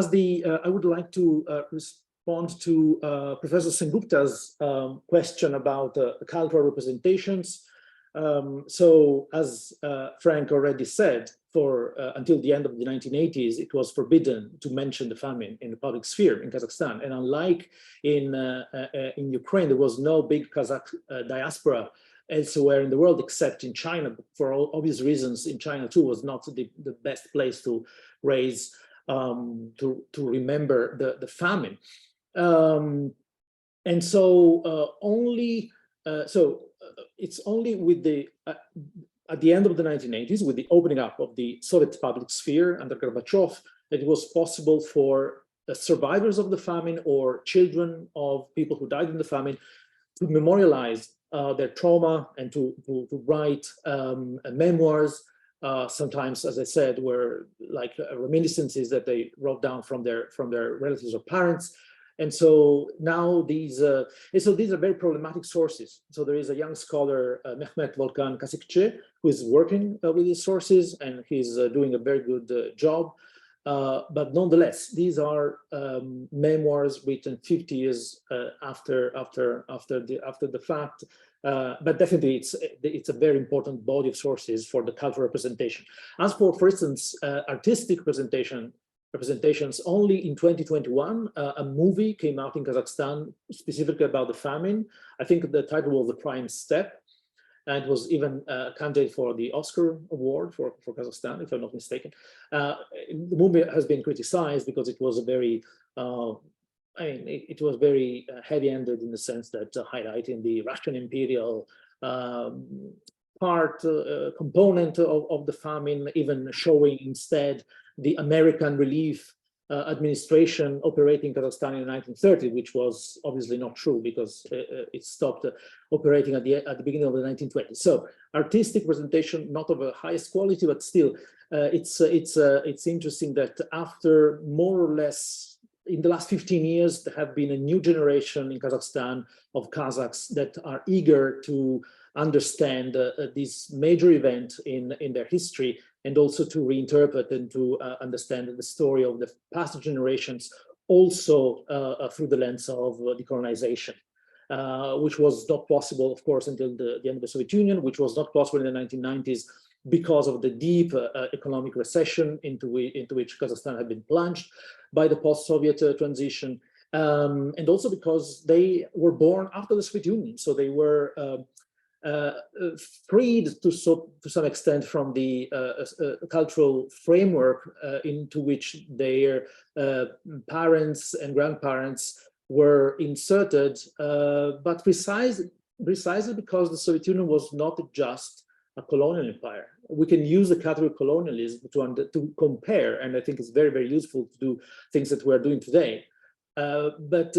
would like to respond to Professor Sengupta's question about cultural representations. So as Frank already said, until the end of the 1980s, it was forbidden to mention the famine in the public sphere in Kazakhstan. And unlike in Ukraine, there was no big Kazakh diaspora elsewhere in the world except in China. For all obvious reasons, in China too was not the best place to raise, to remember the famine. And so it's only with at the end of the 1980s, with the opening up of the Soviet public sphere under Gorbachev, that it was possible for survivors of the famine or children of people who died in the famine to memorialize their trauma and to write memoirs. Sometimes, as I said, were like reminiscences that they wrote down from their relatives or parents. And so now these are very problematic sources. So there is a young scholar, Mehmet Volkan Kasikçi, who is working with these sources, and he's doing a very good job. But nonetheless, these are memoirs written 50 years after the fact. But definitely, it's a very important body of sources for the cultural representation. As for instance, artistic representations, only in 2021, a movie came out in Kazakhstan specifically about the famine. I think the title was The Prime Step, and it was even a candidate for the Oscar award for Kazakhstan, if I'm not mistaken. The movie has been criticized because it was a very, it was very heavy-handed in the sense that highlighting the Russian imperial component of the famine, even showing instead the American relief administration operating Kazakhstan in the 1930s, which was obviously not true because it stopped operating at the beginning of the 1920s. So artistic presentation, not of the highest quality, but still, it's interesting that after more or less in the last 15 years, there have been a new generation in Kazakhstan of Kazakhs that are eager to understand this major event in their history, and also to reinterpret and to understand the story of the past generations, also through the lens of decolonization, which was not possible, of course, until the end of the Soviet Union, which was not possible in the 1990s because of the deep economic recession into which Kazakhstan had been plunged by the post-Soviet transition, and also because they were born after the Soviet Union, so they were freed to some extent from the cultural framework into which their parents and grandparents were inserted, but precisely because the Soviet Union was not just a colonial empire. We can use the category of colonialism to compare, and I think it's very, very useful to do things that we're doing today. But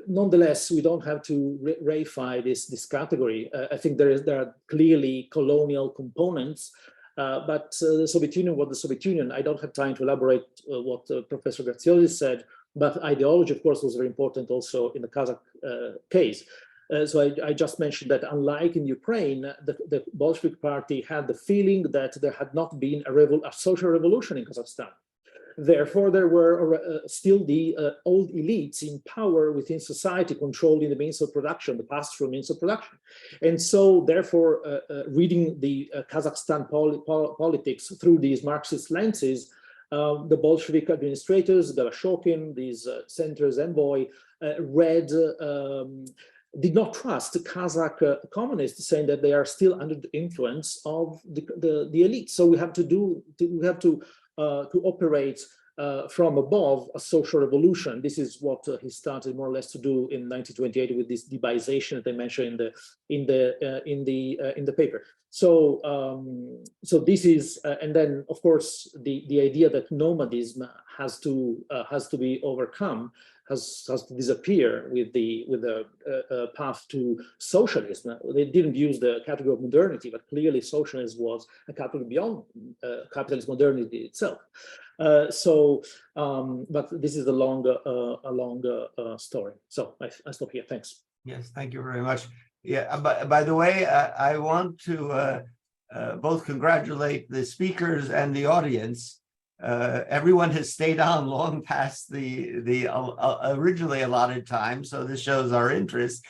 nonetheless, we don't have to reify this category. I think there are clearly colonial components, but the Soviet Union was the Soviet Union. I don't have time to elaborate what Professor Graziosi said, but ideology, of course, was very important also in the Kazakh case. So I just mentioned that unlike in Ukraine, the Bolshevik party had the feeling that there had not been a social revolution in Kazakhstan. Therefore, there were still the old elites in power within society, controlling the means of production, the pass-through means of production. And so, therefore, reading the Kazakhstan politics through these Marxist lenses, the Bolshevik administrators, Galashokhin, these center's envoy, did not trust the Kazakh communists, saying that they are still under the influence of the elite. So we have to operate from above a social revolution. This is what he started more or less to do in 1928 with this debaization that I mentioned in the paper. So this is, and then of course the idea that nomadism has to be overcome has to disappear with the path to socialism. They didn't use the category of modernity, but clearly socialism was a category beyond capitalist modernity itself. But this is a longer story. So I stop here. Thanks. Yes, thank you very much. Yeah, by the way, I want to both congratulate the speakers and the audience. Everyone has stayed on long past the originally allotted time, so this shows our interest.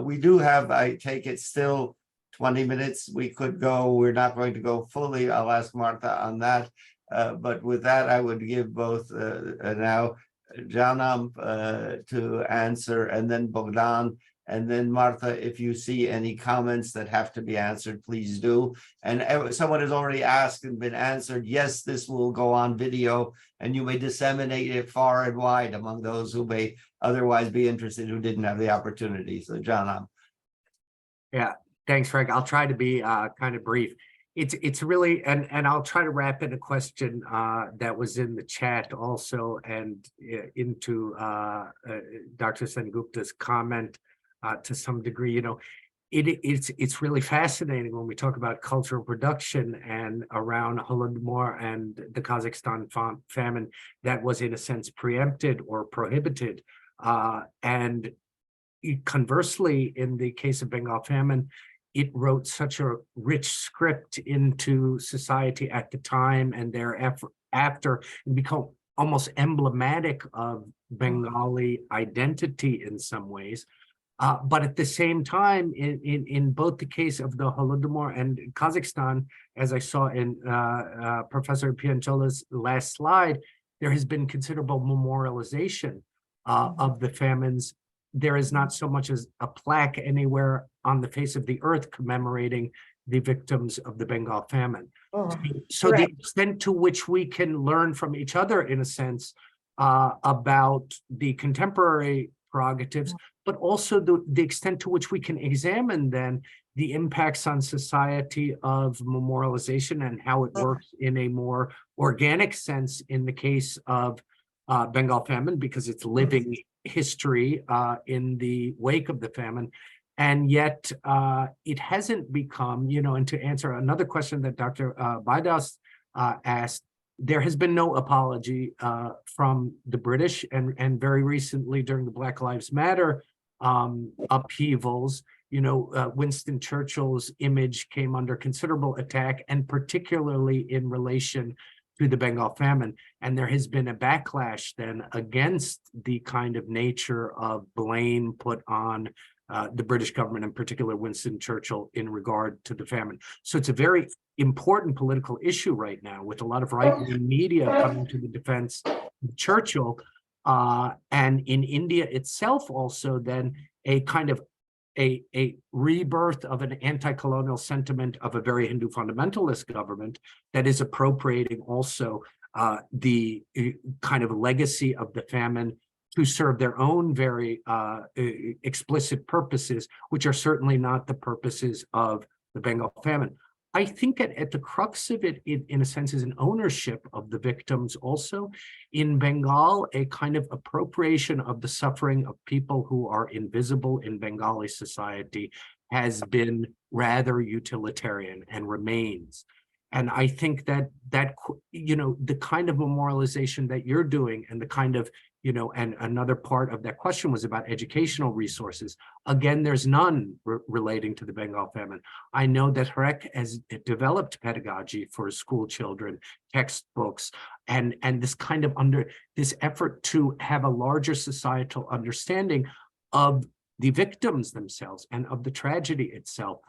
We do have, I take it, still 20 minutes. We could go. We're not going to go fully. I'll ask Martha on that. But with that, I would give both now Janam to answer, and then Bohdan, and then Martha, if you see any comments that have to be answered, please do. And someone has already asked and been answered. Yes, this will go on video, and you may disseminate it far and wide among those who may otherwise be interested who didn't have the opportunity. So Janam. Yeah, thanks, Frank. I'll try to be kind of brief. It's really, and I'll try to wrap in a question that was in the chat also, and into Dr. Sengupta's comment to some degree. You know, it's really fascinating when we talk about cultural production and around Holodomor and the Kazakhstan famine that was in a sense preempted or prohibited. And conversely, in the case of Bengal famine, it wrote such a rich script into society at the time and thereafter, and become almost emblematic of Bengali identity in some ways. But at the same time, in both the case of the Holodomor and Kazakhstan, as I saw in Professor Pianciola's last slide, there has been considerable memorialization of the famines. There is not so much as a plaque anywhere on the face of the earth commemorating the victims of the Bengal famine. So the extent to which we can learn from each other, in a sense, about the contemporary prerogatives, but also the extent to which we can examine then the impacts on society of memorialization and how it works in a more organic sense in the case of Bengal famine, because it's living history in the wake of the famine. And yet it hasn't become, you know, and to answer another question that Dr. Baidas asked, there has been no apology from the British, and very recently during the Black Lives Matter upheavals, you know, Winston Churchill's image came under considerable attack, and particularly in relation to the Bengal famine. And there has been a backlash then against the kind of nature of blame put on the British government, in particular Winston Churchill, in regard to the famine. So it's a very important political issue right now, with a lot of right-wing media coming to the defense of Churchill. And in India itself also then a kind of a rebirth of an anti-colonial sentiment of a very Hindu fundamentalist government that is appropriating also the kind of legacy of the famine to serve their own very explicit purposes, which are certainly not the purposes of the Bengal famine. I think at the crux of it, in a sense, is an ownership of the victims also. In Bengal, a kind of appropriation of the suffering of people who are invisible in Bengali society has been rather utilitarian and remains. And I think that you know, the kind of memorialization that you're doing, and the kind of, you know, and another part of that question was about educational resources. Again, there's none relating to the Bengal famine. I know that Hierarchies has developed pedagogy for school children, textbooks, and this kind of this effort to have a larger societal understanding of the victims themselves and of the tragedy itself.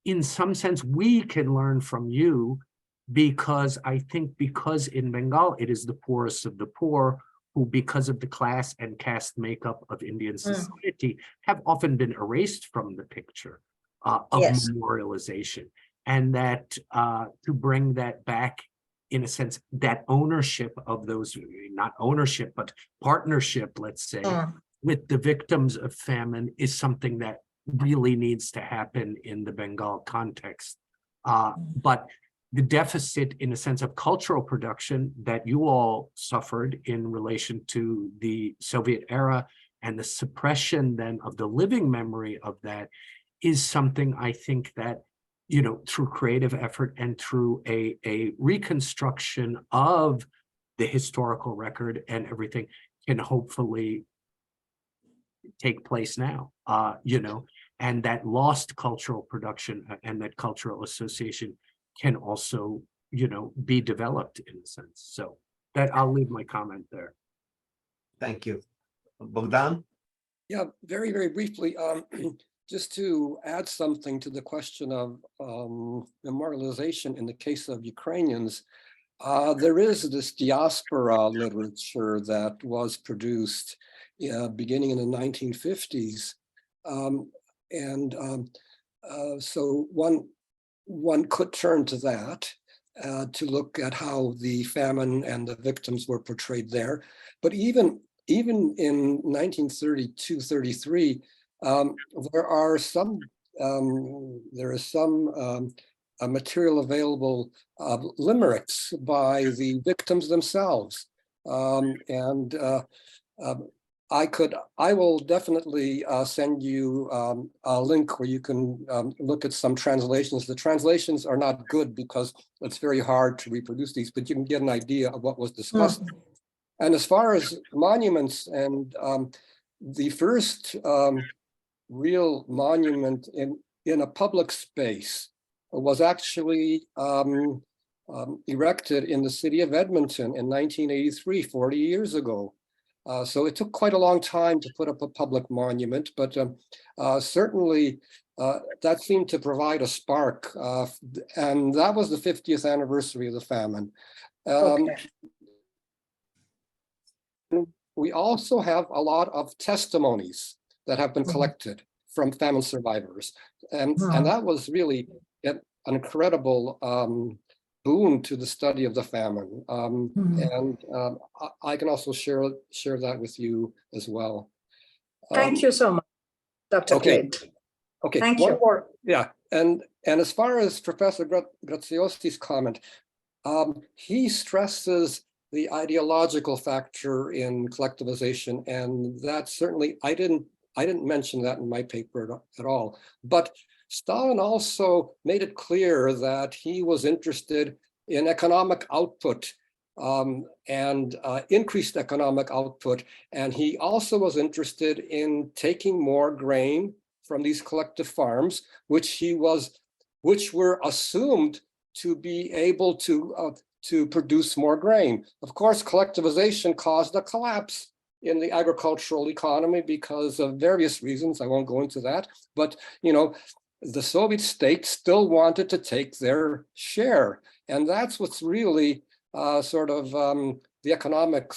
In some sense, we can learn from you, because I think because in Bengal, it is the poorest of the poor who, because of the class and caste makeup of Indian society, have often been erased from the picture of memorialization. And that to bring that back, in a sense, that ownership of those, not ownership, but partnership, let's say, with the victims of famine is something that really needs to happen in the Bengal context. But the deficit in a sense of cultural production that you all suffered in relation to the Soviet era and the suppression then of the living memory of that is something I think that, you know, through creative effort and through a reconstruction of the historical record and everything can hopefully take place now, you know, and that lost cultural production and that cultural association can also, you know, be developed in a sense. So that I'll leave my comment there. Thank you. Bohdan? Yeah, very, very briefly, just to add something to the question of memorialization in the case of Ukrainians, there is this diaspora literature that was produced beginning in the 1950s. So one could turn to that to look at how the famine and the victims were portrayed there. But even in 1932-33, there is some material available, limericks by the victims themselves, I will definitely send you a link where you can look at some translations. The translations are not good because it's very hard to reproduce these, but you can get an idea of what was discussed. And as far as monuments, and the first real monument in a public space was actually erected in the city of Edmonton in 1983, 40 years ago. So it took quite a long time to put up a public monument, but certainly that seemed to provide a spark, and that was the 50th anniversary of the famine. We also have a lot of testimonies that have been collected from famine survivors, and that was really an incredible boon to the study of the famine, and I can also share that with you as well. Thank you so much, Dr. Klid. Okay, Thank one you. more. Yeah, and as far as Professor Graziosi's comment, he stresses the ideological factor in collectivization, and that certainly I didn't mention that in my paper at all. But Stalin also made it clear that he was interested in economic output and increased economic output, and he also was interested in taking more grain from these collective farms, which were assumed to be able to produce more grain. Of course, collectivization caused a collapse in the agricultural economy because of various reasons. I won't go into that, but you know, the Soviet state still wanted to take their share, and that's what's really the economic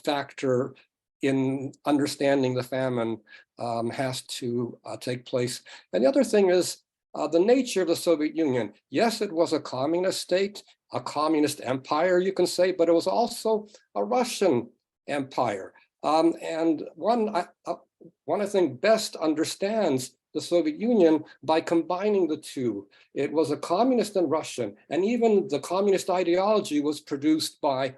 factor in understanding the famine has to take place. And the other thing is the nature of the Soviet Union. Yes, it was a communist state, a communist empire, you can say, but it was also a Russian empire. And one I think best understands the Soviet Union by combining the two. It was a communist and Russian, and even the communist ideology was produced by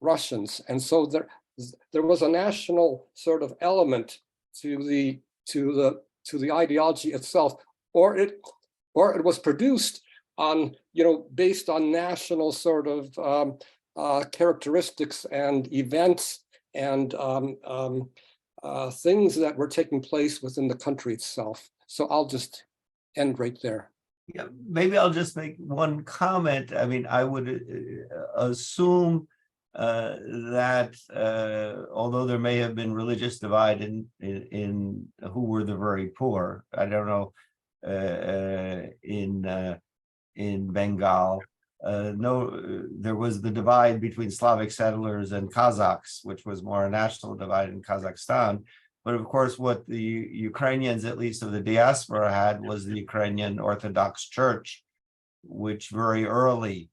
Russians. And so there was a national sort of element to the ideology itself, or it was produced on, you know, based on national sort of characteristics and events and things that were taking place within the country itself. So I'll just end right there. Yeah, maybe I'll just make one comment. I mean, I would assume that although there may have been religious divide in who were the very poor, I don't know, in Bengal, no, there was the divide between Slavic settlers and Kazakhs, which was more a national divide in Kazakhstan. But of course, what the Ukrainians, at least of the diaspora, had was the Ukrainian Orthodox Church, which very early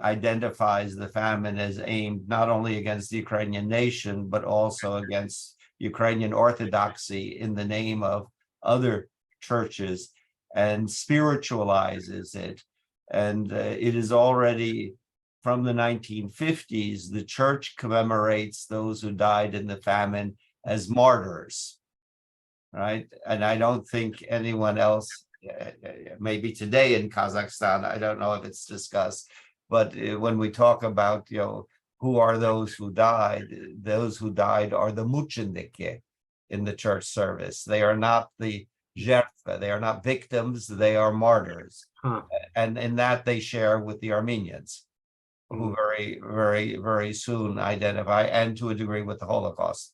identifies the famine as aimed not only against the Ukrainian nation, but also against Ukrainian Orthodoxy in the name of other churches, and spiritualizes it. And it is already from the 1950s, the church commemorates those who died in the famine as martyrs, right? And I don't think anyone else, maybe today in Kazakhstan, I don't know if it's discussed, but when we talk about, who are those who died are the mučeniki in the church service. They are not the žrtve, they are not victims, they are martyrs. And in that they share with the Armenians, who very, very, very soon identify, and to a degree with the Holocaust,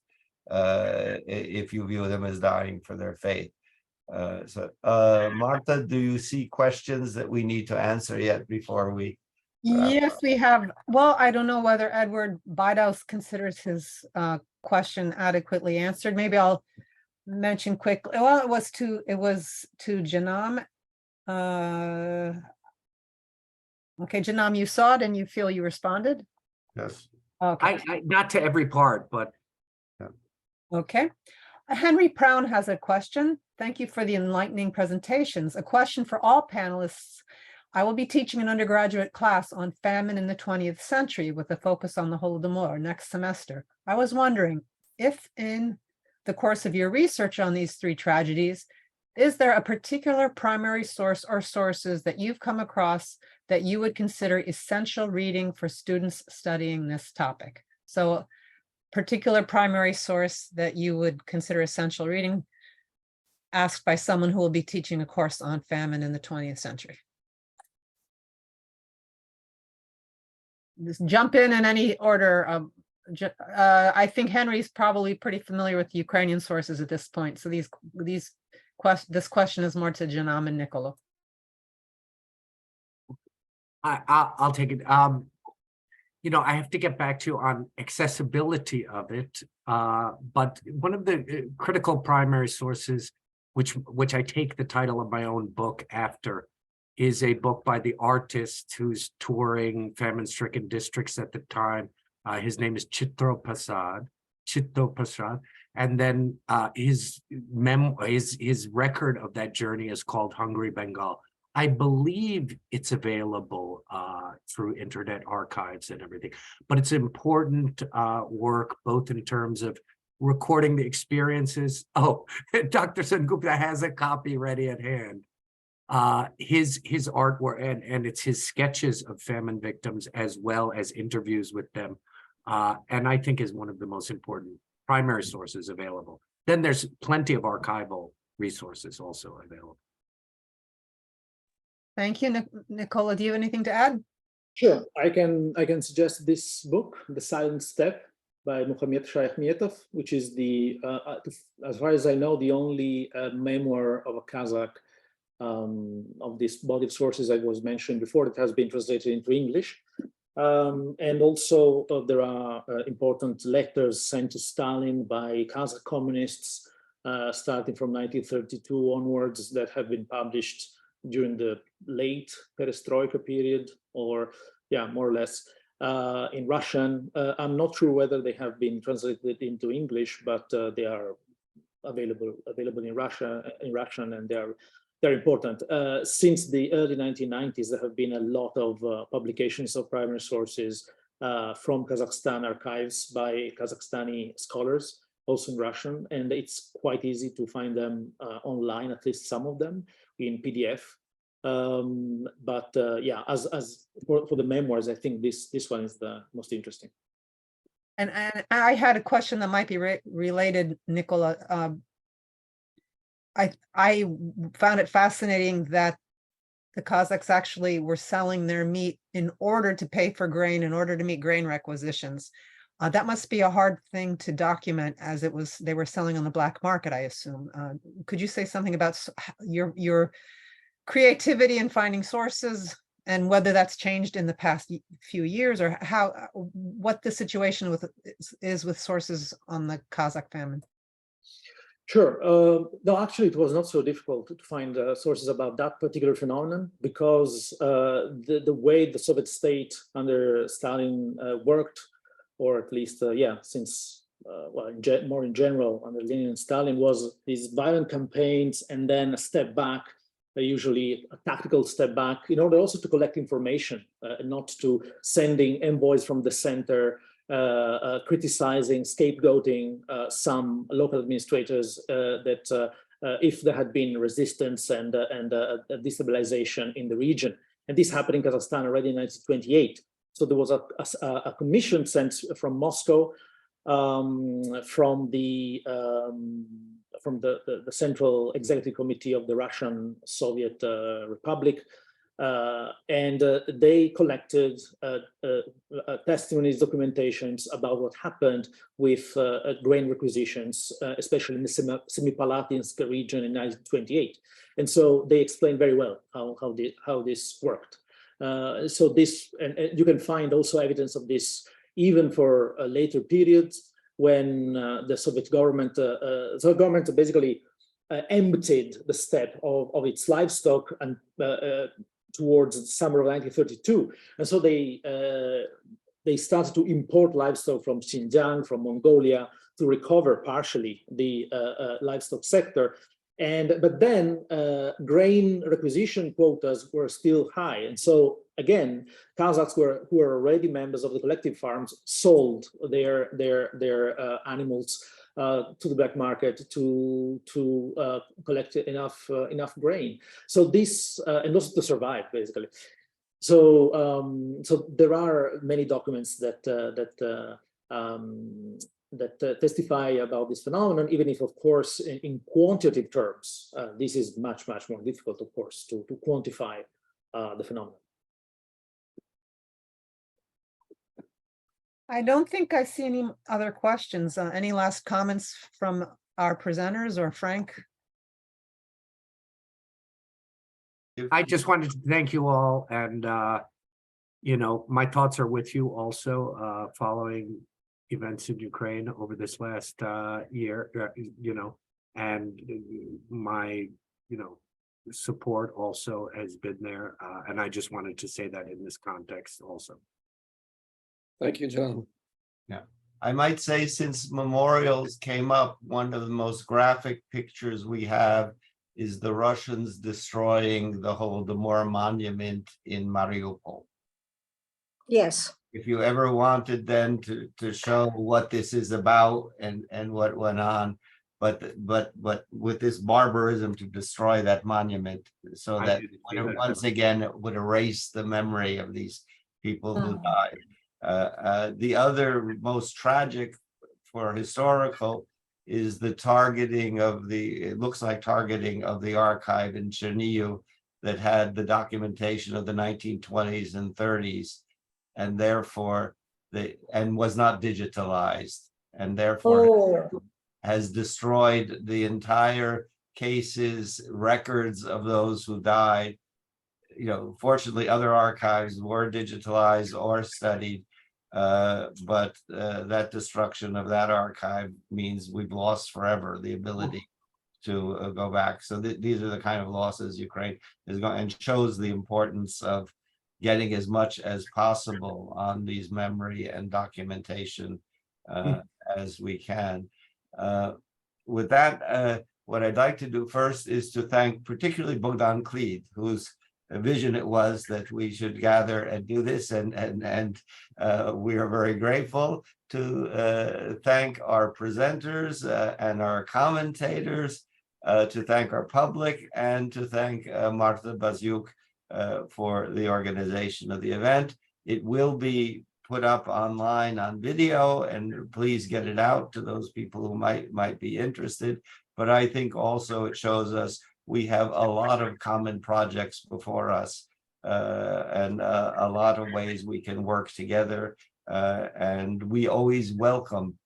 if you view them as dying for their faith. Marta, do you see questions that we need to answer yet before we? Yes, we have. Well, I don't know whether Edward Bidaus considers his question adequately answered. Maybe I'll mention quickly. Well, it was to Janam. Okay, Janam, you saw it and you feel you responded? Yes. Okay. I not to every part, but Okay. Henry Brown has a question. Thank you for the enlightening presentations. A question for all panelists. I will be teaching an undergraduate class on famine in the 20th century with a focus on the Holodomor next semester. I was wondering if in the course of your research on these three tragedies, is there a particular primary source or sources that you've come across that you would consider essential reading for students studying this topic? So, particular primary source that you would consider essential reading, asked by someone who will be teaching a course on famine in the 20th century. Just jump in any order. I think Henry's probably pretty familiar with the Ukrainian sources at this point. So this question is more to Janam and Niccolò. I'll take it. I have to get back to you on accessibility of it. But one of the critical primary sources, which I take the title of my own book after, is a book by the artist who's touring famine-stricken districts at the time. His name is Chitro Prasad, and then his record of that journey is called Hungry Bengal. I believe it's available through internet archives and everything, but it's important work, both in terms of recording the experiences. Oh, Dr. Sengupta has a copy ready at hand. His artwork, and it's his sketches of famine victims as well as interviews with them, and I think is one of the most important primary sources available. Then there's plenty of archival resources also available. Thank you, Niccolò. Do you have anything to add? Sure, I can suggest this book, The Silent Step by Muhammad Shaykhmetov, which is as far as I know, the only memoir of a Kazakh of this body of sources I was mentioned before that has been translated into English. And also there are important letters sent to Stalin by Kazakh communists starting from 1932 onwards that have been published during the late perestroika period, or more or less in Russian. I'm not sure whether they have been translated into English, but they are available in Russian, and they're important. Since the early 1990s, there have been a lot of publications of primary sources from Kazakhstan archives by Kazakhstani scholars, also in Russian, and it's quite easy to find them online, at least some of them in PDF. As for the memoirs, I think this one is the most interesting. And I had a question that might be related, Niccolò. I found it fascinating that the Kazakhs actually were selling their meat in order to pay for grain, in order to meet grain requisitions. That must be a hard thing to document, as they were selling on the black market, I assume. Could you say something about your creativity in finding sources, and whether that's changed in the past few years, or what the situation is with sources on the Kazakh famine? Sure. No, actually, it was not so difficult to find sources about that particular phenomenon, because the way the Soviet state under Stalin worked, or at least, since, more in general under Lenin and Stalin, was these violent campaigns and then a step back usually a tactical step back, in order also to collect information, not to sending envoys from the center, criticizing, scapegoating some local administrators that if there had been resistance and destabilization in the region. And this happened in Kazakhstan already in 1928. So there was a commission sent from Moscow, from the Central Executive Committee of the Russian Soviet Republic, and they collected testimonies, documentations about what happened with grain requisitions, especially in the Semipalatinsk region in 1928. And so they explained very well how this worked. So this, and you can find also evidence of this even for later periods when the Soviet government, basically emptied the steppe of its livestock and towards the summer of 1932. And so they started to import livestock from Xinjiang, from Mongolia, to recover partially the livestock sector. But then grain requisition quotas were still high. And so again, Kazakhs who were already members of the collective farms sold their animals to the black market to collect enough grain. So this and also to survive basically. So so there are many documents that testify about this phenomenon, even if, of course, in quantitative terms, this is much more difficult, of course, to quantify the phenomenon. I don't think I see any other questions. Any last comments from our presenters or Frank? I just wanted to thank you all, and you know, my thoughts are with you also, following events in Ukraine over this last year, you know, and my, you know, support also has been there, and I just wanted to say that in this context also. Thank you, John. Yeah, I might say, since memorials came up, one of the most graphic pictures we have is the Russians destroying the Holodomor monument in Mariupol. Yes. If you ever wanted then to show what this is about and what went on, but with this barbarism to destroy that monument, so that once again it would erase the memory of these people who died. The other most tragic for historical is the targeting of it looks like targeting of the archive in Chernihiv that had the documentation of the 1920s and 30s, and therefore was not digitalized, and therefore has destroyed the entire cases, records of those who died. You know, fortunately, other archives were digitalized or studied, but that destruction of that archive means we've lost forever the ability to go back. So these are the kind of losses Ukraine is going, and shows the importance of getting as much as possible on these memory and documentation as we can. With that, what I'd like to do first is to thank particularly Bohdan Klid, whose vision it was that we should gather and do this, and we are very grateful to thank our presenters and our commentators, to thank our public, and to thank Marta Baziuk for the organization of the event. It will be put up online on video, and please get it out to those people who might be interested. But I think also it shows us we have a lot of common projects before us, and a lot of ways we can work together. And we always welcome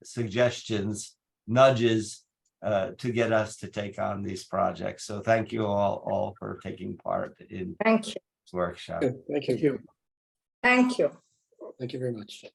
suggestions, nudges, to get us to take on these projects. So thank you all for taking part in this workshop. Thank you. Thank you. Thank you very much.